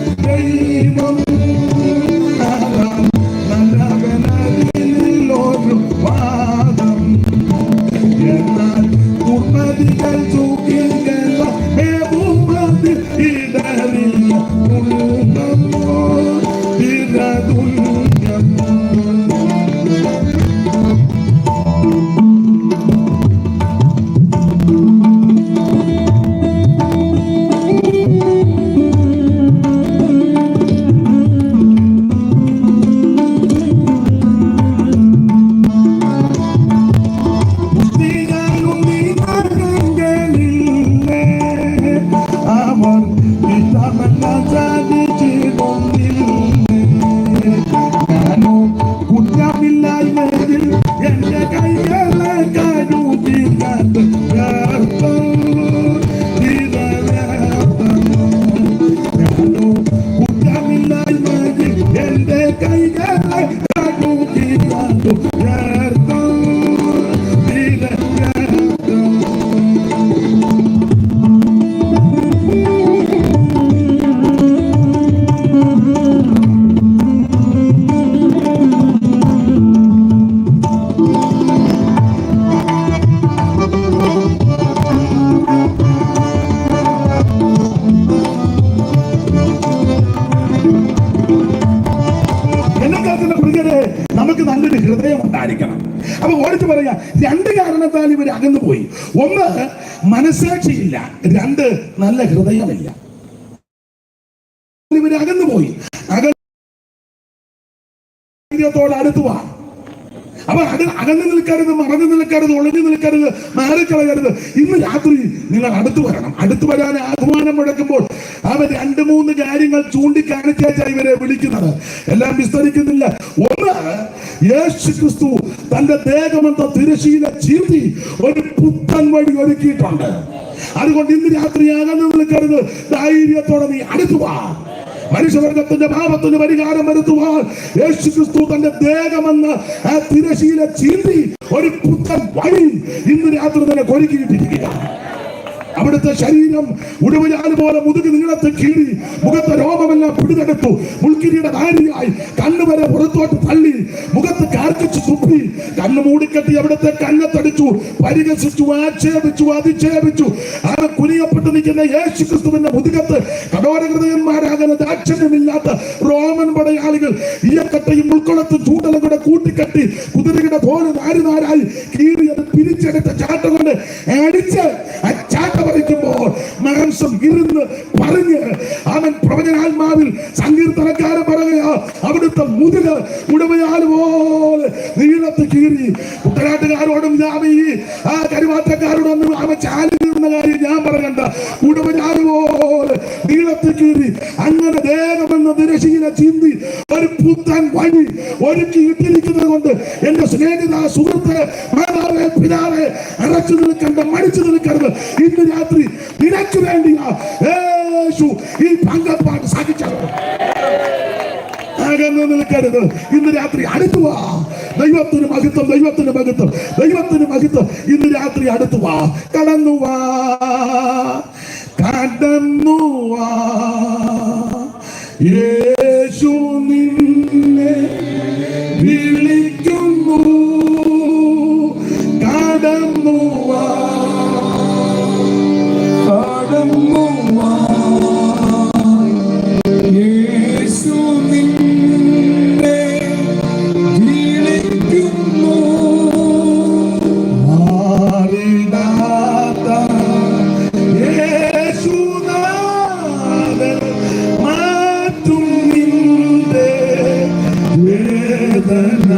നമുക്ക് നല്ലൊരു ഹൃദയം ഉണ്ടായിരിക്കണം. അപ്പൊ ഓടിച്ചു പറയാ, രണ്ട് കാരണത്താൽ ഇവർ അകന്നു പോയി. ഒന്ന്, മനസാക്ഷിയില്ല. രണ്ട്, നല്ല ഹൃദയമില്ല. ഇവർ അകന്നു പോയി. അകത്തോട് അടുത്തുവാ. അപ്പൊ അകന്നു നിൽക്കരുത്, മറന്നു നിൽക്കരുത്, ഒളിഞ്ഞു നിൽക്കരുത്, മാറിക്കളയരുത്. ഇന്ന് രാത്രി നിങ്ങൾ അടുത്തു വരണം. അടുത്തു വരാൻ ആഹ്വാനം മുഴക്കുമ്പോൾ അവൻ 2-3 കാര്യങ്ങൾ ചൂണ്ടിക്കാണിച്ചാണ് ഇവരെ വിളിക്കുന്നത്. എല്ലാം വിസ്തരിക്കുന്നില്ല. ഒന്ന്, യേശു ക്രിസ്തു തന്റെ ദേഹമെന്ന തിരശീല ചീർത്തി ഒരു പുത്തൻ വഴി ഒരുക്കിയിട്ടുണ്ട്. അതുകൊണ്ട് ഇന്ന് രാത്രി അകന്നു നിൽക്കരുത്, ധൈര്യത്തോടെ നീ അടുത്തുവാ. മനുഷ്യവർഗത്തിന്റെ പാപത്തിന് പരിഹാരം വരുത്തുവാൻ യേശു ക്രിസ്തു തന്റെ ദേഹമെന്ന ആ തിരശീല ചീന്തി ഒരു പുത്തൻ വഴി ഇന്ന് രാത്രി തന്നെ ഒരുക്കിയിട്ടിരിക്കുക. അവിടുത്തെ ശരീരം ഉടുവയാല് പോലെ മുതുകി നീളത്തെ കീറി മുഖത്തെ രോമമെല്ലാം പിടിതെടുത്തു. മുൾക്കിരിയുടെ ധാരിയായി കണ്ണുവരെ പുറത്തോട്ട് തള്ളി മുഖത്ത് കാർക്കിച്ചു തുപ്പി കണ്ണ് മൂടിക്കെട്ടി അവിടുത്തെ കണ്ണത്തടിച്ചു, പരിഹസിച്ചു, ആക്ഷേപിച്ചു, അധിക്ഷേപിച്ചു. ആ കുനിയപ്പെട്ട് നിൽക്കുന്ന യേശു ക്രിസ്തുവിന്റെ മുതുകത്ത് കഠോരഹൃദയന്മാരാകുന്ന ദാക്ഷിണ്യമില്ലാത്ത റോമൻ പടയാളികൾ ഈയക്കട്ടയും ഉൾക്കൊളത്തും ചൂണ്ടലും കൂടെ കൂട്ടിക്കെട്ടി കുതിരയുടെ തോല് നാരുനാരായി കീറി അത് പിരിച്ചെടുത്ത ചാട്ട കൊണ്ട് അടിച്ച് ആ ചാട്ട പറിക്കുമ്പോൾ മാംസം ഇരുന്ന് പറഞ്ഞ് അവൻ പ്രവചനാത്മാവിൽ സങ്കീർത്തനക്കാരൻ പറയുക, അവിടുത്തെ മുതുക് ഉടമയാൽ പോലെ നീളത്ത് കീറി. കുട്ടനാട്ടുകാരോടും ആ കരുവാറ്റക്കാരോടൊന്നും അവൻ ചാലി തീർന്ന കാര്യം ഞാൻ പറയണ്ട. ഉടമയാൽ പോലെ നീളത്ത് കീറി അങ്ങനെ ദേഹമെന്ന തിരശീല ചിന്തി ഒരു പുത്തൻ വഴി ഒരുക്കി ഇട്ടിരിക്കുന്നത് കൊണ്ട് എന്റെ സ്നേഹിത, സുഹൃത്ത്, മാതാവേ, പിതാവേ, അടച്ചു നിൽക്കണ്ട, മടിച്ചു നിൽക്കരുത്. ഇന്ന് രാത്രി നിനക്ക് വേണ്ടിയാ യേശു ഈ പങ്കപ്പാട് സാധിച്ചത്. അകന്നു നിൽക്കരുത്. ഇന്ന് രാത്രി അടുത്തുവാ. ദൈവത്തിന് മഹത്വം, ദൈവത്തിന് മഹത്വം, ദൈവത്തിന് മഹത്വം. ഇന്ന് രാത്രി അടുത്തുവാ. കടന്നുവാ, കടന്നുവാ. യേശു നിന്നെ വിളിക്കുന്നു. കടന്നുവാ, കടന്നുവാ. യേശു നിന്നെ വിളിക്കുന്നു. മാറിടാത്ത യേശുനാഥൻ മാറ്റും നിന്റെ വേദന.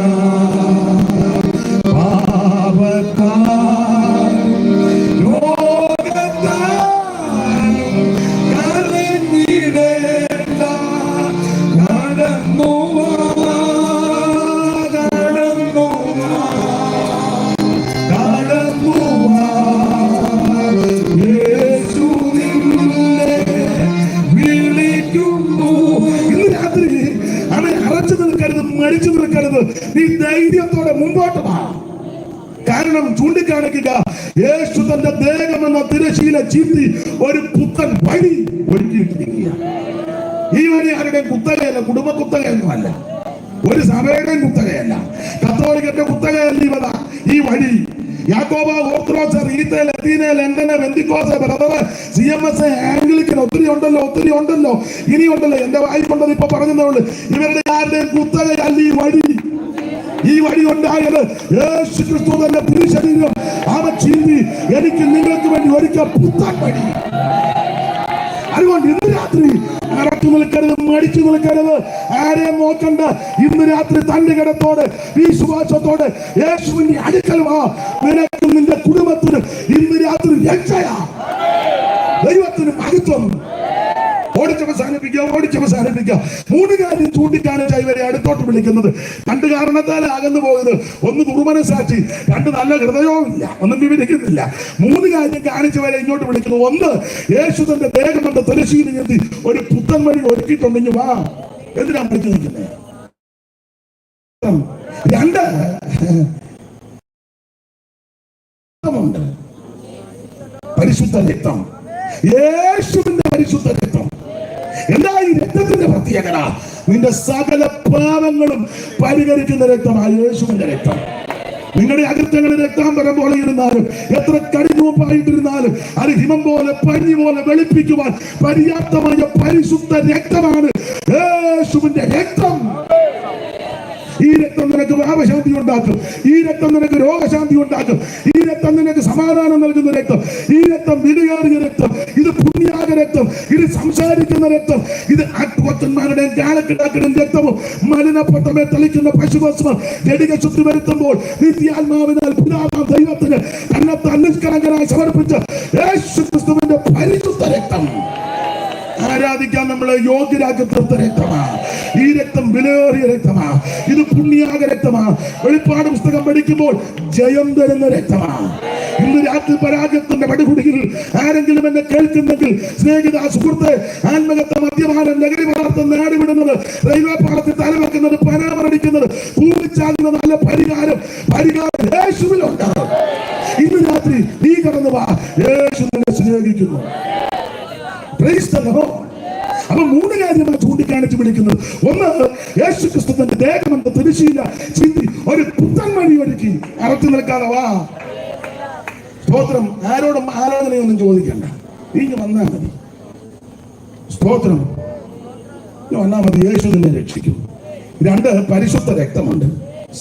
മടിച്ചു നിൽക്കരുത്. നീ ധൈര്യത്തോടെ മുമ്പോട്ട് വാ. കാരണം ചൂണ്ടിക്കാണിക്കുക, യേശു തന്റെ ദേഹമെന്ന തിരശീല ചീന്തി ഒരു പുത്തൻ വഴി ഒരുക്കിയിട്ടിരിക്കുക. ഈ വഴി ആരുടെയും കുത്തകയല്ല, കുടുംബ കുത്തകയൊന്നുമല്ല, ഒരു സഭയുടെയും കുത്തകയല്ല, കത്തോലിക്കന്റെ കുത്തകയല്ല. ഈ വഴി യാക്കോബ, ഓർത്തഡോക്സ്, റീത്തെ, ലത്തീനെ, ലണ്ടന്, പെന്തിക്കോസ്, ബ്രദറ്, CMS, ആംഗ്ലിക്കൻ, ഒത്തിരി ഉണ്ടല്ലോ. ഇനിയുണ്ടല്ലോ. എന്റെ വായിക്കൊണ്ടത് ഇപ്പൊ പറഞ്ഞതേ ഉള്ളൂ. ഇവരുടെ ആരുടെയും കുത്തകയല്ല ഈ വഴി. ഈ വഴി ഉണ്ടായത് യേശു ക്രിസ്തു തന്നെ പുരുഷരീരം അവ ചീന്തി എനിക്ക് നിങ്ങൾക്ക് വേണ്ടി ഒരുക്കിയ പുത്തൻ വഴി. അതുകൊണ്ട് ഇന്ന് രാത്രി അറച്ചു നിൽക്കരുത്, മടിച്ചു നിൽക്കരുത്, ആരെയും നോക്കണ്ട. ഇന്ന് രാത്രി തന്റെ കിടത്തോടെ വിശ്വാസത്തോടെ യേശുവിന്റെ അടുക്കൽ വാ. നിനക്കും നിന്റെ കുടുംബത്തിനും ഇന്ന് രാത്രി രക്ഷയാ. ദൈവത്തിന് മഹത്വം. ഓടിച്ചവസാനിപ്പിക്കുക. 3 കാര്യം ചൂണ്ടിക്കാണിച്ച ഇവരെ അടുത്തോട്ട് വിളിക്കുന്നത്. 2 കാരണത്താൽ അകന്നു പോയത്. 1 ദുർമനസാക്ഷി, 2 നല്ല ഹൃദയവും ഇല്ല. ഒന്നും വിവരിക്കുന്നില്ല. 3 കാര്യം കാണിച്ചവരെ ഇങ്ങോട്ട് വിളിക്കുന്നു. 1, യേശു തന്റെ ദേഹമെന്ന തിരശീല ചീന്തി ഒരു പുത്തൻ വഴി ഒരുക്കിയിട്ടുണ്ടെങ്കിൽ വാ. എന്തിനാ വിളിച്ചു നിൽക്കുന്നത്? രണ്ട് രക്തമുണ്ട്. പരിശുദ്ധ രക്തം, യേശുവിന്റെ പരിശുദ്ധ രക്തം. എന്താ ഈ രക്തത്തിന്റെ പ്രത്യേകത? നിന്റെ സകല പാപങ്ങളും പരിഹരിക്കുന്ന രക്തമാണ് യേശുവിന്റെ രക്തം. നിങ്ങളുടെ അകൃത്യങ്ങളിൽ രക്താംബരം പോലെ ഇരുന്നാലും, എത്ര കടിഞ്ഞൂപ്പായിട്ടിരുന്നാലും, അത് ഹിമം പോലെ പഞ്ഞി പോലെ വെളുപ്പിക്കുവാൻ പര്യാപ്തമായ പരിശുദ്ധ രക്തമാണ് യേശുവിന്റെ രക്തം. ഈ രക്തം നിനക്ക് പാപശാന്തി ഉണ്ടാക്കും. ഈ രക്തം നിനക്ക് രോഗശാന്തി ഉണ്ടാക്കും. ഈ രക്തം നിനക്ക് സമാധാനം നൽകുന്ന രക്തം. ഈ രക്തം വിലയേറിയ രക്തം. ഇത് പുണ്യാക രക്തം. ഇത് സംസാരിക്കുന്ന രക്തം. ഇത് ആട്ടുകൊറ്റന്മാരുടെയും കാലക്കിടാക്കളുടെയും രക്തവും മലിനപ്പെട്ടമേ തെളിക്കുന്ന പശുഭസ്മം ജഡിക ശുദ്ധി വരുത്തുമ്പോൾ നിത്യാത്മാവിനാൽ പിതാവാം ദൈവത്തിന് തന്നെത്താൻ നിഷ്കളങ്കനായി സമർപ്പിച്ച യേശുക്രിസ്തുവിന്റെ പരിശുദ്ധ രക്തം ആരാധിക്കാൻ നമ്മളെ യോഗ്യരാക്കി തീർത്ത രക്തമാണ്. ഈ രക്തം വിലയേറിയ രക്തമാണ്. ഇത് പുണ്യാക രക്തമാണ്. വെളിപ്പാട് പുസ്തകം പഠിക്കുമ്പോൾ ജയം തരുന്ന രക്തമാണ്. ഇന്ന് രാത്രി പരാജയത്തിന്റെ പടുകുടിയിൽ ആരെങ്കിലും എന്നെ കേൾക്കുന്നെങ്കിൽ, സ്നേഹിത സുഹൃത്ത്, ആത്മഹത്യ, മദ്യപാനം, ലഹരി പദാർത്ഥം നേടിവിടുന്നത്, റെയിൽവേ പാളത്തിൽ തലവെക്കുന്നത്, പരാമർശിക്കുന്നത്, കൂടിച്ചാകുന്ന നല്ല പരിഹാരം യേശുവിലുണ്ട്. ഇന്ന് രാത്രി നീ കടന്നു വാ, യേശു നിന്നെ സ്നേഹിക്കുന്നു. അപ്പൊ മൂന്ന് കാര്യമാണ് ചൂണ്ടിക്കാണിച്ച് വിളിക്കുന്നത്. ഒന്ന്, യേശു ക്രിസ്തുവിന്റെ ദേഹമെന്ന തിരുശീല ചിന്തി ഒരു പുത്തൻ വഴി ഒരുക്കി അറച്ചു നിൽക്കാതെ വാ. സ്തോത്രം. ആരോടും ആലോചനയൊന്നും ചോദിക്കണ്ട, ഇങ്ങ് വന്നാൽ മതി. സ്തോത്രം. വന്നാൽ മതി, യേശു നിന്നെ രക്ഷിക്കും. രണ്ട്, പരിശുദ്ധ രക്തമുണ്ട്,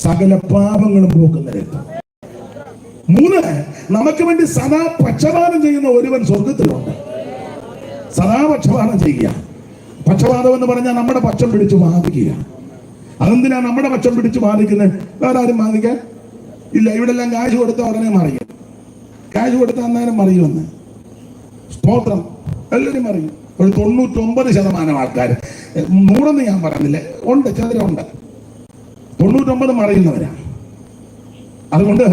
സകല പാപങ്ങളും പോക്കുന്ന രക്തം. മൂന്ന്, നമുക്ക് വേണ്ടി സദാ പക്ഷപാതം ചെയ്യുന്ന ഒരുവൻ സ്വർഗത്തിലുണ്ട്. സദാ പക്ഷപാതം ചെയ്യുക. പക്ഷപാതം എന്ന് പറഞ്ഞാൽ നമ്മുടെ പക്ഷം പിടിച്ച് വാദിക്കുക. അതെന്തിനാ നമ്മുടെ പക്ഷം പിടിച്ച് വാദിക്കുന്നത്? വേറെ ആരും വാദിക്കാൻ ഇല്ല. ഇവിടെ എല്ലാം കാശ് കൊടുത്ത ഉടനെ മറിയും. കാശ് കൊടുത്ത അന്നേരം മറിയുമെന്ന്. സ്തോത്രം. എല്ലാവരും മറിയും. ഒരു 99% ആൾക്കാർ, 100 ഞാൻ പറയുന്നില്ല, ഉണ്ട്, ചിലരുണ്ട്, 99 മറിയുന്നവരാണ്. അതുകൊണ്ട്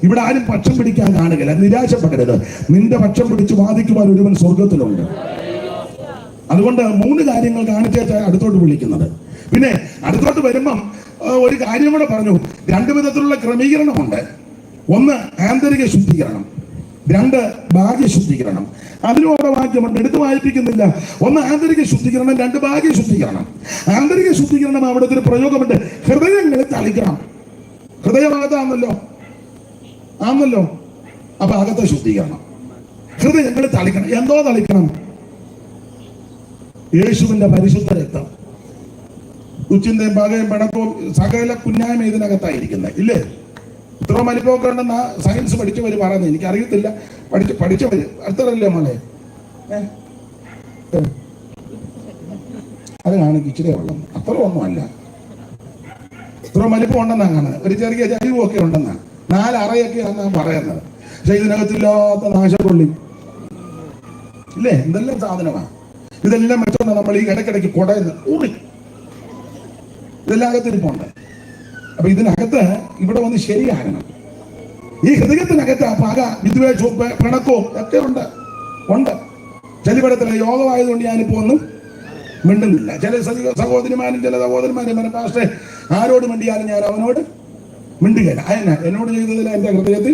ഇവിടെ ആരും പക്ഷം പിടിക്കാൻ കാണുകയില്ല. നിരാശപ്പെടരുത്. നിന്റെ പക്ഷം പിടിച്ച് വാദിക്കുവാൻ ഒരുവൻ സ്വർഗത്തിലുണ്ട്. അതുകൊണ്ട് മൂന്ന് കാര്യങ്ങൾ കാണിച്ചാൽ അടുത്തോട്ട് വിളിക്കുന്നത്. പിന്നെ അടുത്തോട്ട് വരുമ്പം ഒരു കാര്യം കൂടെ പറഞ്ഞു. രണ്ട് വിധത്തിലുള്ള ക്രമീകരണമുണ്ട്. ഒന്ന്, ആന്തരിക ശുദ്ധീകരണം. രണ്ട്, ബാഹ്യ ശുദ്ധീകരണം. അതിനും അവിടെ വാക്യമുണ്ട്, എടുത്തു വായിപ്പിക്കുന്നില്ല. ഒന്ന് ആന്തരിക ശുദ്ധീകരണം, രണ്ട് ബാഹ്യ ശുദ്ധീകരണം. ആന്തരിക ശുദ്ധീകരണം അവിടുത്തെ ഒരു പ്രയോഗമുണ്ട്, ഹൃദയങ്ങളെ തളിക്കണം. ഹൃദയഭാഗത്താണല്ലോ ആണല്ലോ. അപ്പൊ അകത്തെ ശുദ്ധീകരണം, ഹൃദയങ്ങളെ തളിക്കണം. എന്തോ തളിക്കണം? യേശുവിന്റെ പരിശുദ്ധ രക്തം. ഉച്ചിന്തയും പകയും പിണക്കവും സകല കുഞ്ഞായ്മ ഇതിനകത്തായിരിക്കുന്നത്, ഇല്ലേ? ഇത്ര മലിപ്പൊക്കെ ഉണ്ടെന്ന് സയൻസ് പഠിച്ചവര് പറയുന്നത്. എനിക്കറിയത്തില്ല, പഠിച്ചവര്. അടുത്തല്ലേ മോളെ? അത് കാണിക്കും ഇച്ചിരി വെള്ളം, അത്ര ഒന്നുമല്ല. ഇത്ര മലിപ്പം ഉണ്ടെന്നാണ് കാണുന്നത്. ഒരു ചെറിയ ചരിവൊക്കെ ഉണ്ടെന്നാണ്, 4 അറയൊക്കെയാണെന്നാണ് പറയുന്നത്. പക്ഷെ ഇതിനകത്തില്ലാത്ത നാശക്കൊള്ളി ഇല്ലേ? എന്തെല്ലാം സാധനമാണ്. ഇതെല്ലാം വെച്ചോണ്ട് നമ്മൾ ഈ ഇടയ്ക്കിടയ്ക്ക് കുടയുന്ന ഊറി ഇതെല്ലാം അകത്തിരിപ്പുണ്ട്. അപ്പൊ ഇതിനകത്ത് ഇവിടെ വന്ന് ശരിയാകണം. ഈ ഹൃദയത്തിനകത്ത് പക, വിദ്വേഷവും പിണക്കവും ഒക്കെ ഉണ്ട്. ചെലിപടത്തിലെ യോഗമായതുകൊണ്ട് ഞാനിപ്പോ ഒന്നും മിണ്ടുന്നില്ല. ചില സഹോദരിമാരും ചില സഹോദരന്മാരും പാസ്റ്റേ ആരോട് മിണ്ടിയാലും ഞാൻ അവനോട് മിണ്ടുകയില്ല. അയന എന്നോട് ചെയ്തതിൽ എന്റെ ഹൃദയത്തിൽ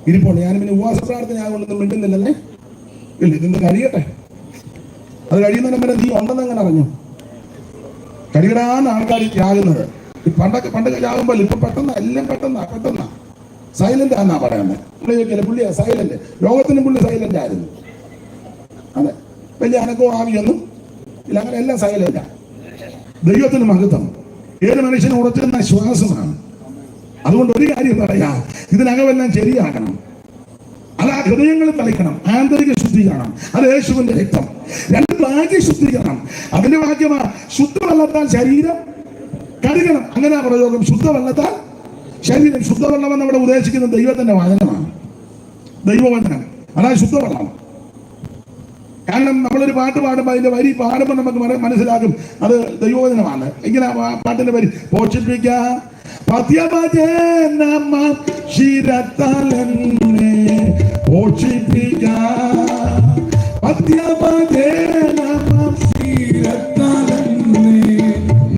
ഇരിപ്പുണ്ട്. ഞാൻ പിന്നെ ഉപവാസ പ്രാർത്ഥന ആകൊണ്ടൊന്നും മിണ്ടുന്നില്ലല്ലേ? ഇല്ല, ഇതൊന്ന് കഴിയട്ടെ. അത് കഴിയുന്നതിന് വരെ നീ ഉണ്ടെന്ന് എങ്ങനെ അറിഞ്ഞു? കഴിയിടാന്ന് ആൾക്കാർ ചാകുന്നത്. പണ്ടൊക്കെ ചാകുമ്പോൾ ഇപ്പൊ എല്ലാം പെട്ടെന്നാ സൈലന്റ് ആണെന്നാ പറയുന്നത്. പുള്ളിയാ സൈലന്റ്. ലോകത്തിനും പുള്ളി സൈലന്റ് ആയിരുന്നു. അതെ, വലിയ അനക്കവും ആവിയൊന്നും ഇല്ല, അങ്ങനെ എല്ലാം സൈലന്റാ. ദൈവത്തിന് മഹത്വം. ഏത് മനുഷ്യനും ഉറച്ചിരുന്ന ശ്വാസമാണ്. അതുകൊണ്ട് ഒരു കാര്യം പറയാ, ഇതിനകമെല്ലാം ശരിയാക്കണം. അത് ആ ഹൃദയങ്ങളിൽ തളിക്കണം. ആന്തരിക ശുദ്ധീകരണം, അത് യേശുവിന്റെ രക്തം. രണ്ട്, ബാഹ്യ ശുദ്ധീകരണം. അതിന്റെ വാക്യമാ, ശുദ്ധവെള്ളത്താൽ ശരീരം കഴുകണം. അങ്ങനെ പ്രയോഗം, ശുദ്ധവെള്ളത്താൽ ശരീരം. ശുദ്ധവെള്ളം എന്ന് അവിടെ ഉദ്ദേശിക്കുന്നത് ദൈവത്തിന്റെ വചനമാണ്, ദൈവവചനം. അതായത് ശുദ്ധവെള്ളം. കാരണം നമ്മളൊരു പാട്ട് പാടുമ്പോൾ അതിന്റെ വരി പാടുമ്പോൾ നമുക്ക് മനസ്സിലാകും അത് ദൈവവചനമാണ്. ഇങ്ങനെ പാട്ടിന്റെ വരി, പോഷിപ്പിക്കാം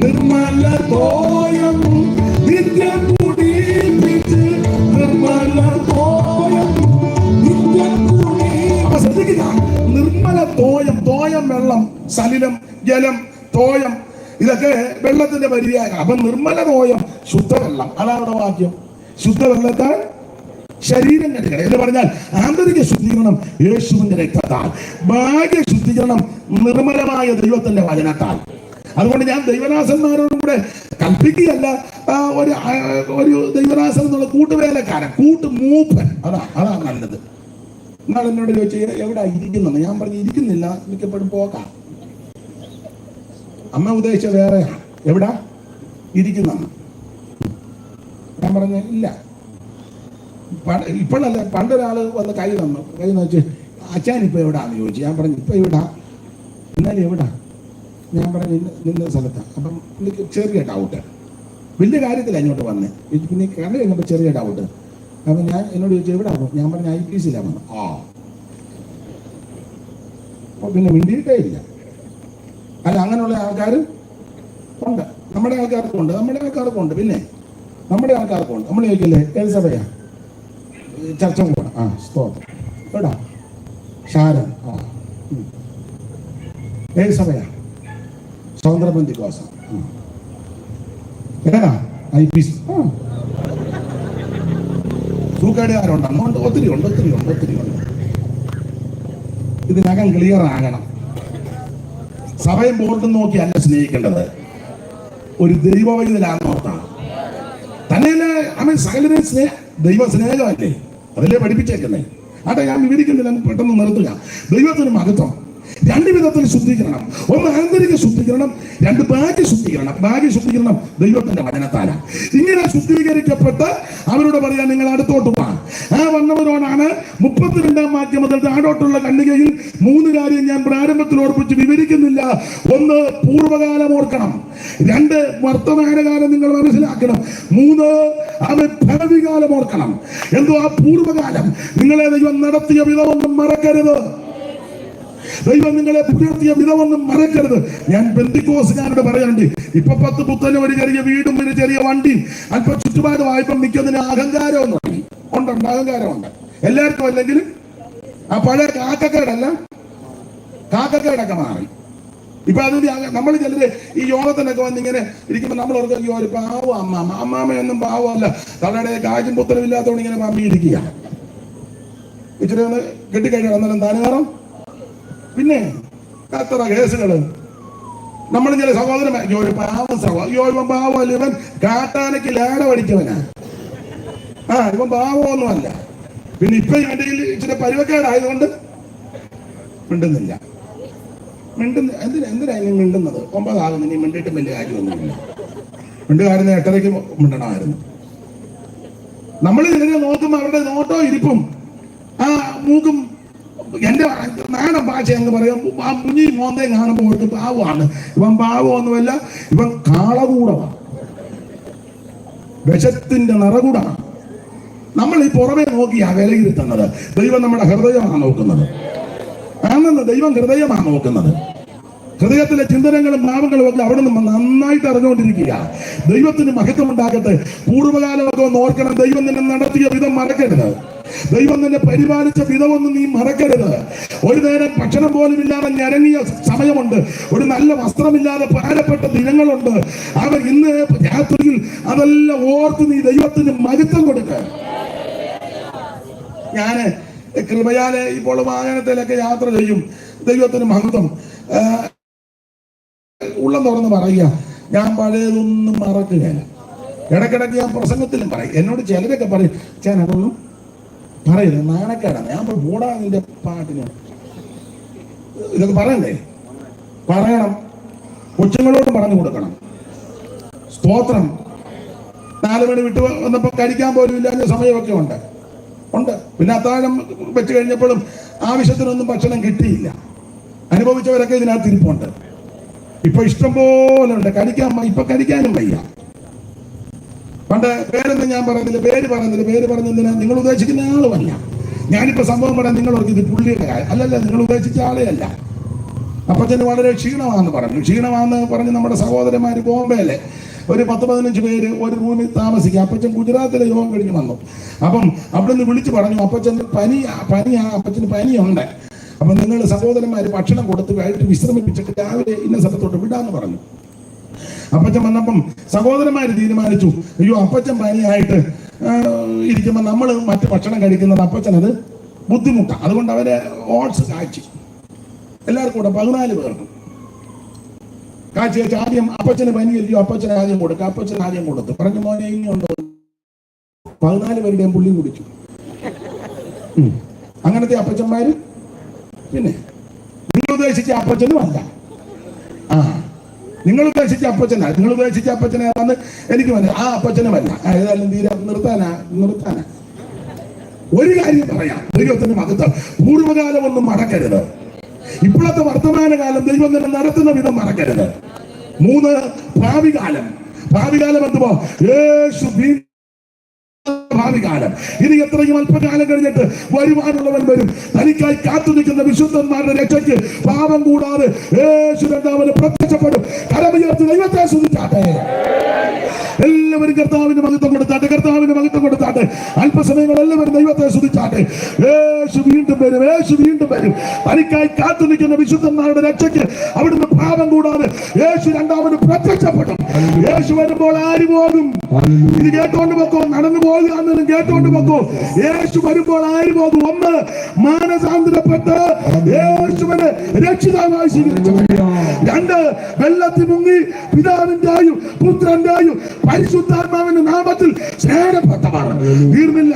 നിർമ്മല തോയം സലിലം, ജലം, തോയം, ഇതൊക്കെ വെള്ളത്തിന്റെ പര്യായം. അപ്പൊ നിർമ്മല തോയം ശുദ്ധവെള്ളം, അതാണ് വാക്യം. ശുദ്ധവെള്ളത്താൽ ശരീരം കഴുകണം എന്ന് പറഞ്ഞാൽ ആന്തരിക ശുദ്ധീകരണം യേശുവിന്റെ രക്തത്താൽ, ബാഹ്യ ശുദ്ധീകരണം നിർമ്മലമായ ദൈവത്തിന്റെ വചനത്താൽ. അതുകൊണ്ട് ഞാൻ ദൈവദാസന്മാരോടും കൂടെ കൽപ്പിക്കുകയല്ല, ഒരു ദൈവദാസൻ എന്നുള്ള കൂട്ടുവേലക്കാരൻ, കൂട്ടുമൂപ്പൻ, അതാ നല്ലത്. എന്നാൽ എന്നോട് ചോദിച്ചു എവിടെ ഇരിക്കുന്നെന്ന്. ഞാൻ പറഞ്ഞു ഇരിക്കുന്നില്ല, മിക്കപ്പോഴും പോകാം. അമ്മ ഉദ്ദേശിച്ച വേറെയാണ്, എവിടാ ഇരിക്കുന്നെന്ന്. ഞാൻ പറഞ്ഞു ഇല്ല, ഇപ്പോഴല്ല, പണ്ടൊരാള് വന്ന് കൈ വെച്ച് അച്ഛൻ ഇപ്പൊ എവിടാന്ന് ചോദിച്ചു. ഞാൻ പറഞ്ഞു ഇപ്പൊ എവിടാ, എന്നാലും എവിടാ. ഞാൻ പറഞ്ഞു നിന്ന സ്ഥലത്താണ്. അപ്പം എനിക്ക് ചെറിയ ഡൗട്ട്, വലിയ കാര്യത്തില്ല ഇങ്ങോട്ട് വന്നേ, പിന്നെ കണ്ടു കഴിഞ്ഞപ്പോൾ ചെറിയ ഡൗട്ട്. അപ്പം ഞാൻ എന്നോട് ചോദിച്ചു എവിടെ ആകും. ഞാൻ പറഞ്ഞു IPC-ലാണ് വന്നത്. അപ്പോൾ പിന്നെ മിണ്ടിയിട്ടേ ഇല്ല. അല്ല, അങ്ങനെയുള്ള ആൾക്കാർ ഉണ്ട്, നമ്മുടെ ആൾക്കാർക്കും ഉണ്ട്, പിന്നെ നമ്മുടെ ആൾക്കാർക്കും ഉണ്ട്. നമ്മൾ ചോദിക്കില്ലേ ഏത് സഭയാ, ചർച്ച പോകണം, സ്തോത്രം, എവിടാ ഷാരൻ, ഏത് സഭയാ, സ്വതന്ത്ര പെന്തിക്കോസ്ത്, ഏതാ IPC, സൂക്കേടുകാരുണ്ട്, അങ്ങോട്ട് ഒത്തിരി ഉണ്ട്. ഇതിനകം ക്ലിയർ ആകണം. സഭയും ബോർഡും നോക്കി അല്ല സ്നേഹിക്കേണ്ടത്, ഒരു ദൈവവൈദ്യനാണെന്ന് ഓർത്താണ്. തന്നെയല്ല അവൻ സകലരെ ദൈവ സ്നേഹമല്ലേ, അതല്ലേ പഠിപ്പിച്ചേക്കുന്നേ. ഞാൻ വിവരിക്കുന്നില്ല, പെട്ടെന്ന് നിർത്തുക. ദൈവത്തിന് മഹത്വം. രണ്ട് വിധത്തിൽ ശുദ്ധീകരണം, ഒന്ന് ആന്തരിക ശുദ്ധീകരണം, രണ്ട് ബാഹ്യ ശുദ്ധീകരണം. ബാഹ്യ ശുദ്ധീകരണം ദൈവത്തിന്റെ വചനത്താലാണ്. ഇങ്ങനെ ശുദ്ധീകരിക്കപ്പെട്ട് അവരോട് പറയാൻ നിങ്ങൾ അടുത്തോട്ട് പോകാം. ആ വന്നവരോടാണ് 32-ാം വാക്യം മുതൽ താഴോട്ടുള്ള ഖണ്ഡികയിൽ 3 കാര്യം ഞാൻ പ്രാരംഭത്തിൽ ഓർപ്പിച്ച് വിവരിക്കുന്നില്ല. ഒന്ന്, പൂർവ്വകാലം ഓർക്കണം. 2, വർത്തമാനകാലം നിങ്ങൾ മനസ്സിലാക്കണം. 3, അവൻ ഭാവികാലം ഓർക്കണം. എന്തോ ആ പൂർവ്വകാലം, നിങ്ങളെ ദൈവം നടത്തിയ വിധമൊന്നും മറക്കരുത്. ദൈവം നിങ്ങളെ പുലർത്തിയ വിധമൊന്നും മറക്കരുത്. ഞാൻ പെന്തിക്കോസുകാരോട് പറയാനുണ്ട്, ഇപ്പൊ 10 പുത്തനും ഒരു ചെറിയ വീടും ഒരു ചെറിയ വണ്ടി അല്പം ചുറ്റുപാടുമായപ്പം മിക്കതിന് അഹങ്കാരം ഉണ്ട്, അഹങ്കാരമുണ്ട് എല്ലാവർക്കും. അല്ലെങ്കിലും ആ പഴയ കാക്കക്കേടൊക്കെ മാറി. ഇപ്പൊ അത് നമ്മൾ ചിലര് ഈ യോഗത്തിനൊക്കെ വന്നിങ്ങനെ ഇരിക്കുമ്പോൾ നമ്മൾ ഓർക്കും ഒരു പാവം അമ്മാമയൊന്നും പാവമല്ല, തലയുടെ കാശും പുത്തനും ഇല്ലാത്തതുകൊണ്ട് ഇങ്ങനെ പമ്മിയിരിക്കുക. ഇച്ചിരി ഒന്ന് കെട്ടിക്കഴിഞ്ഞാൽ അന്നേരം താനുകാരം. പിന്നെ എത്ര കേസുകള്. നമ്മൾ ചില സഹോദരൻ ഇവൻ പാവമല്ല, ഇവൻ കാട്ടാനയ്ക്ക് ലാട പഠിച്ചവനാ, ഇവൻ പാവമൊന്നുമല്ല. പിന്നെ ഇപ്പൊ ഇവന്റെ ഇച്ചിരി പരുവക്കേടായതുകൊണ്ട് മിണ്ടുന്നില്ല. എന്തിനാ ഇനി മിണ്ടുന്നത്? 9 ആകുന്നു, ഇനി മിണ്ടിയിട്ടും വലിയ കാര്യമൊന്നുമില്ല. മിണ്ടുകാരുന്ന 8:30 മിണ്ടണമായിരുന്നു. നമ്മൾ ഇതിനെ നോക്കുമ്പോൾ അവരുടെ നോട്ടോ ഇരിപ്പും മൂക്കും, എന്റെ നാടൻ ഭാഷ എന്ന് പറയാം, ആ മുഞ്ഞി മോന്തയും കാണുമ്പോൾ ഓർക്ക് പാവമാണ്. ഇവൻ പാവമൊന്നുമല്ല, ഇവൻ കാളകൂടമാണ്, വിഷത്തിന്റെ നിറകൂടാണ്. നമ്മൾ ഈ പുറമെ നോക്കിയാ വിലയിരുത്തുന്നത്. ദൈവം നമ്മുടെ ഹൃദയമാണ് നോക്കുന്നത്. ദൈവം ഹൃദയമാണ് നോക്കുന്നത്. ഹൃദയത്തിലെ ചിന്തനങ്ങളും ഭാവങ്ങളും ഒക്കെ അവിടെ നിന്ന് നന്നായിട്ട് അറിഞ്ഞുകൊണ്ടിരിക്കുക. ദൈവത്തിന് മഹത്വം ഉണ്ടാകട്ടെ. പൂർവ്വകാലമൊക്കെ ഒന്ന് ഓർക്കണം. ദൈവം നിന്നെ നടത്തിയ വിധം മറക്കരുത്. ദൈവം നിന്നെ പരിപാലിച്ച വിധമൊന്നും നീ മറക്കരുത്. ഒരു നേരം ഭക്ഷണം പോലും ഇല്ലാതെ ഞരങ്ങിയ സമയമുണ്ട്. ഒരു നല്ല വസ്ത്രമില്ലാതെ ഭാരപ്പെട്ട ദിനങ്ങളുണ്ട്. അവർ ഇന്ന് രാത്രിയിൽ അതെല്ലാം ഓർത്ത് നീ ദൈവത്തിന് മഹത്വം കൊടുക്കുക. ഞാന് കൃപയാലെ ഇപ്പോൾ വാഹനത്തിലൊക്കെ യാത്ര ചെയ്യും. ദൈവത്തിന് മഹത്വം. ഉള്ളം തുറന്ന് പറയുക, ഞാൻ പഴയതൊന്നും മറക്കുകയില്ല. ഇടയ്ക്കിടയ്ക്ക് ഞാൻ പ്രസംഗത്തിലും പറയും. എന്നോട് ചിലരൊക്കെ പറയും, ഞാൻ അതൊന്നും പറയരുത്, നാണക്കേടാണ്. ഞാൻ പോടാ നിന്റെ പാട്ടിന്. ഇതൊക്കെ പറയണ്ടേ? പറയണം. കൊച്ചുങ്ങളോടും പറഞ്ഞു കൊടുക്കണം. സ്തോത്രം. 4 മണി വിട്ട് വന്നപ്പോ കഴിക്കാൻ പോലും ഇല്ലാത്ത സമയമൊക്കെ ഉണ്ട്. പിന്നെ അത്താഴം വെച്ച് കഴിഞ്ഞപ്പോഴും ആവശ്യത്തിനൊന്നും ഭക്ഷണം കിട്ടിയില്ല. അനുഭവിച്ചവരൊക്കെ ഇതിനകത്ത് ഇരിപ്പുണ്ട്. ഇപ്പൊ ഇഷ്ടം പോലെ ഉണ്ട്. ഇപ്പൊ കഴിക്കാനും വയ്യ. പണ്ട് പേരൊന്നും ഞാൻ പറയുന്നില്ല, പേര് പറഞ്ഞെന്തിനാ? നിങ്ങൾ ഉദ്ദേശിക്കുന്ന ആളുമല്ല. ഞാനിപ്പോ സംഭവം പറയാൻ നിങ്ങൾ ഓർക്ക് ഇത് പുള്ളിയുടെ അല്ലല്ല, നിങ്ങൾ ഉദ്ദേശിച്ച ആളെ അല്ല. അപ്പച്ചന് വളരെ ക്ഷീണമാണെന്ന് പറഞ്ഞ് നമ്മുടെ സഹോദരന്മാര് ബോംബെയിലെ ഒരു 10-15 പേര് ഒരു റൂമിൽ താമസിക്കുക. അപ്പച്ചൻ ഗുജറാത്തിലെ യോഗം കഴിഞ്ഞ് വന്നു. അപ്പം അവിടെ നിന്ന് വിളിച്ചു പറഞ്ഞു, അപ്പച്ചന് പനിയുണ്ട്. അപ്പൊ നിങ്ങൾ സഹോദരന്മാര് ഭക്ഷണം കൊടുത്ത് വൈകിട്ട് വിശ്രമിപ്പിച്ചിട്ട് രാവിലെ ഇന്ന സ്ഥലത്തോട്ട് വിടാന്ന് പറഞ്ഞു. അപ്പച്ചൻ വന്നപ്പം സഹോദരന്മാര് തീരുമാനിച്ചു, അയ്യോ അപ്പച്ചൻ പനിയായിട്ട് ഇരിക്കുമ്പോ നമ്മൾ മറ്റു ഭക്ഷണം കഴിക്കുന്നത് അപ്പച്ചൻ അത് ബുദ്ധിമുട്ടാണ്. അതുകൊണ്ട് അവരെ ഓട്സ് കാച്ചി എല്ലാവർക്കും കൂടെ 14 പേർക്കും കാച്ചി വെച്ച് ആദ്യം അപ്പച്ചന് പനിയല്ലോ, അപ്പച്ചന് ആദ്യം കൊടുക്കുക. അപ്പച്ചൻ ആദ്യം കൊടുത്തു. പറഞ്ഞു, മോനെ ഇനിയുണ്ടോ? 14 പേരുടെയും പുള്ളിയും കുടിച്ചു. അങ്ങനത്തെ അപ്പച്ചന്മാര്. പിന്നെ നിങ്ങൾ ഉദ്ദേശിച്ച അപ്പച്ചനും അല്ല. നിങ്ങൾ ഉദ്ദേശിച്ച അപ്പച്ചനാ. നിങ്ങൾ ഉദ്ദേശിച്ച അപ്പച്ചനെ ഏതാന്ന് എനിക്ക് മനസ്സിലായി. ആ അപ്പച്ചനുമല്ല. ഏതായാലും തീരെ നിർത്താനാ. ഒരു കാര്യം പറയാം, ദൈവത്തിന്റെ മഹത്വം. പൂർവ്വകാലം ഒന്നും മറക്കരുത്. ഇപ്പോഴത്തെ വർത്തമാനകാലം ദൈവം തന്നെ നടത്തുന്ന വിധം മറക്കരുത്. 3 ഭാവികാലം. ഭാവികാലം എന്തുവാ? യേശു ഭാവികാലം. ഇനി എത്രയും അല്പകാലം കഴിഞ്ഞിട്ട് വരുവാനുള്ളവൻ വരും. തനിക്കായി കാത്തു നിൽക്കുന്ന വിശുദ്ധന്മാരുടെ രക്ഷയ്ക്ക് പാപം കൂടാതെ യേശു രണ്ടാമന് പ്രത്യക്ഷപ്പെടും. കരമുയർത്തി ദൈവത്തെ സ്തുതിച്ചാട്ടെ. എല്ലാവരും കർത്താവിന് മഹത്വം കൊടുത്താട്ടെ. കർത്താവിന് മഹത്വം കൊടുത്താട്ടെ. അല്പസമയങ്ങൾ എല്ലാവരും ദൈവത്തെ സ്തുതിച്ചാട്ടെ. യേശു വീണ്ടും വരും. യേശു വീണ്ടും വരും. തനിക്കായി കാത്തു നിൽക്കുന്ന വിശുദ്ധന്മാരുടെ രക്ഷയ്ക്ക് അവിടുന്ന് പാപം കൂടാതെ യേശു രണ്ടാമന് പ്രത്യക്ഷപ്പെടും. യേശു വരുമ്പോൾ ആര് പോകും? ഇത് കേട്ടോണ്ട് വെക്കോ. നടന്നു പോകുകയാണെന്നും കേട്ടോണ്ട് വെക്കോ. യേശു വരുമ്പോൾ ആര് പോകും? 1 മാനസാന്തരപ്പെട്ട് യേശുവിനെ രക്ഷിതാവായി സ്വീകരിച്ചവർ. 2 വെള്ളത്തിൽ മുങ്ങി പിതാവിന്റെയും പുത്രന്റെയും പരിശുദ്ധാത്മാവിന്റെ നാമത്തിൽ സ്നാനപ്പെട്ടവർ. തീർന്നില്ല,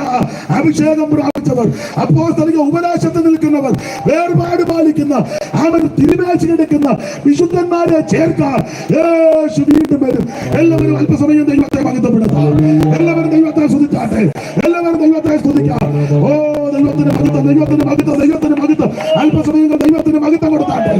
അഭിഷേകം പ്രാപിച്ചവർ, അപ്പോസ്തലിക ഉപദേശത്തിൽ നിൽക്കുന്നവർ, വേർപാട് പാലിക്കുന്ന അവർ തിരുമേശ എടുക്കുന്ന വിശുദ്ധന്മാരെ ചേർക്കാൻ യേശു വീണ്ടും വരും. എല്ലാവരും അല്പസമയം ദൈവത്തെ മഹത്വപ്പെടുത്താം. എല്ലാവരും ദൈവത്തെ സ്തുതിച്ചാട്ടെ. എല്ലാവരും ദൈവത്തെ സ്തുതിക്കാം. ഓ ദൈവത്തിന് മഹത്വം, ദൈവത്തിന് മഹത്വം, ദൈവത്തിന് മഹത്വം. അല്പസമയങ്ങൾ ദൈവത്തിന് മഹത്വം കൊടുത്താട്ടെ.